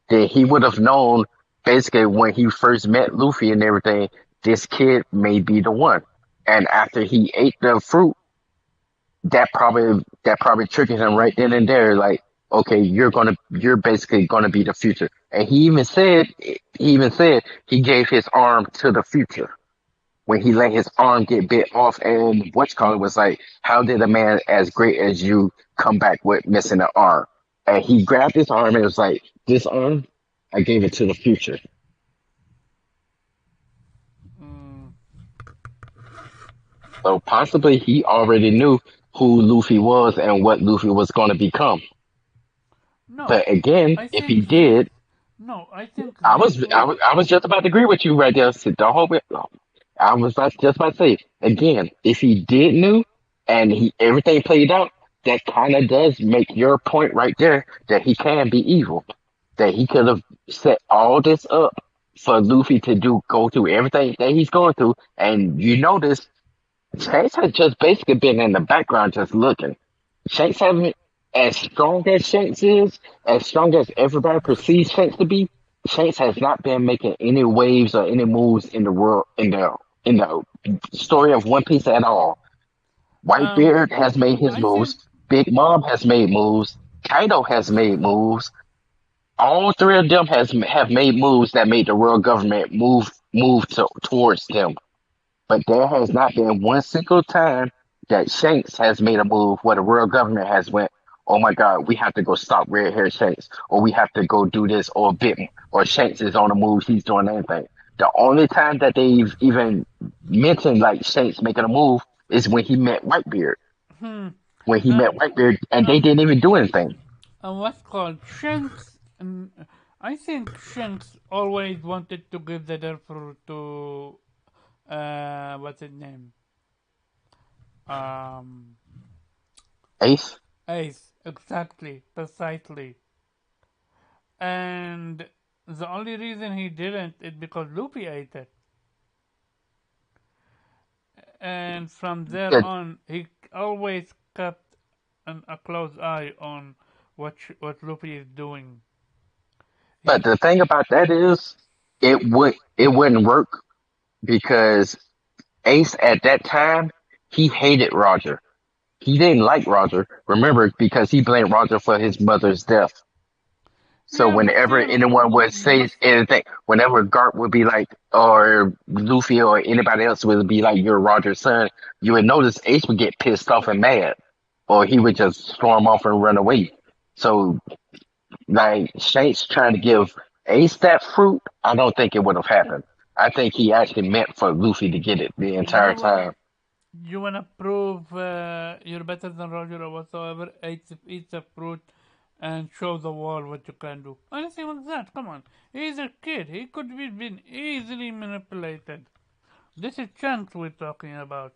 then he would have known basically when he first met Luffy and everything, this kid may be the one. And after he ate the fruit, that probably triggered him right then and there, like, okay, you're basically gonna be the future. And he even said he gave his arm to the future when he let his arm get bit off, and what's was like, how did a man as great as you come back with missing an arm? And he grabbed his arm and was like, this arm, I gave it to the future. mm, So possibly he already knew who Luffy was and what Luffy was going to become. no, But again, I if he think this. did, No, I think I this was I was. was I was just about to agree with you right there. So don't hold it. I was just about to say again, if he did knew and he everything played out, that kind of does make your point right there that he can be evil. That he could have set all this up for Luffy to go through everything that he's going through, and you notice Shanks has just basically been in the background just looking. Shanks haven't as strong as Shanks is, as strong as everybody perceives Shanks to be. Shanks has not been making any waves or any moves in the world in the story of One Piece at all. Whitebeard has made his I think moves. Big Mom has made moves. Kaido has made moves. All three of them have made moves that made the world government towards them. But there has not been one single time that Shanks has made a move where the world government has went, "Oh my God, we have to go stop Red Hair Shanks, or we have to go do this, or bit, or Shanks is on the move, he's doing anything." The only time that they've even mentioned like Shanks making a move is when he met Whitebeard. hmm, When he uh, met Whitebeard, and they um, didn't even do anything. what's called Shanks. I think Shanks always wanted to give the Darfur to what's his name? Um, Ace, Ace. Exactly, precisely. And the only reason he didn't is because Luffy ate it. And from there yeah, on, he always kept a close eye on what Luffy is doing. but He the thing about that is, it wouldn't work because Ace at that time he hated Roger. He didn't like Roger. Remember, because he blamed Roger for his mother's death. So yeah, but whenever still, anyone would say anything, whenever Garp would be like, or Luffy or anybody else would be like, "You're Roger's son," you would notice Ace would get pissed off and mad, or he would just storm off and run away. So, like Shanks trying to give Ace that fruit, I don't think it would have happened. I think he actually meant for Luffy to get it the entire time. you wanna prove you're better than Roger or whatsoever? Eat the fruit and show the world what you can do. Anything like that? Come on, he's a kid. He could be been easily manipulated. This is Chunks we're talking about.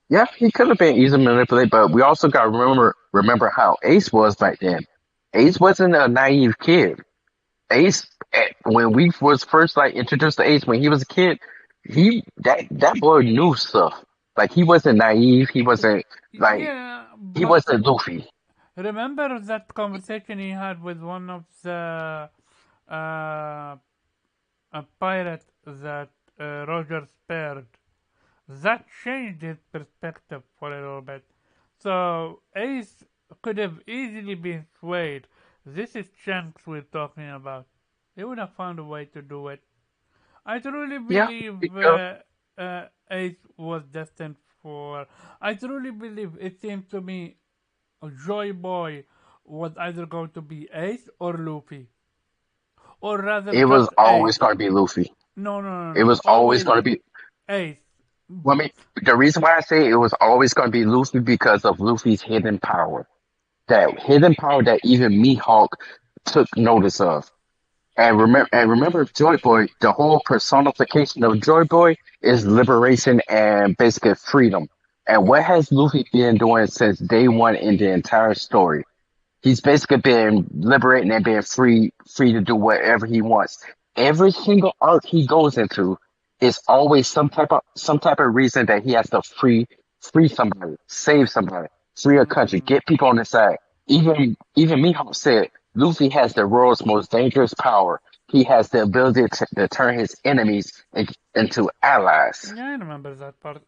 Yeah, he could have been easily manipulated, but we also got to remember how Ace was back then. Ace wasn't a naive kid. Ace, when we was first like introduced to Ace when he was a kid, that boy knew stuff. Like he wasn't naive. Yeah, He but wasn't Luffy. remember that conversation he had with one of the uh, a pirate that Roger spared? That changed his perspective for a little bit. So Ace could have easily been swayed. This is Shanks we're talking about. He would have found a way to do it. I truly Yeah, believe Ace was destined for. I truly believe it seemed to me Joy Boy was either going to be Ace or Luffy, or rather it was just always Ace. going to be Luffy. No, no, no, It no. was always Always going to be. Ace. Well, I mean, the reason why I say it was always going to be Luffy because of Luffy's hidden power. That hidden power that even Mihawk took notice of. And remember, Joy Boy, the whole personification of Joy Boy is liberation and basically freedom. And what has Luffy been doing since day one in the entire story? He's basically been liberating and being free to do whatever he wants. Every single arc he goes into is always some type of reason that he has to free somebody, save somebody, free a country, Mm, get people on his side. Even Mihawk said Luffy has the world's most dangerous power. He has the ability to turn his enemies into allies. yeah, I remember that part.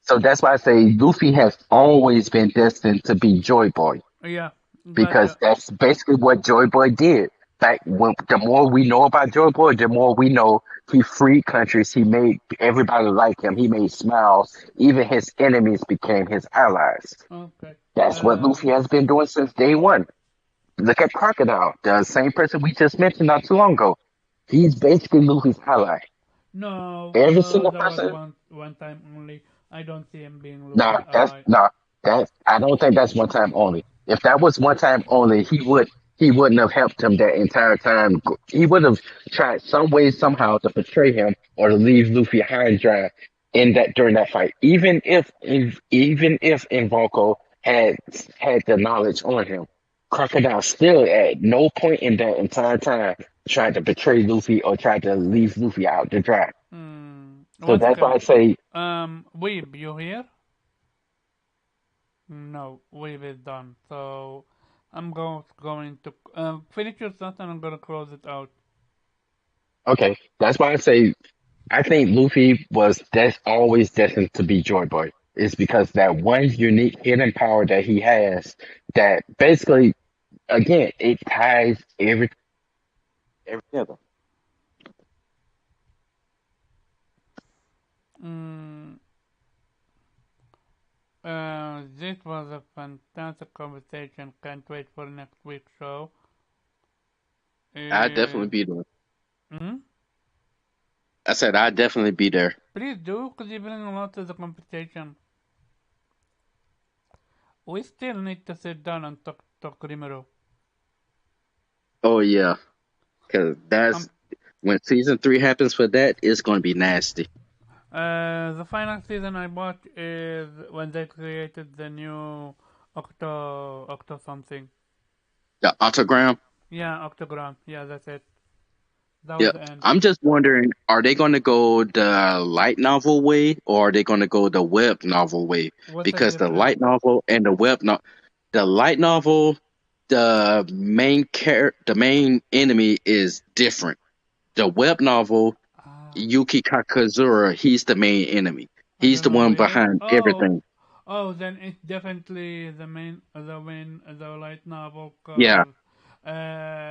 So that's why I say Luffy has always been destined to be Joy Boy Yeah, because gotcha. that's basically what Joy Boy did. Like the more we know about Joy Boy, the more we know he freed countries. He made everybody like him. He made smiles. Even his enemies became his allies. Okay. That's what Luffy has been doing since day one. Look at Crocodile, the same person we just mentioned not too long ago. He's basically Luffy's ally. No, Every single that was person. one time only. I don't see him being Luffy's Nah, ally. I don't think that's one time only. If that was one time only, he wouldn't have helped him that entire time. He would have tried some way somehow to betray him or to leave Luffy high and dry in that during that fight. Even if Involko had the knowledge on him, Crocodile still at no point in that entire time tried to betray Luffy or tried to leave Luffy out to dry. So One that's why second. I say Weeb, you here? No, Weeb is done. So, I'm going to finish your thought and I'm gonna close it out. Okay, that's why I say I think Luffy was always destined to be Joy Boy. It's because that one unique hidden power that he has that basically, again, it ties everything together. Mm, this was a fantastic conversation. Can't wait for next week's show. I'd definitely Uh, be there. hmm? I said I'd definitely be there. Please do, because you bring a lot to the conversation. We still need to sit down and talk Rimuru. Oh yeah, because that's Um, when season 3 happens for that. It's going to be nasty. the final season I watched is when they created the new Octo something. The autogram. Yeah, Octogram. Yeah, that's it. That was Yeah, the end. I'm just wondering, are they going to go the light novel way or are they going to go the web novel way? What's the Because the difference? light novel and the light novel, the main enemy is different. The web novel, Ah, Yuki Kakazura, he's the main enemy. I He's don't the know one yet. behind everything. Then it's definitely the light novel. Yeah, 'Cause,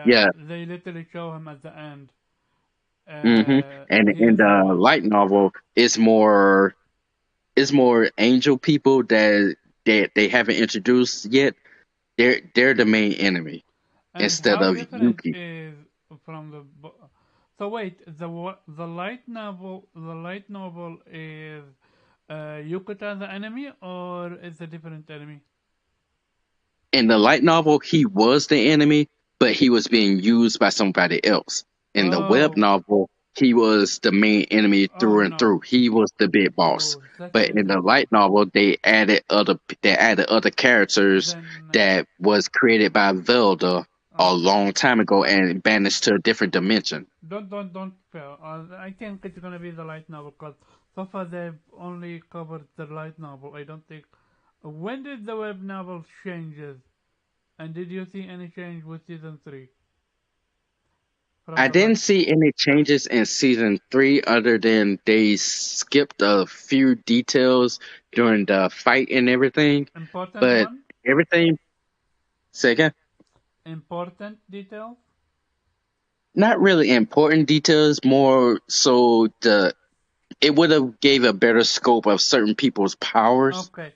yeah. they literally show him at the end. hmm And in He's the the one. light novel, it's more angel people that they haven't introduced yet. They're the main enemy And instead how of different Yuki. is from so wait, the light novel is Yukuta the enemy or is a different enemy? In the light novel, he was the enemy, but he was being used by somebody else. In the web Oh, novel, he was the main enemy oh through and no. through. He was the big boss. Oh, that's But in the different. light novel, they added other characters Then that was created by Velda a okay. long time ago and banished to a different dimension. Don't fail. I think it's gonna be the light novel because so far they've only covered the light novel. I don't think. When did the web novel changes? And did you see any change with season three from I the light? didn't see any changes in season 3 other than they skipped a few details during the fight and everything, Important but one? everything, second, Important details? not really important details, more so it would have gave a better scope of certain people's powers, Okay.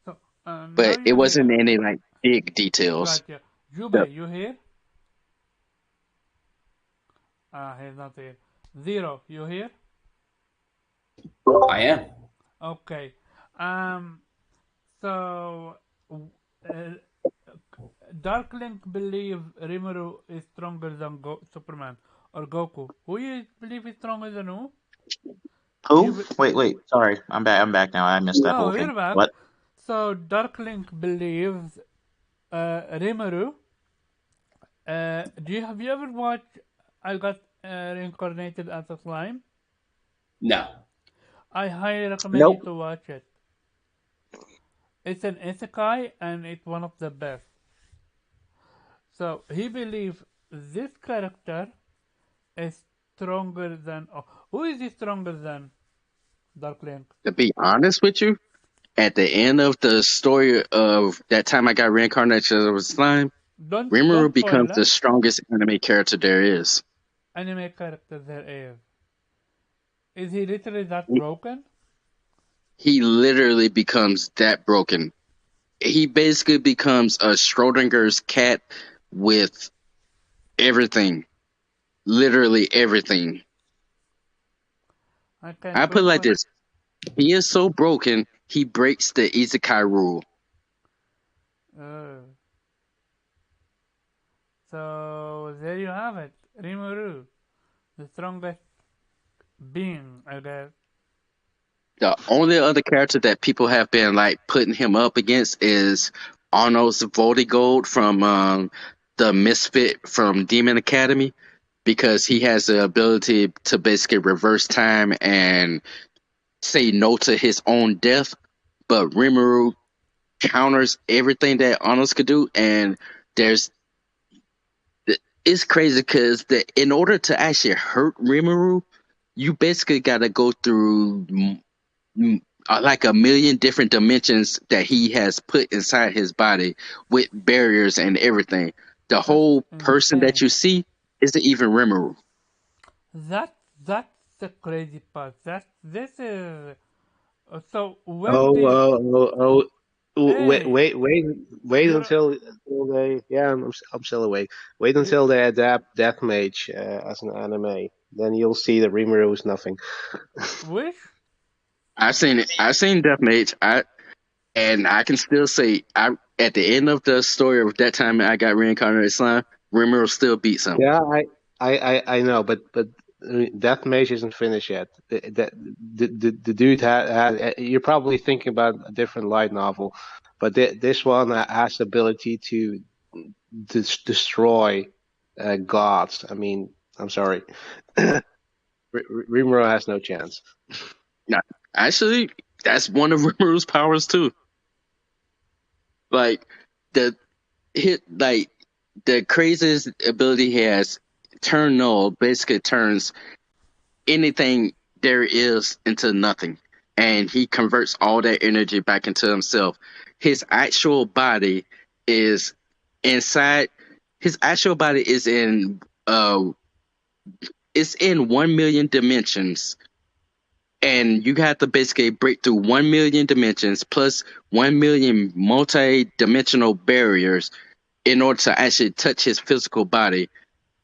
So now but it you're wasn't here. any like big details. Gotcha. The- Jubei, you here? He's not here. Zero, you here? I am. Okay. Um. So, uh, Dark Link believes Rimuru is stronger than Superman or Goku. Who you believe is stronger than who? You Who? be- Wait. Sorry, I'm back. I'm back now. I missed that oh, whole thing. you're back. What? So Dark Link believes Rimuru. Have you ever watched I Got Reincarnated as a Slime? No. I highly recommend you Nope. to watch it. It's an isekai and it's one of the best. So he believes this character is stronger than. Oh, who is he stronger than? Dark Link. to be honest with you, at the end of the story of that time I got reincarnated as a slime, Don't Rimuru becomes spoil the strongest anime character there is. anime character there is. Is he literally that He broken? he literally becomes that broken. He basically becomes a Schrodinger's cat with everything, literally everything. I can't I put wait it like for. this: he is so broken, he breaks the isekai rule. Uh, so there you have it, Rimuru, the strongest being, I guess. The only other character that people have been like putting him up against is Arnold's Voltigold from the Misfit from Demon Academy, because he has the ability to basically reverse time and say no to his own death. But Rimuru counters everything that Arnold could do, and there's it's crazy because in order to actually hurt Rimuru, you basically got to go through like a million different dimensions that he has put inside his body with barriers and everything. The That's whole person that insane. you see isn't even Rimuru. That's the crazy part. This is so when Oh, they wait, hey wait you're until they. Yeah, I'm still awake. Wait until they adapt Deathmage as an anime. Then you'll see that Rimuru is nothing. wish I've seen it. I've seen Deathmage. And I can still say, at the end of the story of that time I got reincarnated slime, Rimuru still beats him. Yeah, I know, but Deathmage isn't finished yet. The dude had. You're probably thinking about a different light novel, but this one has the ability to destroy gods. I mean, I'm sorry, Rimuru has no chance. No, actually, that's one of Rimuru's powers too. Like the like the craziest ability he has, turn null, basically turns anything there is into nothing, and he converts all that energy back into himself. His actual body is inside. His actual body is in it's in 1 million dimensions, and you have to basically break through 1 million dimensions plus 1 million multi-dimensional barriers in order to actually touch his physical body.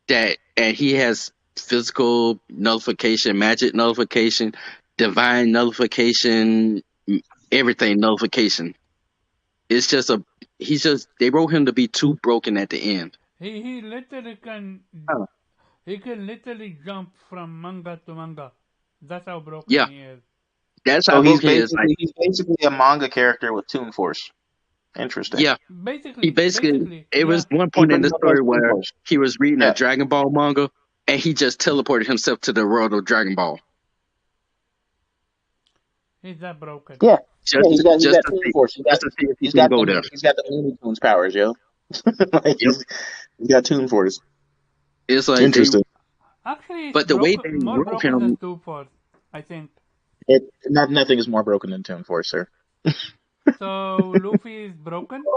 And he has physical nullification, magic nullification, divine nullification, everything nullification. It's just they wrote him to be too broken at the end. he literally can Oh. he can literally jump from manga to manga. That's how broken Yeah, he is. that's how So broken he is. Like, he's basically a manga character with Toon Force. Interesting. yeah, he basically, Basically, it yeah. was one He point in pretty the much has story Toon where Force. he was reading a Yeah. Dragon Ball manga and he just teleported himself to the world of Dragon Ball. He's that broken. Yeah. Just He's just got to Toon see Force. just to see if he can go there. He's got the Looney Tunes powers, yo. Like Yep. he's got Toon Force. It's like Interesting. Actually, it's but the way broken, they more wrote broken than him, Two Force, I think. Nothing is more broken than Toon Force, sir. So Luffy is broken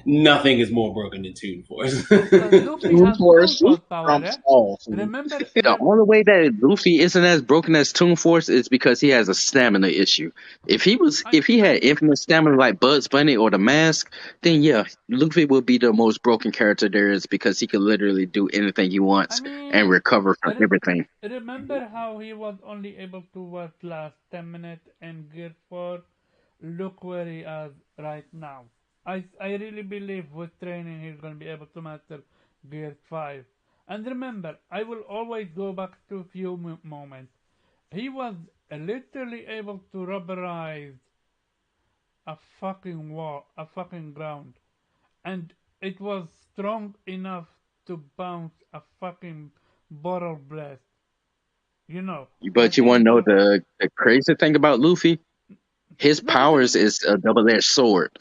Nothing is more broken than Toon Force. because Luffy Toon has Toon Force Force power. trumps all. Remember, the only way that Luffy isn't as broken as Toon Force is because he has a stamina issue. If he had infinite stamina like Bugs Bunny or the Mask, then yeah, Luffy would be the most broken character there is because he can literally do anything he I wants and mean, recover from everything. remember how he was only able to work last 10 minutes in Gear 4? Look where he is right now. I really believe with training he's going to be able to master Gear 5. And remember, I will always go back to a few moments. He was literally able to rubberize a fucking wall, a fucking ground. And it was strong enough to bounce a fucking bottle blast. You know, But like you want to able know to. the crazy thing about Luffy? His No, tell powers me. is a double-edged sword.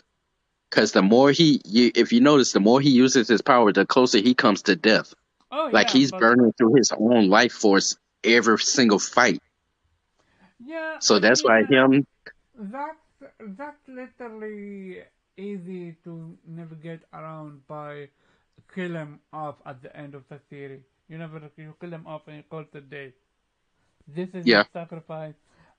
Because the more if you notice, the more he uses his power, the closer he comes to death. Oh, Like yeah, he's but. burning through his own life force every single fight. Yeah, So I that's why mean, him. that's literally easy to navigate around by kill him off at the end of the series. You kill him off and you call it a day. This is his Yeah, sacrifice,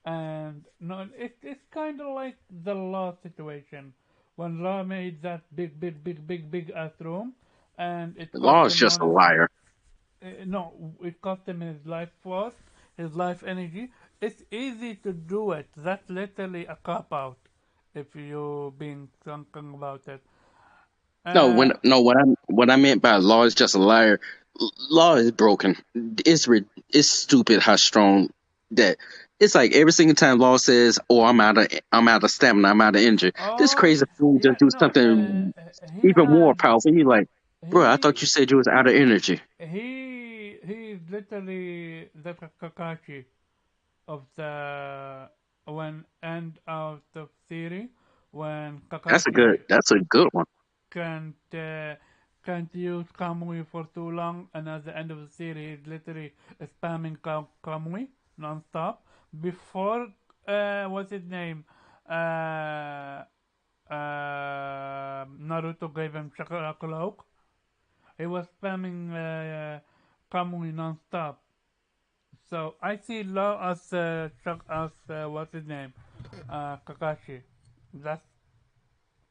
and no, it's kind of like the Law situation when Law made that big ass room, and it Law cost is him just one a of liar. no, it cost him his life force, his life energy. It's easy to do it. That's literally a cop out if you being thinking about it. No, Uh, what I meant by law is just a liar. Law is broken. It's stupid how strong that. It's like every single time Law says, "Oh, I'm out of stamina, I'm out of energy." This oh crazy fool yeah, just do no, something he even more has powerful. You're like, bro, I thought he you said you was out of energy. he's literally the Kakashi of the when end of the series when That's a Kakashi good one. can't uh, can't use Kamui for too long, and at the end of the series, he's literally spamming Kamui non-stop. Before, what's his name? Uh, Naruto gave him Chakra Cloak. He was spamming Kamui non-stop. So I see Law as what's his name? Kakashi. That's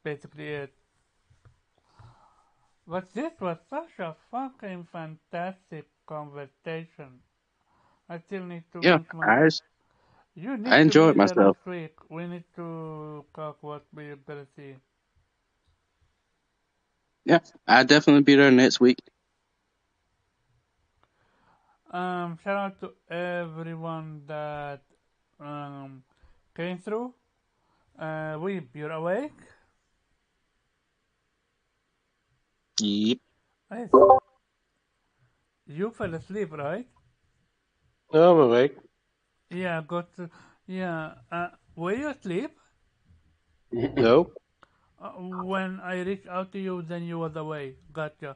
basically it. But this was such a fucking fantastic conversation. I still need to Yeah, binge my. You I need to be enjoyed there myself. this week. We need to talk what we're gonna see. Yeah, I'll definitely be there next week. Shout out to everyone that came through. Weep, you're awake? Yep. Yes. You fell asleep, right? No, I'm awake. Yeah, got to. Yeah. Were you asleep? No. When I reached out to you, then you was away. Gotcha.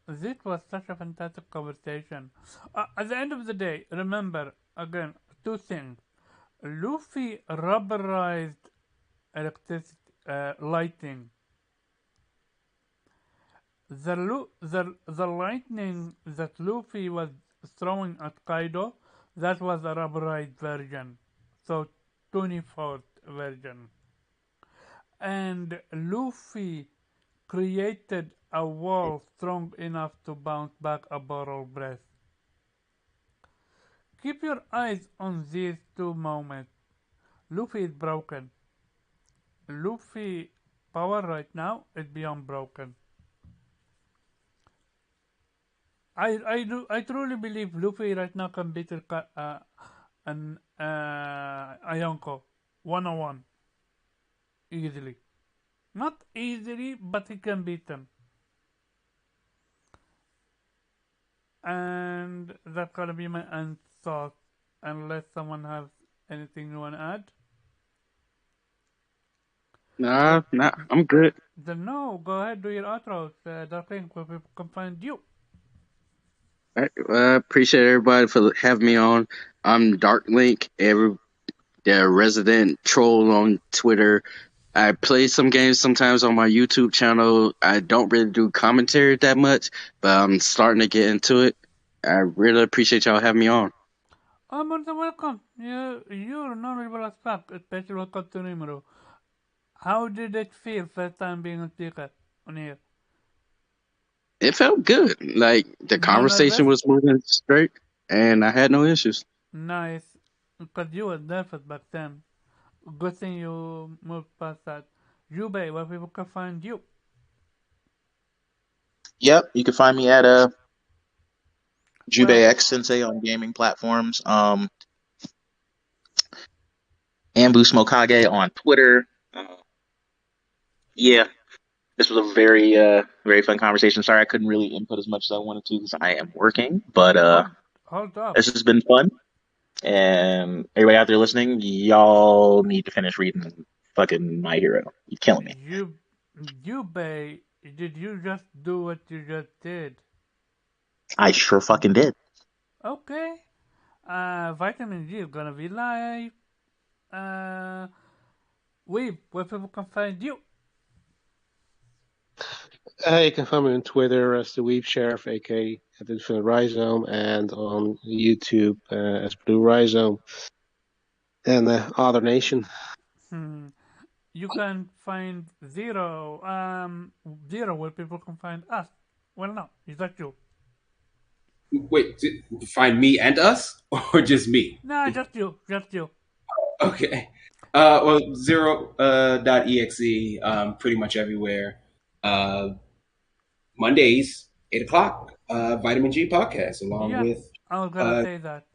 This was such a fantastic conversation. At the end of the day, remember again two things. Luffy rubberized electricity, lighting. The lightning that Luffy was throwing at Kaido, that was a rubberized version. So 24th version. And Luffy created a wall strong enough to bounce back a borrowed breath. Keep your eyes on these two moments. Luffy is broken. Luffy power right now is beyond broken. I truly believe Luffy right now can beat an Ayonko 101 easily. Not easily, but he can beat them. And that's gonna be my end thought, unless someone has anything you wanna add. Nah, I'm good. Then no, go ahead, do your outros. Darkling, where people can find you. Appreciate everybody for having me on. I'm Dark Link, the resident troll on Twitter. I play some games sometimes on my YouTube channel. I don't really do commentary that much, but I'm starting to get into it. I really appreciate y'all having me on. More than welcome. You're knowledgeable as fuck, especially when it comes to Rimuru. How did it feel first time being on speaker on here? It felt good. Like the No conversation nervous? was moving straight, and I had no issues. Nice. Because you were nervous back then. Good thing you moved past that. Jubei, where people can find you. Yep. You can find me at Jubei Well, X Sensei on gaming platforms. Ambu Smokage on Twitter. Yeah, this was a very fun conversation. Sorry I couldn't really input as much as I wanted to because I am working, but hold up. this has been fun. And everybody out there listening, y'all need to finish reading fucking My Hero. You're killing me. Jubei, did you just do what you just did? I sure fucking did. Okay. Vitamin G is gonna be live. Weeb, where people can find you. You can find me on Twitter as the Weep Sheriff, aka at Infinite Rhizome, and on YouTube as Blue Rhizome, and Other Nation. You can find Zero where people can find us. Well, no, is that you? Wait, find me and us, or just me? Nah, just you. Okay. Well, zero .exe, pretty much everywhere. Mondays, 8 o'clock. Vitamin G podcast, along Yeah, with I was gonna say that.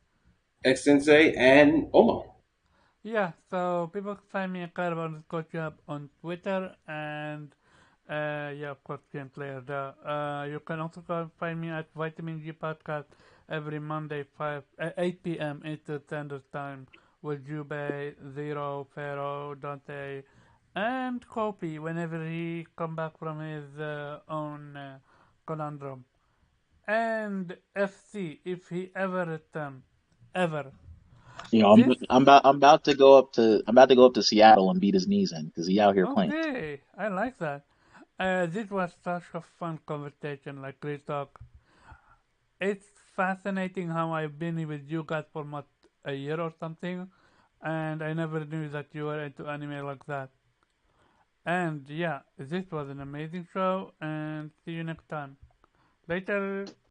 X Sensei and Oma. Yeah, so people can find me at Carver_Job on Twitter and yeah, of course, Game Player there. You can also find me at Vitamin G Podcast every Monday, 8 p.m. Eastern Standard Time with Jubei, Zero, Pharaoh, Dante, and Kopi whenever he come back from his own conundrum, and FC if he ever return, ever. You know, This I'm about to go up to Seattle and beat his knees in because he out here playing. okay, I like that. This was such a fun conversation, like real talk. It's fascinating how I've been with you guys for what, a year or something, and I never knew that you were into anime like that. And yeah, this was an amazing show, and see you next time. Later.